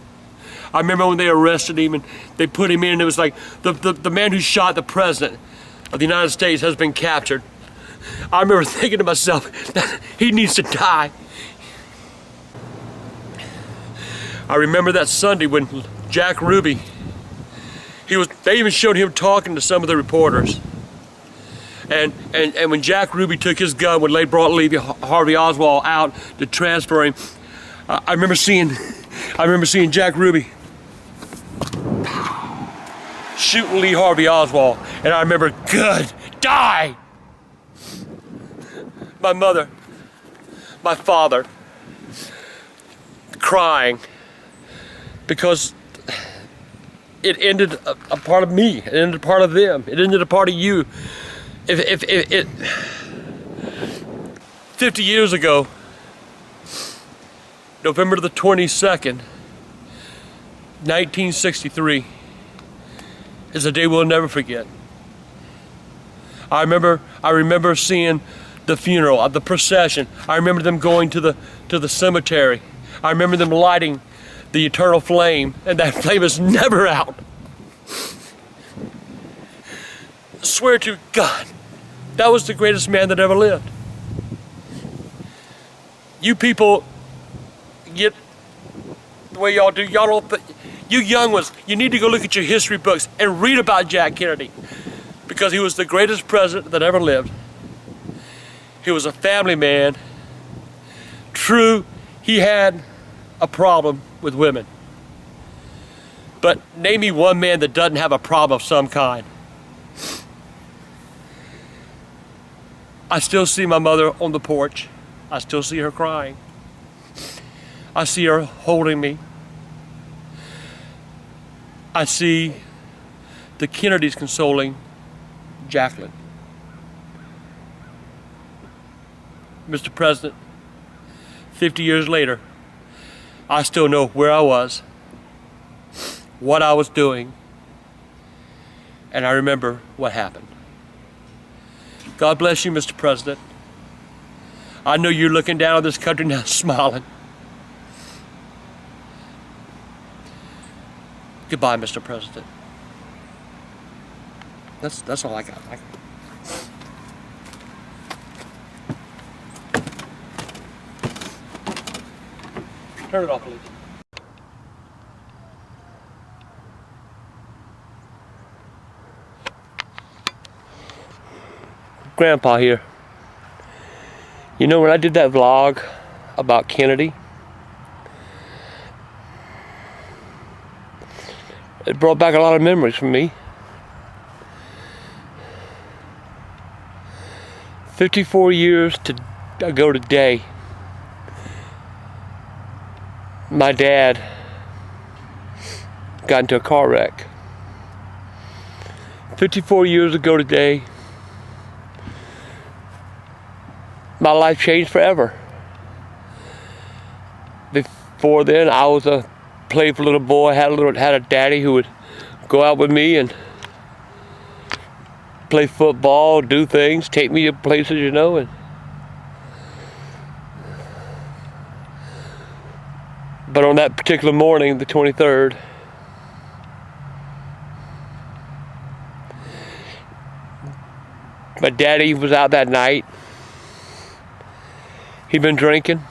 Speaker 1: I remember when they arrested him and they put him in, and it was like, the man who shot the president of the United States has been captured. I remember thinking to myself, he needs to die. I remember that Sunday when Jack Ruby, they even showed him talking to some of the reporters. And when Jack Ruby took his gun, when they brought Lee Harvey Oswald out to transfer him, I remember seeing Jack Ruby shooting Lee Harvey Oswald, and I remember, good, die! My mother, my father, crying, because it ended a part of me. It ended a part of them. It ended a part of you. If it 50 years ago, November the 22nd, 1963, is a day we'll never forget. I remember seeing the funeral, the procession. I remember them going to the cemetery. I remember them lighting the eternal flame, and that flame is never out. I swear to God, that was the greatest man that ever lived. You people get the way y'all do. Y'all don't. You young ones, you need to go look at your history books and read about Jack Kennedy, because he was the greatest president that ever lived. He was a family man. True, he had a problem with women. But name me one man that doesn't have a problem of some kind. I still see my mother on the porch. I still see her crying. I see her holding me. I see the Kennedys consoling Jacqueline. Mr. President, 50 years later, I still know where I was, what I was doing, and I remember what happened. God bless you, Mr. President. I know you're looking down on this country now, smiling. Goodbye, Mr. President. That's all I got. Turn it off, please. Grandpa here. You know, when I did that vlog about Kennedy, it brought back a lot of memories for me. 54 years ago today, my dad got into a car wreck. 54 years ago today, my life changed forever. Before then, I was a playful little boy, had a daddy who would go out with me and play football, do things, take me to places, you know. And but on that particular morning, the 23rd, my daddy was out that night. He'd been drinking.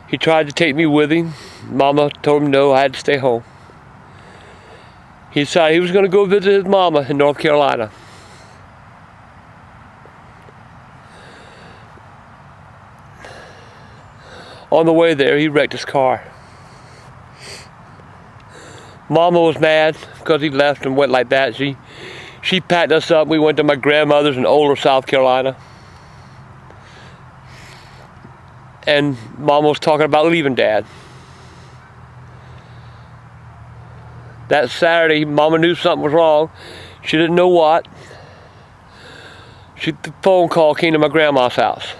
Speaker 1: He tried to take me with him. Mama told him no, I had to stay home. He decided he was going to go visit his mama in North Carolina. On the way there, he wrecked his car. Mama was mad because he left and went like that. She packed us up. We went to my grandmother's in Older, South Carolina. And Mama was talking about leaving Dad. That Saturday, Mama knew something was wrong. She didn't know what. The phone call came to my grandma's house.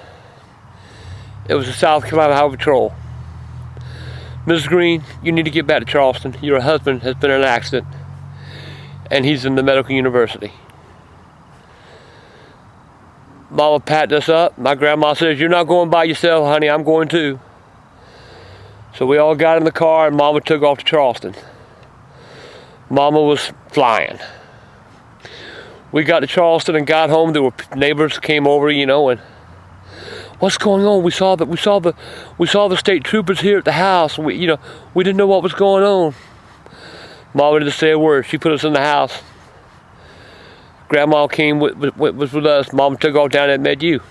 Speaker 1: It was the South Carolina Highway Patrol. Mrs. Green, you need to get back to Charleston. Your husband has been in an accident, and he's in the medical university. Mama packed us up. My grandma says, "You're not going by yourself, honey. I'm going too." So we all got in the car, and Mama took off to Charleston. Mama was flying. We got to Charleston and got home. There were neighbors came over, you know, and what's going on? We saw the state troopers here at the house. We didn't know what was going on. Mama didn't say a word. She put us in the house. Grandma came was with us. Mama took off down and met you.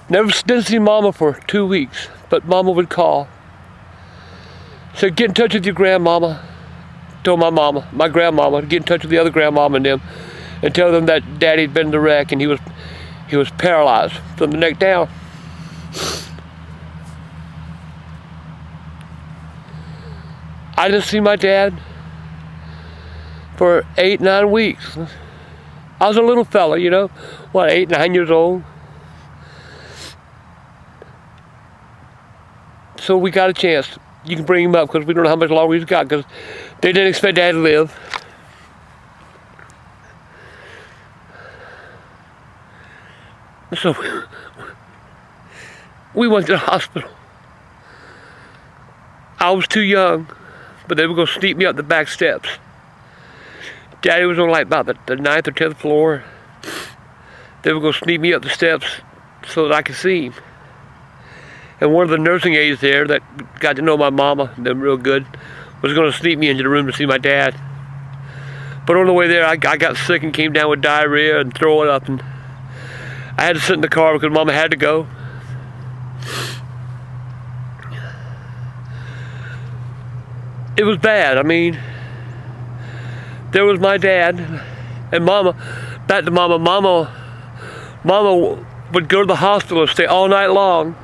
Speaker 1: Didn't see Mama for 2 weeks, but Mama would call. Said, "Get in touch with your grandmama." Told my grandmama, to get in touch with the other grandmama and them, and tell them that Daddy'd been in the wreck and he He was paralyzed from the neck down. I didn't see my dad for 8, 9 weeks. I was a little fella, you know, 8, 9 years old. So we got a chance. You can bring him up because we don't know how much longer he's got because they didn't expect Dad to live. So we went to the hospital. I was too young, but they were going to sneak me up the back steps. Daddy was on like about the 9th or 10th floor. They were going to sneak me up the steps so that I could see him. And one of the nursing aides there that got to know my mama, them real good, was going to sneak me into the room to see my dad. But on the way there, I got sick and came down with diarrhea and throwing up, and I had to sit in the car because Mama had to go. It was bad. I mean, there was my dad and Mama. Back to Mama. Mama would go to the hospital and stay all night long.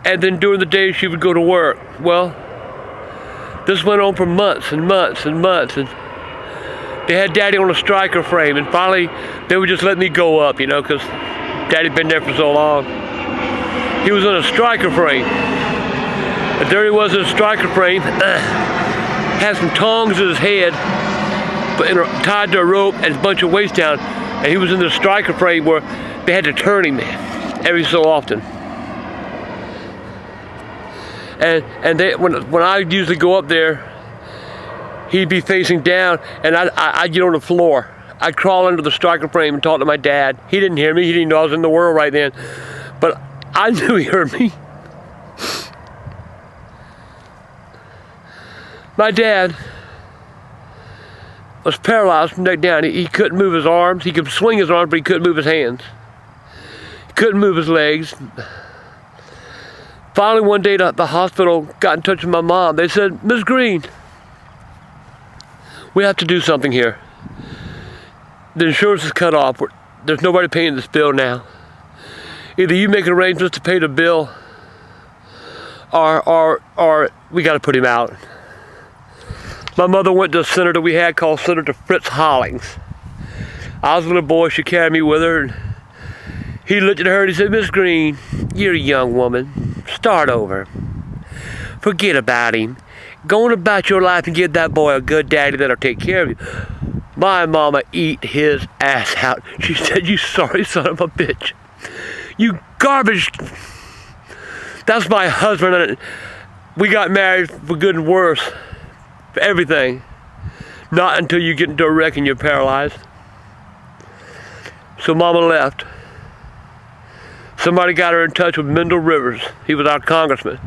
Speaker 1: And then during the day, she would go to work. Well, this went on for months and months and months. And they had Daddy on a striker frame. And finally, they would just let me go up, you know, because Daddy'd been there for so long. He was on a striker frame. And there he was in a striker frame. Had some tongs in his head, but tied to a rope and a bunch of weights down. And he was in the striker frame where they had to turn him every so often. And they, when I usually go up there, he'd be facing down, and I'd get on the floor. I'd crawl under the striker frame and talk to my dad. He didn't hear me. He didn't know I was in the world right then. But I knew he heard me. My dad was paralyzed from the neck down. He couldn't move his arms. He could swing his arms, but he couldn't move his hands. He couldn't move his legs. Finally, one day, the hospital got in touch with my mom. They said, "Ms. Green, we have to do something here. The insurance is cut off. There's nobody paying this bill now. Either you make arrangements to pay the bill, or we got to put him out." My mother went to a senator we had called Senator Fritz Hollings. I was a little boy. She carried me with her, and he looked at her and he said, "Miss Green, you're a young woman. Start over. Forget about him. Go on about your life and give that boy a good daddy that'll take care of you." My mama eat his ass out. She said, "You sorry son of a bitch. You garbage." That's my husband, and we got married for good and worse. For everything. Not until you get into a wreck and you're paralyzed. So Mama left. Somebody got her in touch with Mendel Rivers. He was our congressman.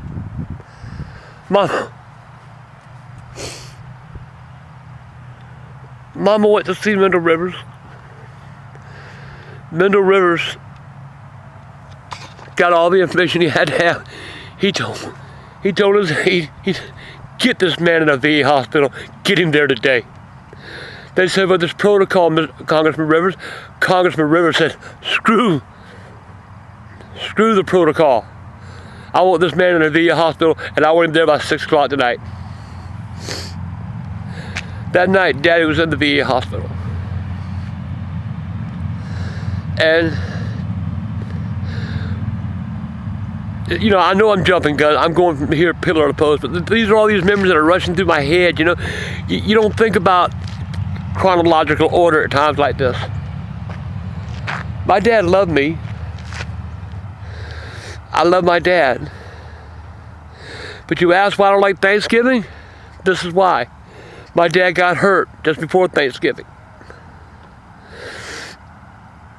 Speaker 1: Mama went to see Mendel Rivers. Mendel Rivers got all the information he had to have. He told us he'd get this man in a VA hospital. Get him there today. They said, "Well, this protocol, Congressman Rivers." Congressman Rivers said, Screw the protocol. I want this man in a VA hospital, and I want him there by 6 o'clock tonight." That night, Daddy was in the VA hospital. And, you know, I know I'm jumping guns. I'm going from here pillar to post, but these are all these memories that are rushing through my head, you know. You don't think about chronological order at times like this. My dad loved me. I love my dad. But you ask why I don't like Thanksgiving? This is why. My dad got hurt just before Thanksgiving.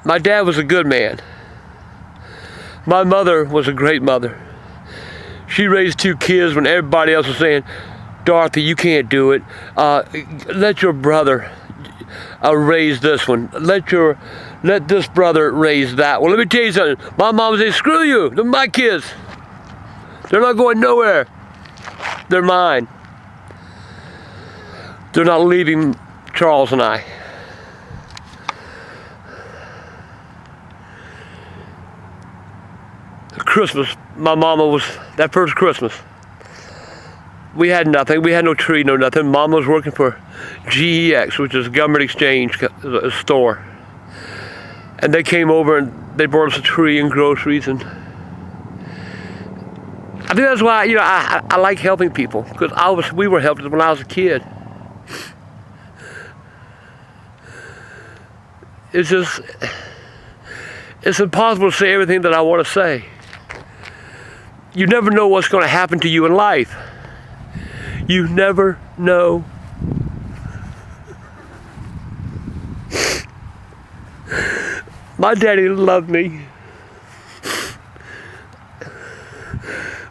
Speaker 1: My dad was a good man. My mother was a great mother. She raised 2 kids when everybody else was saying, "Dorothy, you can't do it. Let your brother raise this one. Let this brother raise that one." Let me tell you something. My mom said, "Screw you. They're my kids. They're not going nowhere. They're mine. They're not leaving Charles and I." Christmas, my mama was, that first Christmas, we had nothing. We had no tree, no nothing. Mama was working for GEX, which is a government exchange a store. And they came over and they brought us a tree and groceries. And I think that's why, you know, I like helping people, because we were helpless when I was a kid. It's just, it's impossible to say everything that I want to say. You never know what's going to happen to you in life. You never know. My daddy loved me.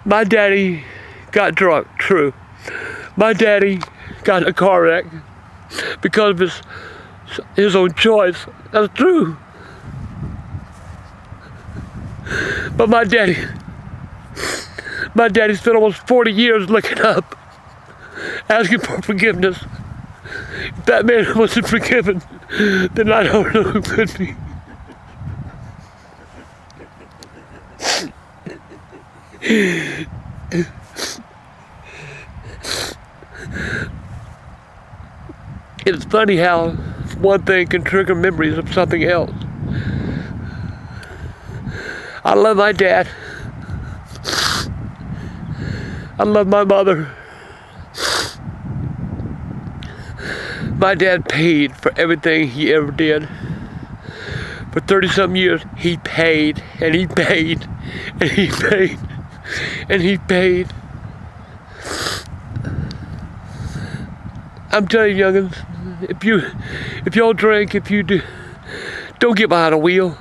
Speaker 1: My daddy got drunk, true. My daddy got in a car wreck because of his own choice. That's true. But my daddy spent almost 40 years looking up, asking for forgiveness. If that man wasn't forgiven, then I don't know who could be. It's funny how one thing can trigger memories of something else. I love my dad. I love my mother. My dad paid for everything he ever did. For 30-something years, he paid, and he paid, and he paid, and he paid. I'm telling you, youngins, if y'all drink, if you do, don't get behind a wheel.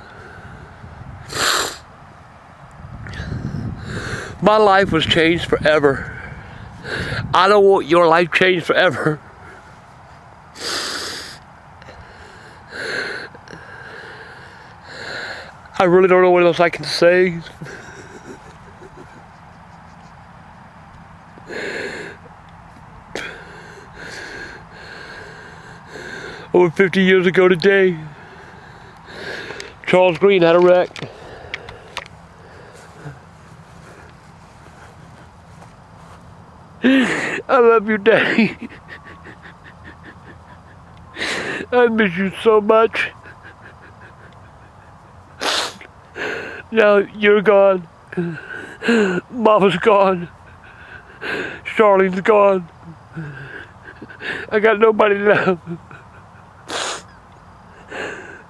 Speaker 1: My life was changed forever. I don't want your life changed forever. I really don't know what else I can say. Over 50 years ago today, Charles Green had a wreck. I love you, Daddy. I miss you so much. Now you're gone. Mama's gone. Charlene's gone. I got nobody left.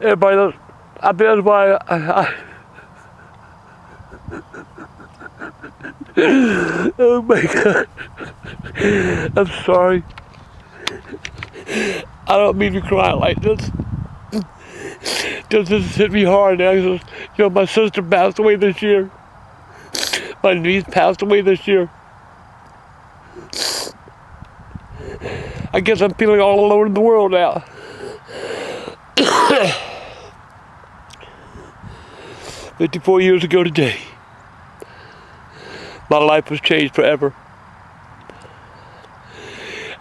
Speaker 1: Everybody else, I think that's why I oh my God. I'm sorry. I don't mean to cry like this. This has hit me hard now. You know, my sister passed away this year. My niece passed away this year. I guess I'm feeling all alone in the world now. 54 years ago today, my life was changed forever.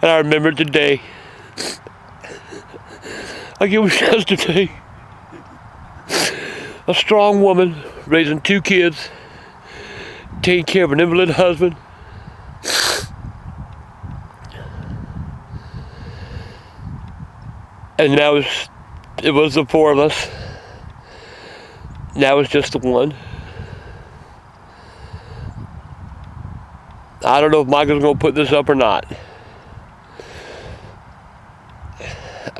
Speaker 1: And I remember today, like it was yesterday. A strong woman raising 2 kids, taking care of an invalid husband. And now it was the 4 of us. Now it's just the one. I don't know if Michael's going to put this up or not.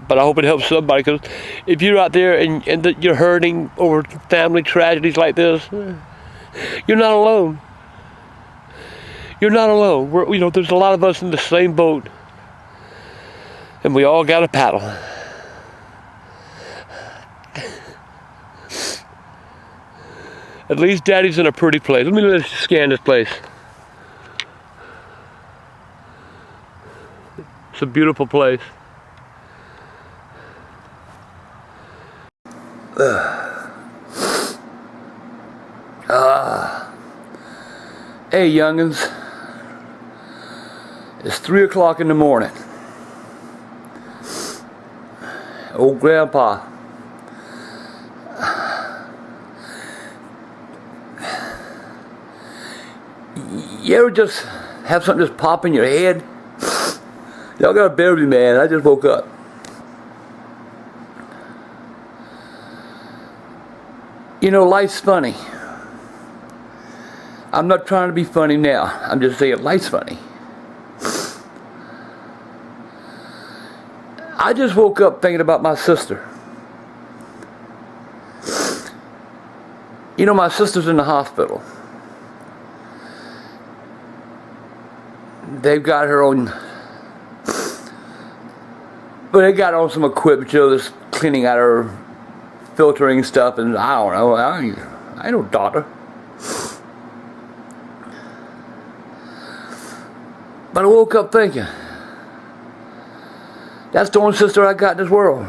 Speaker 1: But I hope it helps somebody, because if you're out there and you're hurting over family tragedies like this, you're not alone. You're not alone. There's a lot of us in the same boat, and we all got a paddle. At least Daddy's in a pretty place. Let's scan this place. It's a beautiful place. Hey, youngins. It's 3 o'clock in the morning. Old Grandpa. You ever just have something just pop in your head? Y'all gotta bear with me, man. I just woke up. You know, life's funny. I'm not trying to be funny now. I'm just saying life's funny. I just woke up thinking about my sister. You know, my sister's in the hospital. They've got her on, but they got on some equipment, you know, that's cleaning out her, filtering stuff, and I don't know, I ain't no doctor. But I woke up thinking, that's the only sister I got in this world.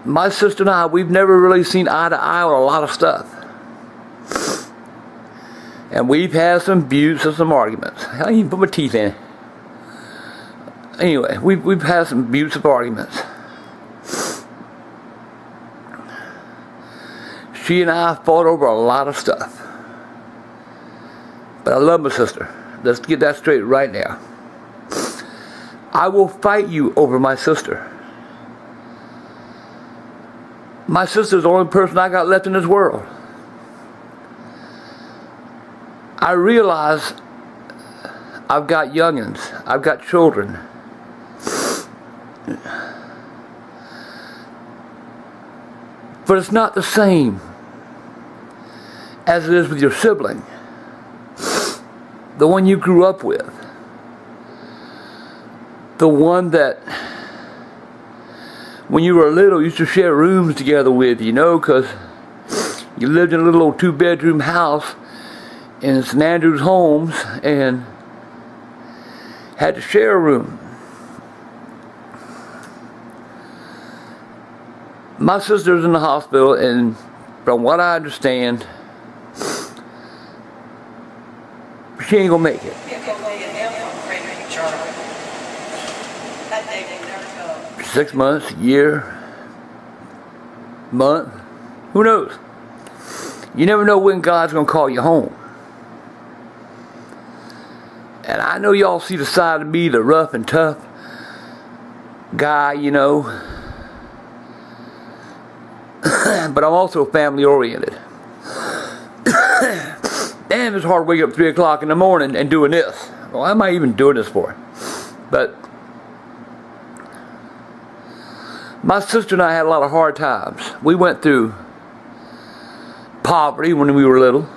Speaker 1: My sister and I, we've never really seen eye to eye on a lot of stuff. And we've had some buttes and some arguments. I didn't even put my teeth in. Anyway, we've had some buttes of arguments. She and I fought over a lot of stuff. But I love my sister. Let's get that straight right now. I will fight you over my sister. My sister's the only person I got left in this world. I realize I've got youngins. I've got children. But it's not the same as it is with your sibling. The one you grew up with. The one that, when you were little, used to share rooms together with, you know, because you lived in a little old 2-bedroom house in St. Andrews Homes and had to share a room. My sister's in the hospital, and from what I understand, she ain't gonna make it. 6 months, a year, month, who knows? You never know when God's gonna call you home. And I know y'all see the side of me, the rough and tough guy, you know. But I'm also family oriented. Damn, it's hard waking up 3 o'clock in the morning and doing this. Well, why am I even doing this for? But my sister and I had a lot of hard times. We went through poverty when we were little.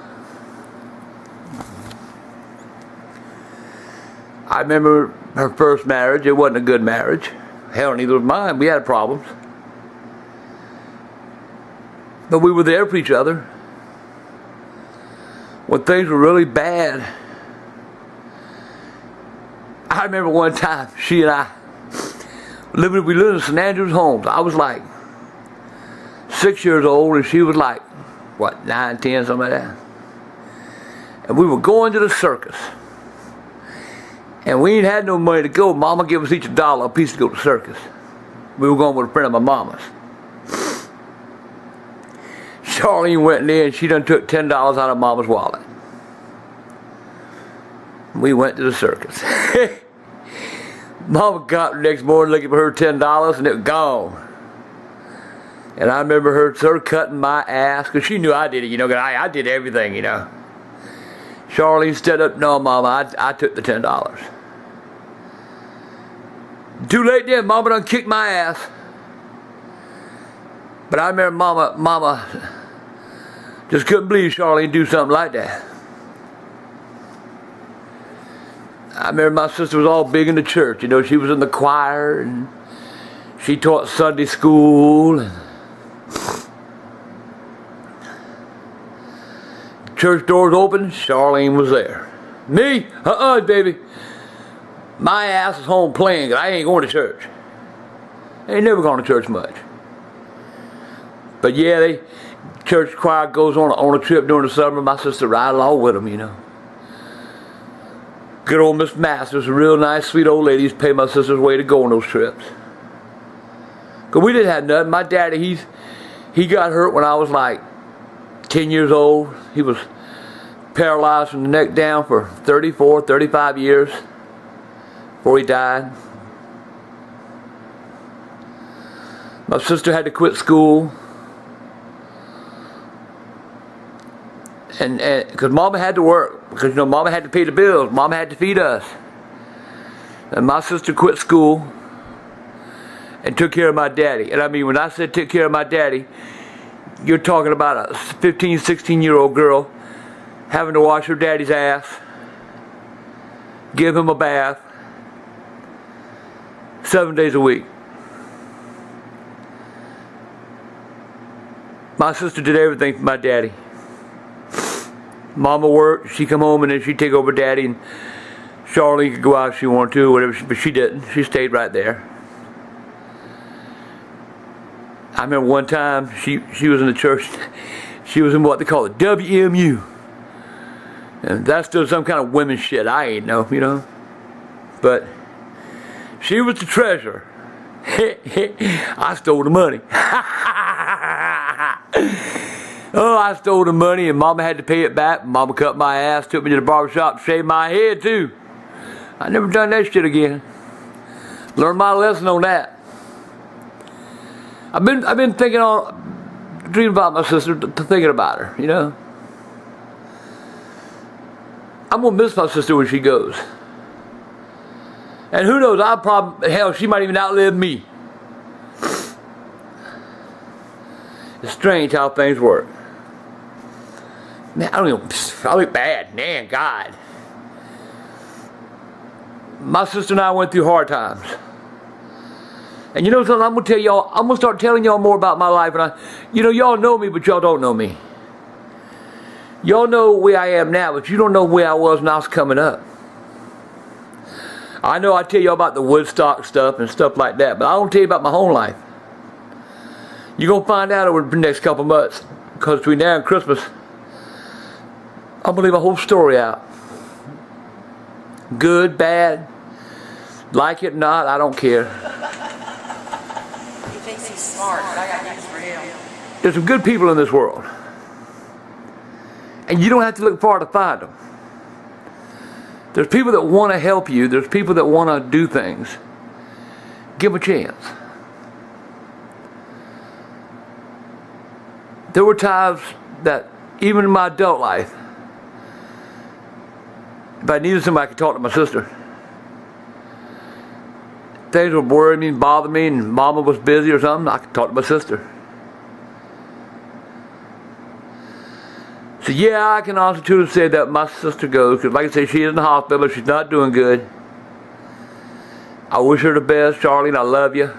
Speaker 1: I remember her first marriage. It wasn't a good marriage. Hell, neither was mine. We had problems. But we were there for each other. When things were really bad. I remember one time, she and I, we lived in St. Andrews Homes. I was like 6 years old, and she was like, what, 9, 10, something like that. And we were going to the circus. And we ain't had no money to go. Mama gave us each $1 a piece to go to the circus. We were going with a friend of my mama's. Charlene went in there and she done took $10 out of Mama's wallet. We went to the circus. Mama got the next morning looking for her $10 and it was gone. And I remember her cutting my ass because she knew I did it, you know, because I did everything, you know. Charlene stood up, no, Mama, I took the $10. Too late then, Mama done kicked my ass. But I remember Mama just couldn't believe Charlene do something like that. I remember my sister was all big in the church. You know, she was in the choir and she taught Sunday school. And church doors open, Charlene was there. Me? Baby. My ass is home playing. I ain't going to church. I ain't never gone to church much. But yeah, church choir goes on a trip during the summer. My sister ride along with them, you know. Good old Miss Masters, a real nice, sweet old lady, used to pay my sister's way to go on those trips. Because we didn't have nothing. My daddy, he got hurt when I was like 10 years old. He was
Speaker 5: paralyzed from the neck down for 34, 35 years before he died. My sister had to quit school. And because Mama had to work, because Mama had to pay the bills, Mama had to feed us. And my sister quit school and took care of my daddy. And I mean, when I said took care of my daddy, you're talking about a 15, 16-year-old girl having to wash her daddy's ass, give him a bath, 7 days a week. My sister did everything for my daddy. Mama worked, she'd come home and then she'd take over daddy, and Charlene could go out if she wanted to, or whatever, but she didn't. She stayed right there. I remember one time she was in the church. She was in what they call the WMU. And that's still some kind of women's shit. I ain't know, you know. But she was the treasurer. I stole the money. Oh, I stole the money and Mama had to pay it back. Mama cut my ass, took me to the barbershop, shaved my head too. I never done that shit again. Learned my lesson on that. I've been thinking on, dreaming about my sister, thinking about her, you know. I'm gonna miss my sister when she goes. And who knows, hell, she might even outlive me. It's strange how things work. Man, I look bad, man, God. My sister and I went through hard times. And you know something, I'm gonna tell y'all, I'm gonna start telling y'all more about my life. And y'all know me, but y'all don't know me. Y'all know where I am now, but you don't know where I was when I was coming up. I know I tell y'all about the Woodstock stuff and stuff like that, but I don't tell you about my home life. You're going to find out over the next couple months, because between now and Christmas, I'm going to leave a whole story out. Good, bad, like it or not, I don't care.
Speaker 6: He thinks he's smart, but I got news for him.
Speaker 5: There's some good people in this world. And you don't have to look far to find them. There's people that want to help you. There's people that want to do things. Give them a chance. There were times that, even in my adult life, if I needed somebody, I could talk to my sister. Things would worry me and bother me, and Mama was busy or something, I could talk to my sister. So yeah, I can honestly truly say that my sister goes, because like I say, she is in the hospital, she's not doing good. I wish her the best, Charlene, I love you.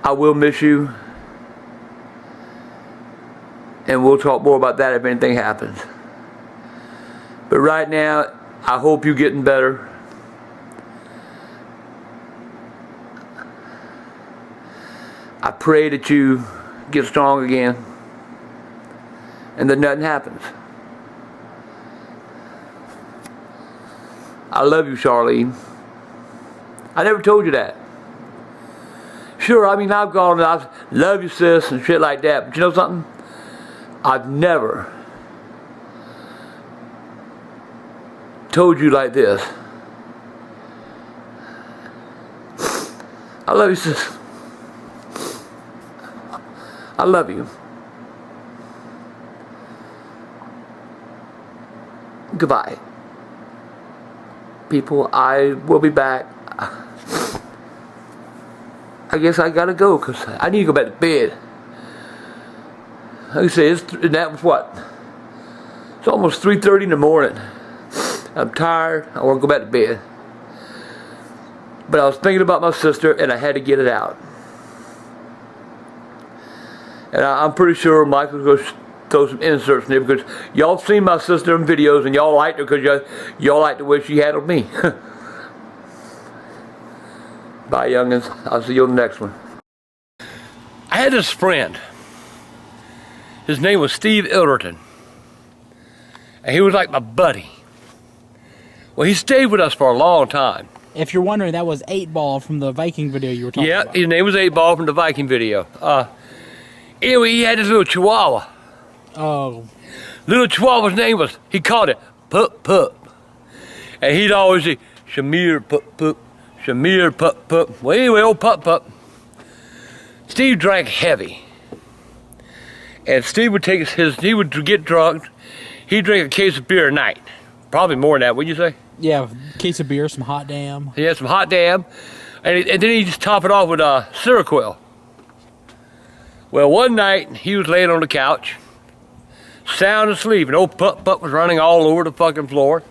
Speaker 5: I will miss you. And we'll talk more about that if anything happens. But right now, I hope you're getting better. I pray that you get strong again and that nothing happens. I love you, Charlene. I never told you that. Sure, I mean, I've gone and I love you, sis, and shit like that, but you know something? I've never told you like this. I love you, sis. I love you. Goodbye. People, I will be back. I guess I gotta go because I need to go back to bed. Like I say, that was what? It's almost 3:30 in the morning. I'm tired. I want to go back to bed. But I was thinking about my sister and I had to get it out. And I'm pretty sure Michael's going to throw some inserts in there because y'all seen my sister in videos and y'all liked her because y'all liked the way she handled me. Bye, youngins. I'll see you on the next one.
Speaker 1: I had this friend. His name was Steve Ilderton. And he was like my buddy. Well, he stayed with us for a long time.
Speaker 2: If you're wondering, that was 8 Ball from the Viking video you were talking about.
Speaker 1: Yeah, his name was 8 Ball from the Viking video. Anyway, he had this little chihuahua.
Speaker 2: Oh.
Speaker 1: Little chihuahua's name was, he called it Pup Pup. And he'd always say, Shamir Pup Pup, Shamir Pup Pup. Well, anyway, old Pup Pup. Steve drank heavy. And Steve would take he would get drunk. He'd drink a case of beer a night. Probably more than that, wouldn't you say?
Speaker 2: Yeah, case of beer, some hot damn.
Speaker 1: He had some hot damn. And then he'd just top it off with Seroquel. Well, one night, he was laying on the couch, sound asleep, and old Pup Pup was running all over the fucking floor.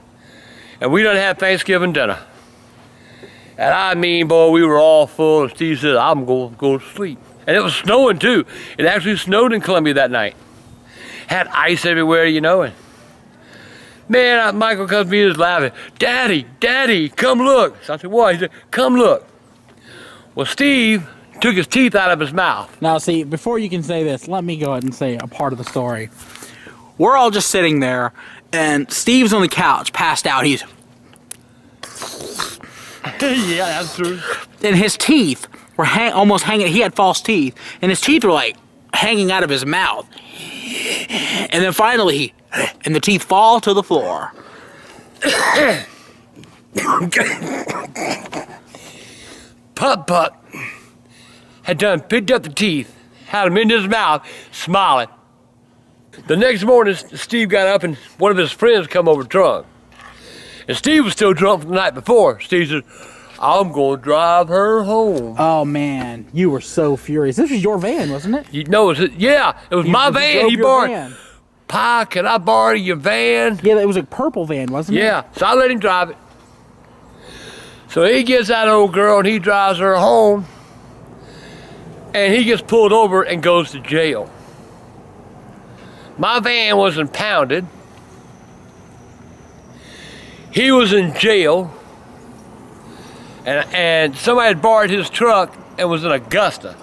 Speaker 1: And we done had Thanksgiving dinner. And I mean, boy, we were all full, and Steve said, I'm going to go to sleep. And it was snowing, too. It actually snowed in Columbia that night. Had ice everywhere, you know. And man, Michael comes to me and is laughing. Daddy, Daddy, come look. So I said, what? He said, come look. Well, Steve took his teeth out of his mouth.
Speaker 2: Now, see, before you can say this, let me go ahead and say a part of the story. We're all just sitting there, and Steve's on the couch, passed out. He's...
Speaker 1: Yeah, that's true.
Speaker 2: And his teeth were almost hanging. He had false teeth, and his teeth were like hanging out of his mouth. And then finally, and the teeth fall to the floor.
Speaker 1: Pup Pup had done picked up the teeth, had them in his mouth, smiling. The next morning, Steve got up and one of his friends come over drunk. And Steve was still drunk from the night before. Steve said, I'm going to drive her home.
Speaker 2: Oh, man. You were so furious. This was your van, wasn't it?
Speaker 1: You know, it was my van. He borrowed. Pa, can I borrow your van?
Speaker 2: Yeah, it was a purple van, wasn't it?
Speaker 1: Yeah, so I let him drive it. So he gets that old girl and he drives her home. And he gets pulled over and goes to jail. My van was impounded. He was in jail. And somebody had borrowed his truck and was in Augusta.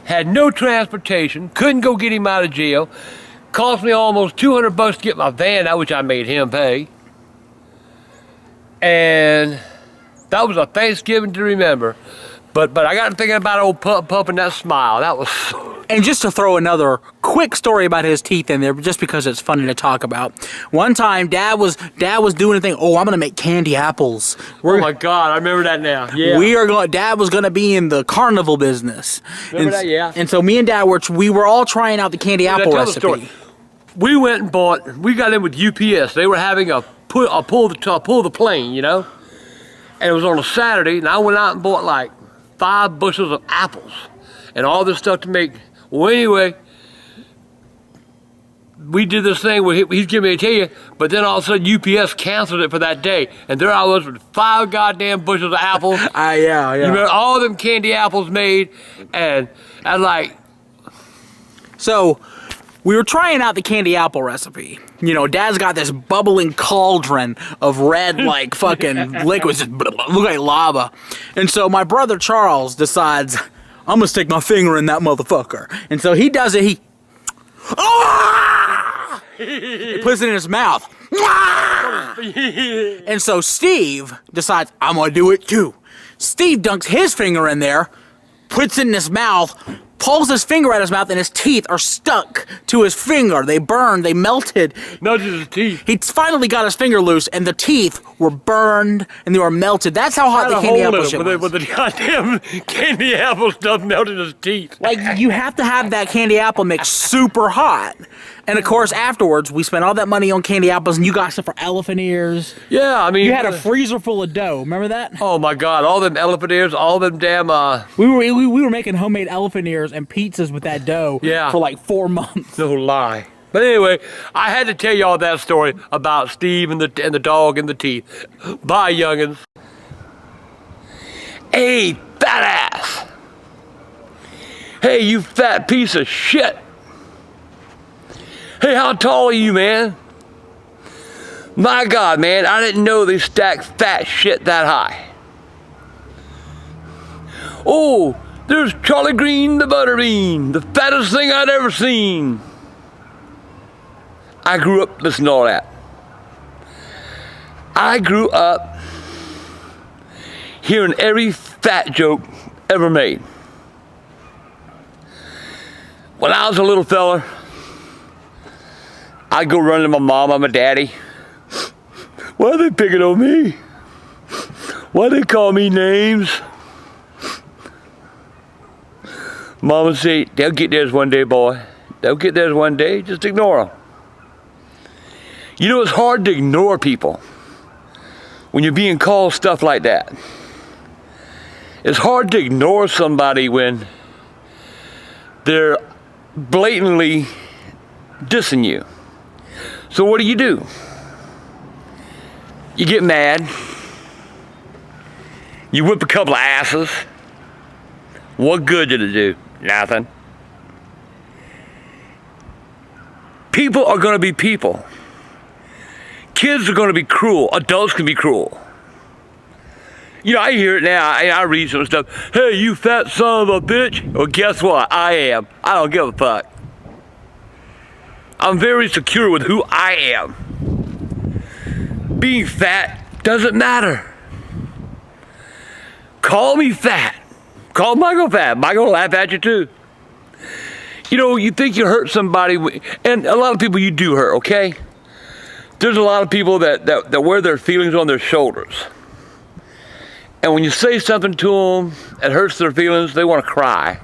Speaker 1: Had no transportation, couldn't go get him out of jail. Cost me almost $200 to get my van out, which I made him pay. And that was a Thanksgiving to remember. But I got thinking about old Pup Pup and that smile. That was so...
Speaker 2: And just to throw another quick story about his teeth in there, just because it's funny to talk about. One time, Dad was doing a thing. Oh, I'm gonna make candy apples.
Speaker 1: Oh my God, I remember that now. Yeah.
Speaker 2: Dad was gonna be in the carnival business.
Speaker 1: Remember that? Yeah.
Speaker 2: And so me and Dad we were all trying out the candy apple recipe.
Speaker 1: We went and we got in with UPS. They were having a pull the plane, you know. And it was on a Saturday, and I went out and bought like 5 bushels of apples and all this stuff to make. Well, anyway, we did this thing where he's giving me a tell you, but then all of a sudden UPS canceled it for that day, and there I was with 5 goddamn bushels of apples.
Speaker 2: Yeah.
Speaker 1: You remember all them candy apples made, and I was like.
Speaker 2: So, we were trying out the candy apple recipe. You know, Dad's got this bubbling cauldron of red, like, fucking liquids, just look like lava. And so my brother Charles decides, I'm gonna stick my finger in that motherfucker. And so he does it, he puts it in his mouth. And so Steve decides, I'm gonna do it too. Steve dunks his finger in there, puts it in his mouth, pulls his finger out of his mouth, and his teeth are stuck to his finger. They burned, they melted.
Speaker 1: Not just his teeth.
Speaker 2: He finally got his finger loose, and the teeth were burned, and they were melted. That's how hot the candy apple shit was.
Speaker 1: With the goddamn candy apple stuff melted his teeth.
Speaker 2: Like, you have to have that candy apple mix super hot. And, of course, afterwards, we spent all that money on candy apples, and you got stuff for elephant ears.
Speaker 1: Yeah, I mean...
Speaker 2: You had a freezer full of dough. Remember that?
Speaker 1: Oh, my God. All them elephant ears, all them damn...
Speaker 2: We were making homemade elephant ears and pizzas with that dough for like 4 months.
Speaker 1: No lie. But anyway, I had to tell y'all that story about Steve and the dog and the teeth. Bye, youngins. Hey, fat ass. Hey, you fat piece of shit. Hey, how tall are you, man? My God, man, I didn't know they stacked fat shit that high. Oh, there's Charlie Green the Butterbean, the fattest thing I'd ever seen. I grew up listening to all that. I grew up hearing every fat joke ever made. When I was a little fella, I'd go run to my mom and my daddy. Why are they picking on me? Why they call me names? Mama would say, they'll get theirs one day, boy. They'll get theirs one day. Just ignore them. You know, it's hard to ignore people when you're being called stuff like that. It's hard to ignore somebody when they're blatantly dissing you. So what do? You get mad. You whip a couple of asses. What good did it do? Nothing. People are going to be people. Kids are going to be cruel. Adults can be cruel. You know, I hear it now. I read some stuff. Hey, you fat son of a bitch. Well, guess what? I am. I don't give a fuck. I'm very secure with who I am. Being fat doesn't matter. Call me fat. Call Michael fat. Michael will laugh at you too. You know, you think you hurt somebody, and a lot of people you do hurt, okay? There's a lot of people that wear their feelings on their shoulders. And when you say something to them that hurts their feelings, they want to cry.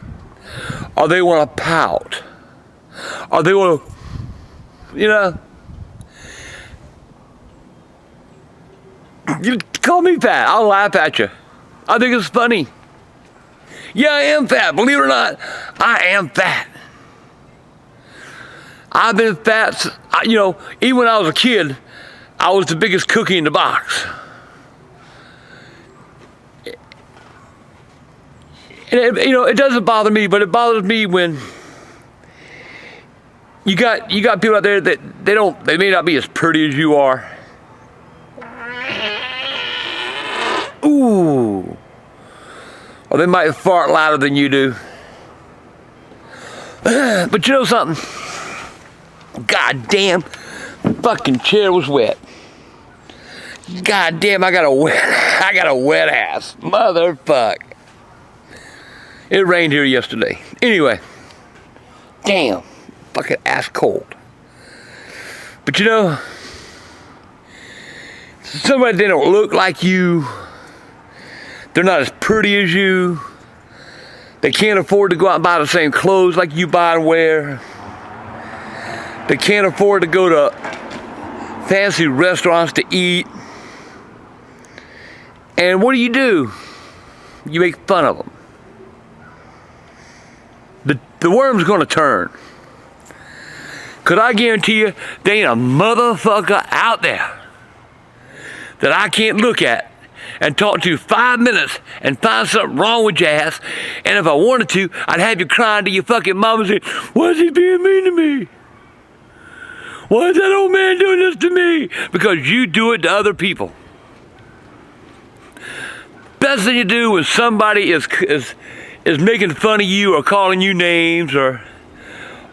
Speaker 1: Or they want to pout. Or they want to, you know. You call me fat, I'll laugh at you. I think it's funny. Yeah, I am fat, believe it or not. I am fat. I've been fat, you know, even when I was a kid, I was the biggest cookie in the box. And it doesn't bother me, but it bothers me when you got people out there that they may not be as pretty as you are. Ooh. Or they might fart louder than you do. But you know something? God damn, fucking chair was wet. God damn, I got a wet ass. Motherfuck. It rained here yesterday. Anyway, damn, fucking ass cold. But you know, somebody that don't look like you, they're not as pretty as you, they can't afford to go out and buy the same clothes like you buy and wear, they can't afford to go to fancy restaurants to eat, and what do? You make fun of them. The worm's gonna turn. Cause I guarantee you, there ain't a motherfucker out there that I can't look at and talk to 5 minutes and find something wrong with your ass. And if I wanted to, I'd have you crying to your fucking mama saying, why is he being mean to me? Why is that old man doing this to me? Because you do it to other people. Best thing you do when somebody is making fun of you or calling you names or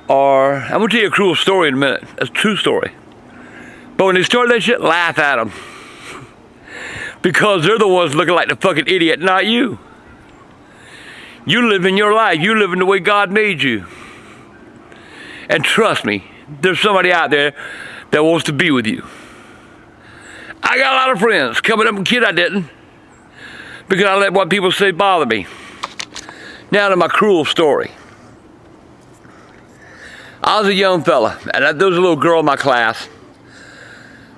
Speaker 1: I'm gonna tell you a cruel story in a minute. That's a true story. But when they start that shit, laugh at them. Because they're the ones looking like the fucking idiot, not you. You live in your life. You live in the way God made you. And trust me, there's somebody out there that wants to be with you. I got a lot of friends. Coming up a kid, I didn't. Because I let what people say bother me. Now to my cruel story. I was a young fella, and there was a little girl in my class.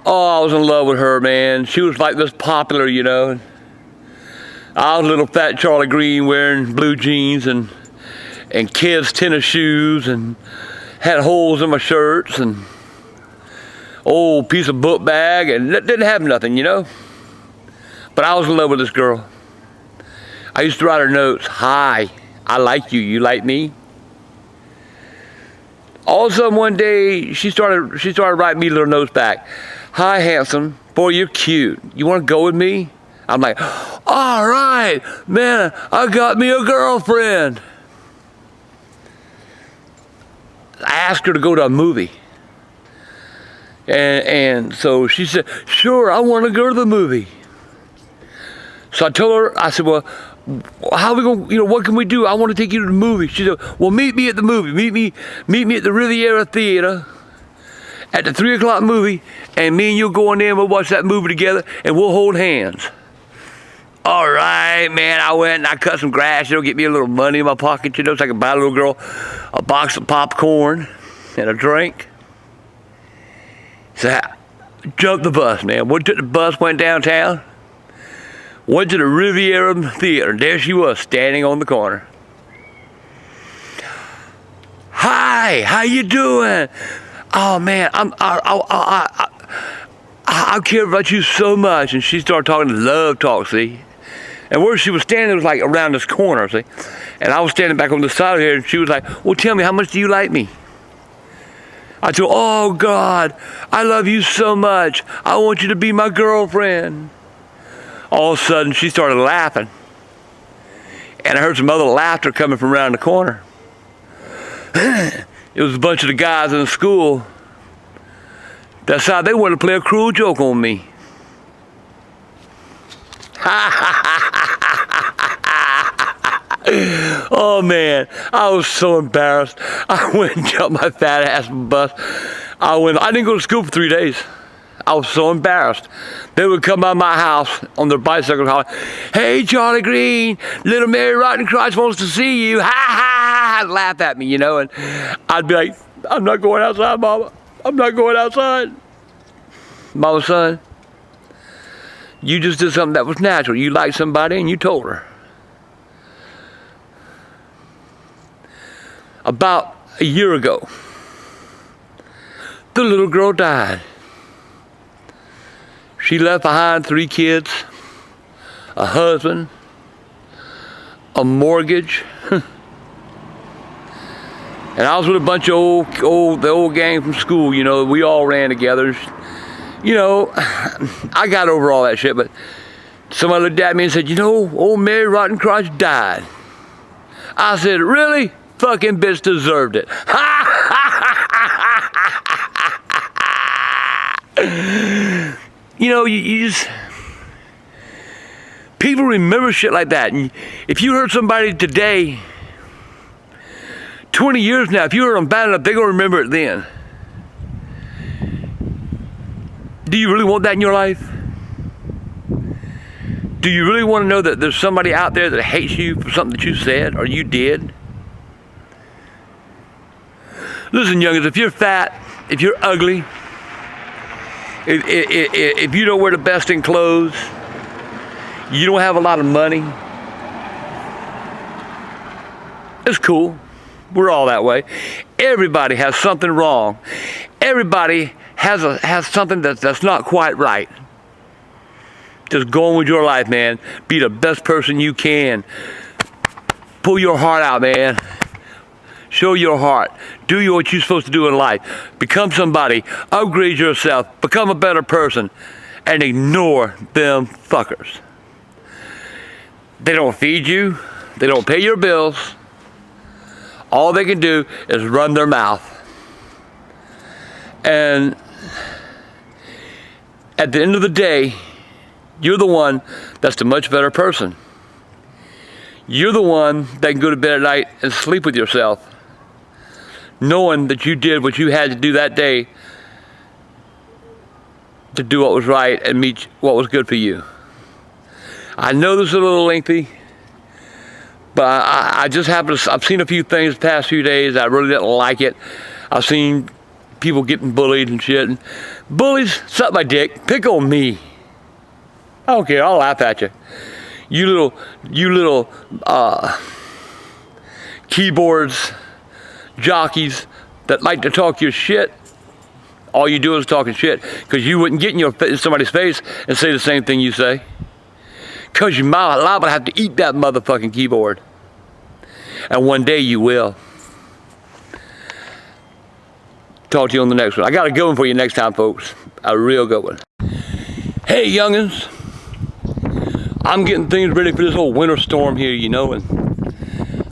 Speaker 1: Oh, I was in love with her, man. She was like this popular, you know. I was a little fat Charlie Green wearing blue jeans and kids' tennis shoes and had holes in my shirts and old piece of book bag and didn't have nothing, you know. But I was in love with this girl. I used to write her notes. Hi, I like you. You like me? All of a sudden one day she started writing me little notes back. Hi, handsome. Boy, you're cute. You want to go with me? I'm like, all right, man, I got me a girlfriend. I asked her to go to a movie. And so she said, sure, I want to go to the movie. So I told her, I said, well,
Speaker 5: how we gonna, you know, what can we do? I want to take you to the movie. She said, well, meet me at the movie. Meet me at the Riviera Theater at the 3 o'clock movie, and me and you'll go in there and we'll watch that movie together, and we'll hold hands. All right, man. I went and I cut some grass, you know, get me a little money in my pocket, you know, so I could buy a little girl a box of popcorn and a drink. So I jumped the bus, man. Took the bus, went downtown, went to the Riviera Theater, and there she was, standing on the corner. Hi, how you doing? Oh man, I care about you so much. And she started talking love talk, see? And where she was standing was like around this corner, see? And I was standing back on the side of here, and she was like, well, tell me, how much do you like me? I said, oh God, I love you so much. I want you to be my girlfriend. All of a sudden, she started laughing. And I heard some other laughter coming from around the corner. It was a bunch of the guys in the school. That's how they wanted to play a cruel joke on me. Oh man, I was so embarrassed. I went and jumped my fat ass bus. I didn't go to school for 3 days. I was so embarrassed. They would come by my house on their bicycle holler, hey Charlie Green, little Mary Rotten Crotch wants to see you. Ha ha ha, laugh at me, you know, and I'd be like, I'm not going outside, Mama. I'm not going outside. Mama, son, you just did something that was natural. You liked somebody and you told her. About a year ago, the little girl died. She left behind 3 kids, a husband, a mortgage, and I was with a bunch of the old gang from school, you know, we all ran together. You know, I got over all that shit, but somebody looked at me and said, you know, old Mary Rotten Crotch died. I said, really? Fucking bitch deserved it. You know, you just, people remember shit like that. And if you heard somebody today, 20 years now, if you heard them bad enough, they're going to remember it then. Do you really want that in your life? Do you really want to know that there's somebody out there that hates you for something that you said or you did? Listen, youngins, if you're fat, if you're ugly, if you don't wear the best in clothes, you don't have a lot of money, it's cool. We're all that way. Everybody has something wrong. Everybody has something that's not quite right. Just go on with your life, man. Be the best person you can. Pull your heart out, man. Show your heart. Do what you're supposed to do in life. Become somebody. Upgrade yourself. Become a better person. And ignore them fuckers. They don't feed you. They don't pay your bills. All they can do is run their mouth. And at the end of the day, you're the one that's the much better person. You're the one that can go to bed at night and sleep with yourself, knowing that you did what you had to do that day to do what was right and meet what was good for you. I know this is a little lengthy, but I just happened to, I've seen a few things the past few days. I really didn't like it. I've seen people getting bullied and shit. And bullies, suck my dick, pick on me. I don't care, I'll laugh at you. You little keyboards, jockeys that like to talk your shit. All you do is talking shit, because you wouldn't get in somebody's face and say the same thing you say. Because you're liable to have to eat that motherfucking keyboard. And one day you will. Talk to you on the next one. I got a good one for you next time, folks. A real good one. Hey, youngins. I'm getting things ready for this whole winter storm here, you know, and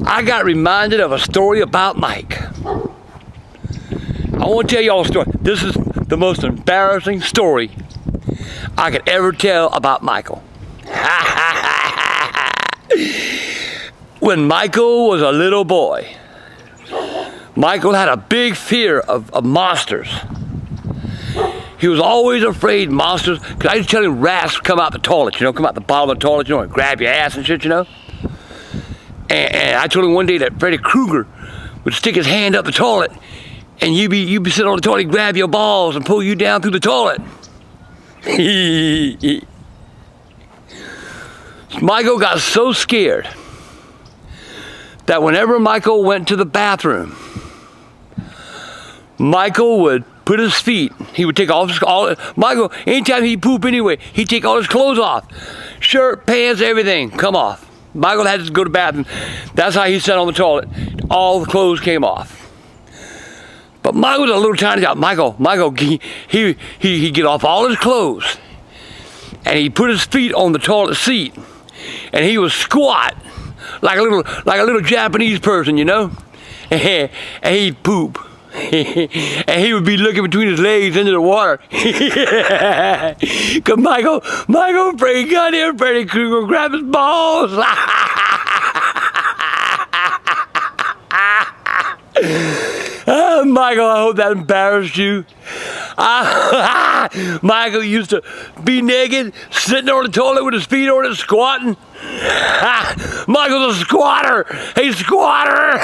Speaker 5: I got reminded of a story about Mike. I want to tell y'all a story. This is the most embarrassing story I could ever tell about Michael.
Speaker 1: when Michael was a little boy, Michael had a big fear of monsters. He was always afraid monsters, because I used to tell him rats come out the toilet, come out the bottom of the toilet, and grab your ass and shit, And I told him one day that Freddy Krueger would stick his hand up the toilet, and you'd be sitting on the toilet, he'd grab your balls and pull you down through the toilet. Michael got so scared that whenever Michael went to the bathroom, Michael would put his feet, he would take Michael, anytime he'd poop anyway, he'd take all his clothes off. Shirt, pants, everything, come off. Michael had to go to the bathroom. That's how he sat on the toilet. All the clothes came off. But Michael was a little tiny guy. Michael, he'd get off all his clothes, and he put his feet on the toilet seat, and he would squat like a little Japanese person, and he'd poop. And he would be looking between his legs into the water. Cause Michael afraid goddamn Freddy Krueger grab his balls. Michael, I hope that embarrassed you. Michael used to be naked, sitting on the toilet with his feet on it, squatting. Michael's a squatter. Hey, squatter.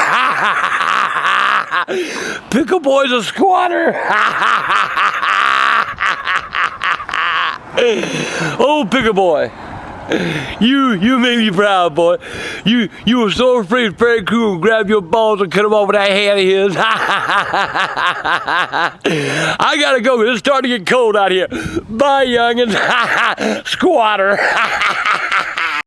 Speaker 1: Pickleboy's a squatter. Oh, Pickleboy. You made me proud, boy. You were so afraid Freddy Krueger would grab your balls and cut them off with that hand of his. I gotta go, 'cause it's starting to get cold out here. Bye, youngins. Squatter.